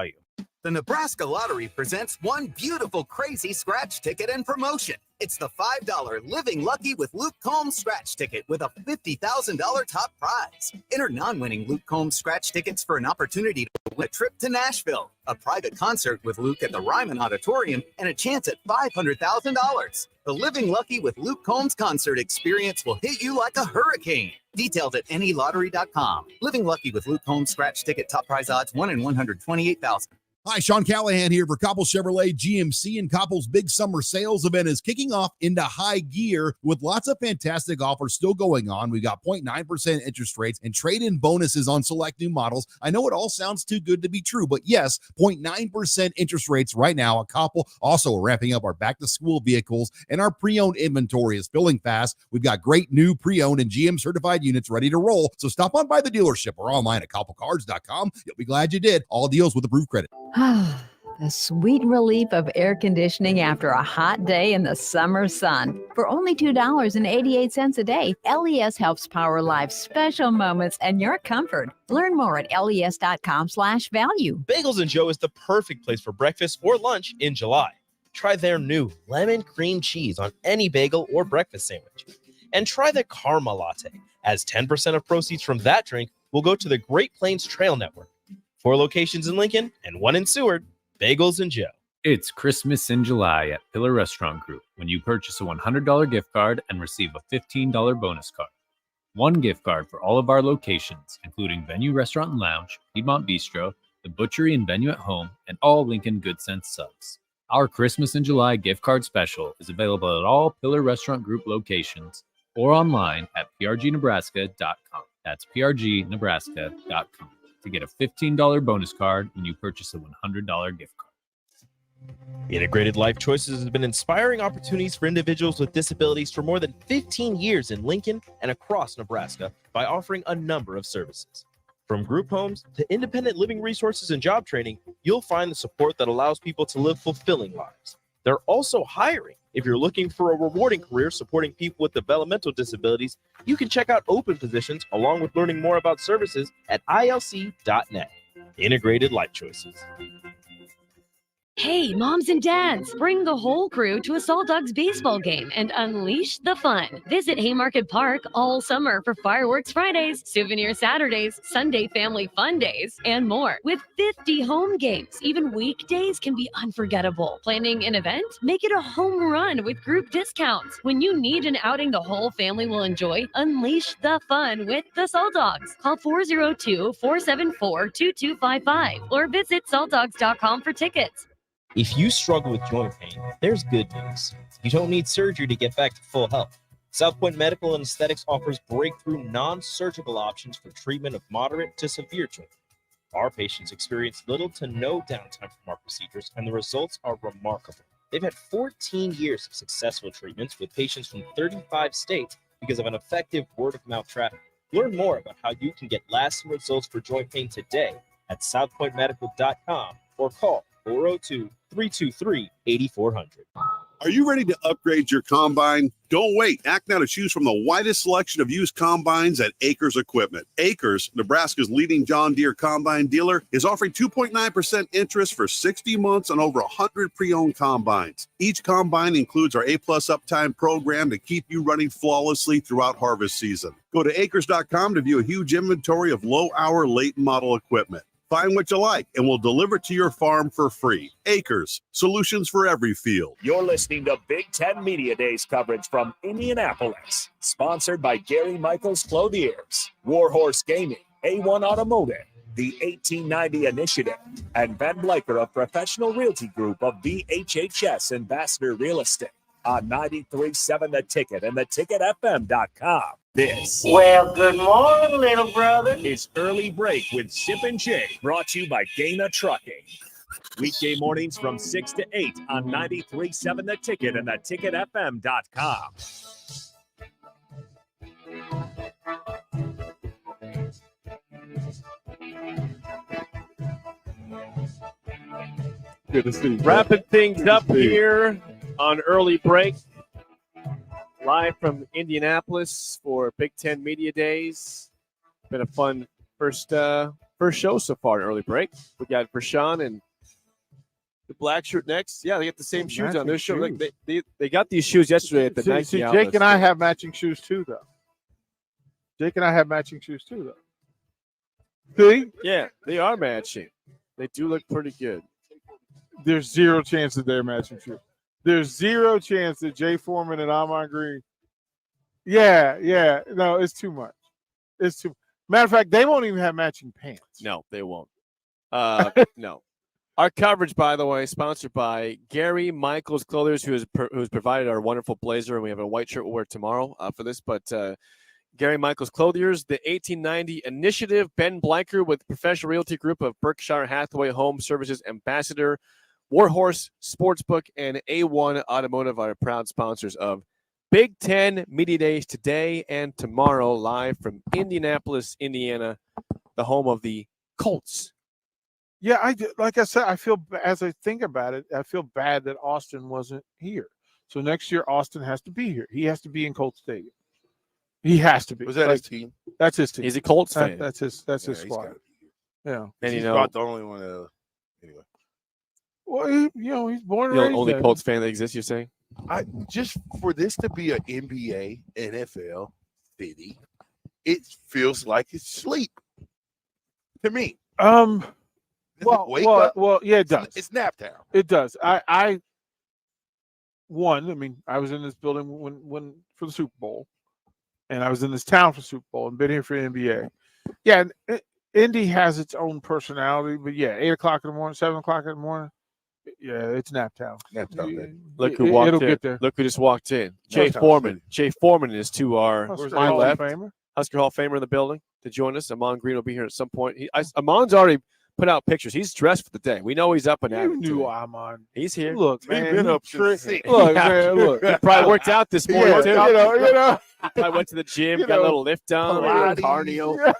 The Nebraska Lottery presents one beautiful, crazy scratch ticket and promotion. It's the $5 Living Lucky with Luke Combs scratch ticket with a $50,000 top prize. Enter non-winning Luke Combs scratch tickets for an opportunity to win a trip to Nashville, a private concert with Luke at the Ryman Auditorium, and a chance at $500,000. The Living Lucky with Luke Combs concert experience will hit you like a hurricane. Details at nelottery.com. Living Lucky with Luke Combs scratch ticket top prize odds 1 in 128,000. Hi, Sean Callahan here for Koppel Chevrolet GMC, and Koppel's big summer sales event is kicking off into high gear with lots of fantastic offers still going on. We've got 0.9% interest rates and trade-in bonuses on select new models. I know it all sounds too good to be true, but yes, 0.9% interest rates right now at Koppel. Also, we're ramping up our back-to-school vehicles, and our pre-owned inventory is filling fast. We've got great new pre-owned and GM-certified units ready to roll, so stop on by the dealership or online at koppelcars.com. You'll be glad you did. All deals with approved credit. The sweet relief of air conditioning after a hot day in the summer sun. For only $2.88 a day, LES helps power life's special moments and your comfort. Learn more at les.com/value. Bagels and Joe is the perfect place for breakfast or lunch in July. try their new lemon cream cheese on any bagel or breakfast sandwich. And try the Karma Latte, as 10% of proceeds from that drink will go to the Great Plains Trail Network. 4 locations in Lincoln and 1 in Seward. Bagels and Joe. It's Christmas in July at Pillar Restaurant Group when you purchase a $100 gift card and receive a $15 bonus card. 1 gift card for all of our locations, including Venue Restaurant and Lounge, Piedmont Bistro, the Butchery and Venue at Home, and all Lincoln Good Sense subs. Our Christmas in July gift card special is available at all Pillar Restaurant Group locations or online at prgnebraska.com. That's prgnebraska.com to get a $15 bonus card when you purchase a $100 gift card. Integrated Life Choices has been inspiring opportunities for individuals with disabilities for more than 15 years in Lincoln and across Nebraska by offering a number of services. From group homes to independent living resources and job training, you'll find the support that allows people to live fulfilling lives. They're also hiring. If you're looking for a rewarding career supporting people with developmental disabilities, you can check out open positions along with learning more about services at ilc.net. Integrated Life Choices. Hey, moms and dads, bring the whole crew to a Salt Dogs baseball game and unleash the fun. Visit Haymarket Park all summer for fireworks Fridays, souvenir Saturdays, Sunday family fun days, and more. With 50 home games, even weekdays can be unforgettable. Planning an event? Make it a home run with group discounts. When you need an outing the whole family will enjoy, unleash the fun with the Salt Dogs. Call 402-474-2255 or visit saltdogs.com for tickets. If you struggle with joint pain, there's good news. You don't need surgery to get back to full health. South Point Medical and Aesthetics offers breakthrough non-surgical options for treatment of moderate to severe joint pain. Our patients experience little to no downtime from our procedures, and the results are remarkable. They've had 14 years of successful treatments with patients from 35 states because of an effective word-of-mouth traffic. Learn more about how you can get lasting results for joint pain today at southpointmedical.com or call 402-323-8400. Are you ready to upgrade your combine? Don't wait. Act now to choose from the widest selection of used combines at Acres Equipment. Acres, Nebraska's leading John Deere combine dealer, is offering 2.9% interest for 60 months on over 100 pre-owned combines. Each combine includes our A-plus uptime program to keep you running flawlessly throughout harvest season. Go to acres.com to view a huge inventory of low-hour, late-model equipment. Find what you like, and we'll deliver it to your farm for free. Acres, solutions for every field. You're listening to Big Ten Media Days coverage from Indianapolis, sponsored by Gary Michaels Clothiers, Warhorse Gaming, A1 Automotive, the 1890 Initiative, and Ben Bleicher of Professional Realty Group of BHHS Ambassador Real Estate on 93.7 The Ticket and theticketfm.com. This. Well, good morning, little brother. Is Early Break with Sip and Jay, brought to you by Gaina Trucking. Weekday mornings from 6 to 8 on 93.7 The Ticket and theticketfm.com. Good to see you. Wrapping things up here on Early Break. Live from Indianapolis for Big Ten Media Days. Been a fun first show so far in Early Break. We got Prashan and the black shirt next. Yeah, they got the same shoes on. Their show, like they got these shoes yesterday at the Nike. See, outlet. Jake and I have matching shoes too, though. See? Yeah, they are matching. They do look pretty good. There's zero chance that they're matching shoes. There's zero chance that Jay Foreman and Amon Green. Yeah. No, it's too much. Matter of fact, they won't even have matching pants. No, they won't. No. Our coverage, by the way, sponsored by Gary Michaels Clothiers, who's provided our wonderful blazer, and we have a white shirt we'll wear tomorrow for this. But Gary Michaels Clothiers, the 1890 Initiative, Ben Bleicher with Professional Realty Group of Berkshire Hathaway Home Services Ambassador, Warhorse Sportsbook, and A1 Automotive are proud sponsors of Big Ten Media Days today and tomorrow, live from Indianapolis, Indiana, the home of the Colts. Yeah, like I said, as I think about it, I feel bad that Austin wasn't here. So next year, Austin has to be here. He has to be in Colts Stadium. He has to be. Was that his team? That's his team. He's a Colts fan. That's his squad. Yeah, and he's not the only one. Anyway. Well, he's born and The raised only there. Colts fan that exists, you're saying? I just for this to be an NBA, NFL city, it feels like it's sleep to me. Wake up. Well, yeah, it does. It's nap time. It does. I mean, I was in this building when for the Super Bowl, and I was in this town for Super Bowl, and been here for the NBA. Yeah, and Indy has its own personality, but yeah, 8 o'clock in the morning, 7 o'clock in the morning, yeah, it's nap time. Nap time. Look who walked it'll in. get there. Look who just walked in. Jay Touchdown Foreman. Jay Foreman is to our Husker my Hall of left. Famer. Husker Hall of Famer in the building to join us. Amon Green will be here at some point. Amon's already put out pictures. He's dressed for the day. We know he's up and at You it knew today. Amon. He's here. Look, He's man, been he up since 6. Look, man, look. He probably worked out this morning too. You know. I went to the gym, You got a know, little lift on, Pilates. cardio.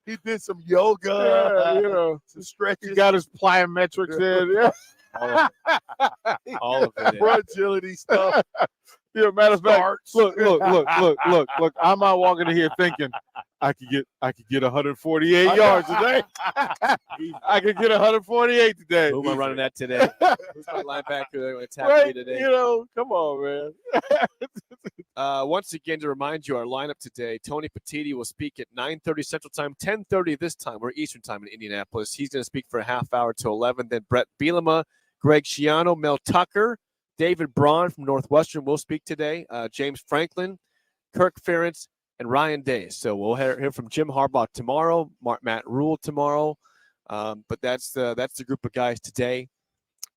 He did some yoga, Yeah, some stretches. he got his plyometrics in. Yeah. All of it. Fragility stuff. Yeah, matter of fact, Starts. look. I'm not walking in here thinking I could get 148 yards today. I could get 148 today. Who am I running at today? Who's my linebacker that going to attack Right? me today? Come on, man. Once again, to remind you, our lineup today, Tony Petiti will speak at 9:30 Central Time, 10:30 this time. We're Eastern Time in Indianapolis. He's going to speak for a half hour to 11. Then Brett Bielema, Greg Schiano, Mel Tucker, David Braun from Northwestern will speak today. James Franklin, Kirk Ferentz, and Ryan Days. So we'll hear from Jim Harbaugh tomorrow, Matt Rule tomorrow. But that's the group of guys today.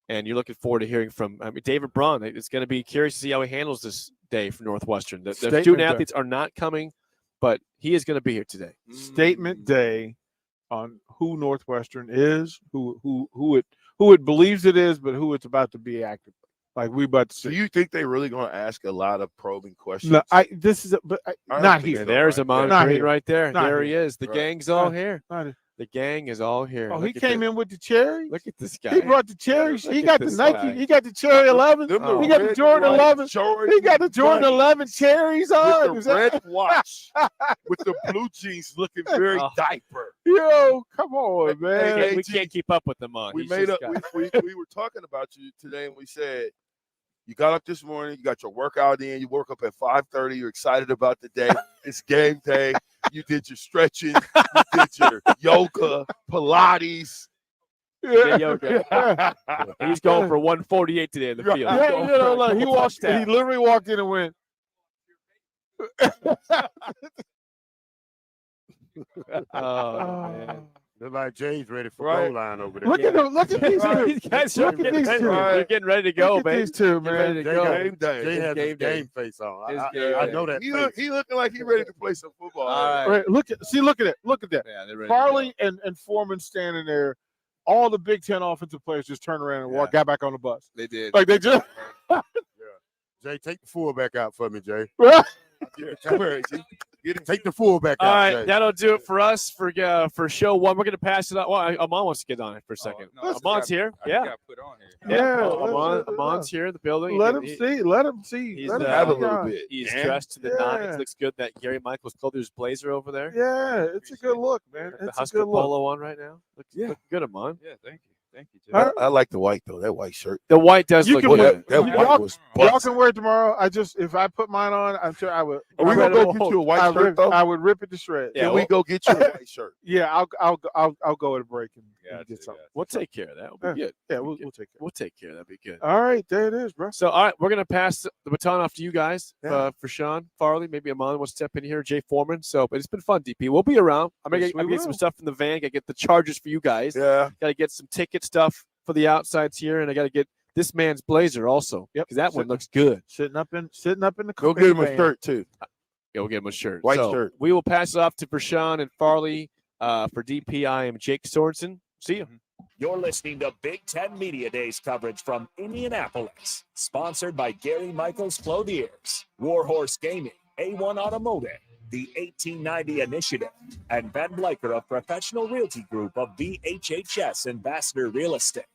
And you're looking forward to hearing from David Braun. It's going to be curious to see how he handles this day for Northwestern. The student athletes are not coming, but he is going to be here today. Statement day on who Northwestern is, who it believes it is, but who it's about to be active. Like we about to see. Do you think they really going to ask a lot of probing questions? No, not here. There's Amon Green right there. Not There here. he is. The gang's all here. Not here. The gang is all here. Oh, Look he at came this. in with the cherry. Look at this guy. He brought the cherries. Look He at got the this Nike. guy. He got the cherry 11. Them Oh. He got the red, Jordan white 11. Jordan He got the Jordan bunny 11 cherries on. with Is the that- red watch with the blue jeans looking very diaper. Yo, come on, man. We can't keep up with them on. We He's made just up. got- We were talking about you today, and we said you got up this morning, you got your workout in, you woke up at 5:30, you're excited about the day. It's game day. You did your stretching, you did your yoga, Pilates. Yeah, yoga. He's going for 148 today in the field. Yeah, like he literally walked in and went. Oh, man. Look like Jay's ready for Right. goal line over there. Look at them. Look at these two. These guys Look are at getting these ready. two. They're getting ready to go, Look at baby. these two, Get ready man. to go. Game day. Jay has game his day. game face on. His I game know that. He face. looking like he ready to play some football. All right. Right, look at it. Look at that. Yeah, they're ready. Farley and Foreman standing there. All the Big Ten offensive players just turned around and got back on the bus. They did. Like they just. Jay, take the fullback out for me, Jay. Where is he? Take the fullback All out. right, Jay. that'll do it for us for show one. We're going to pass it on. Well, Amon wants to get on it for a second. Amon's here. Yeah. Amon's here in the building. Let him see. Let him see. He's, Let him have a see. little bit. He's Yeah. dressed to the Yeah. nines. Looks good. That Gary Michaels Clothiers blazer over there. Yeah, it's a good look, man. The It's a Husker good look. polo on right now. Looking good, Amon. Yeah, thank you. Thank you, Jay. I like the white though. That white shirt. The white does You look can good. wear That white was Y'all busted. can wear it tomorrow. If I put mine on, I'm sure I would. Are we gonna go get you a white shirt though? I would rip it to shreds. Yeah, Can we go get you a white shirt? Yeah, I'll go at a break and get something. We'll take care of that. We'll be good. Yeah, we'll take care. We'll take care of that. Be good. All right, there it is, bro. So, all right, we're going to pass the baton off to you guys Yeah. for Sean Farley. Maybe Amon will step in here, Jay Foreman. So, but it's been fun, DP. We'll be around. I'm going Yes, to we get some will. stuff from the van. Got to get the chargers for you guys. Yeah. Got to get some ticket stuff for the outsides here. And I got to get this man's blazer also. Yep. Because that one looks good. Sitting up in the Go get him a van. shirt too. Yeah, we'll get him a shirt. White So, shirt. We will pass it off to Prashan and Farley for DP. I am Jake Sorensen. See you. You're listening to Big Ten Media Days coverage from Indianapolis, sponsored by Gary Michaels Clothiers, Warhorse Gaming, A1 Automotive, the 1890 Initiative, and Ben Bleicher of Professional Realty Group of VHHS Ambassador Real Estate.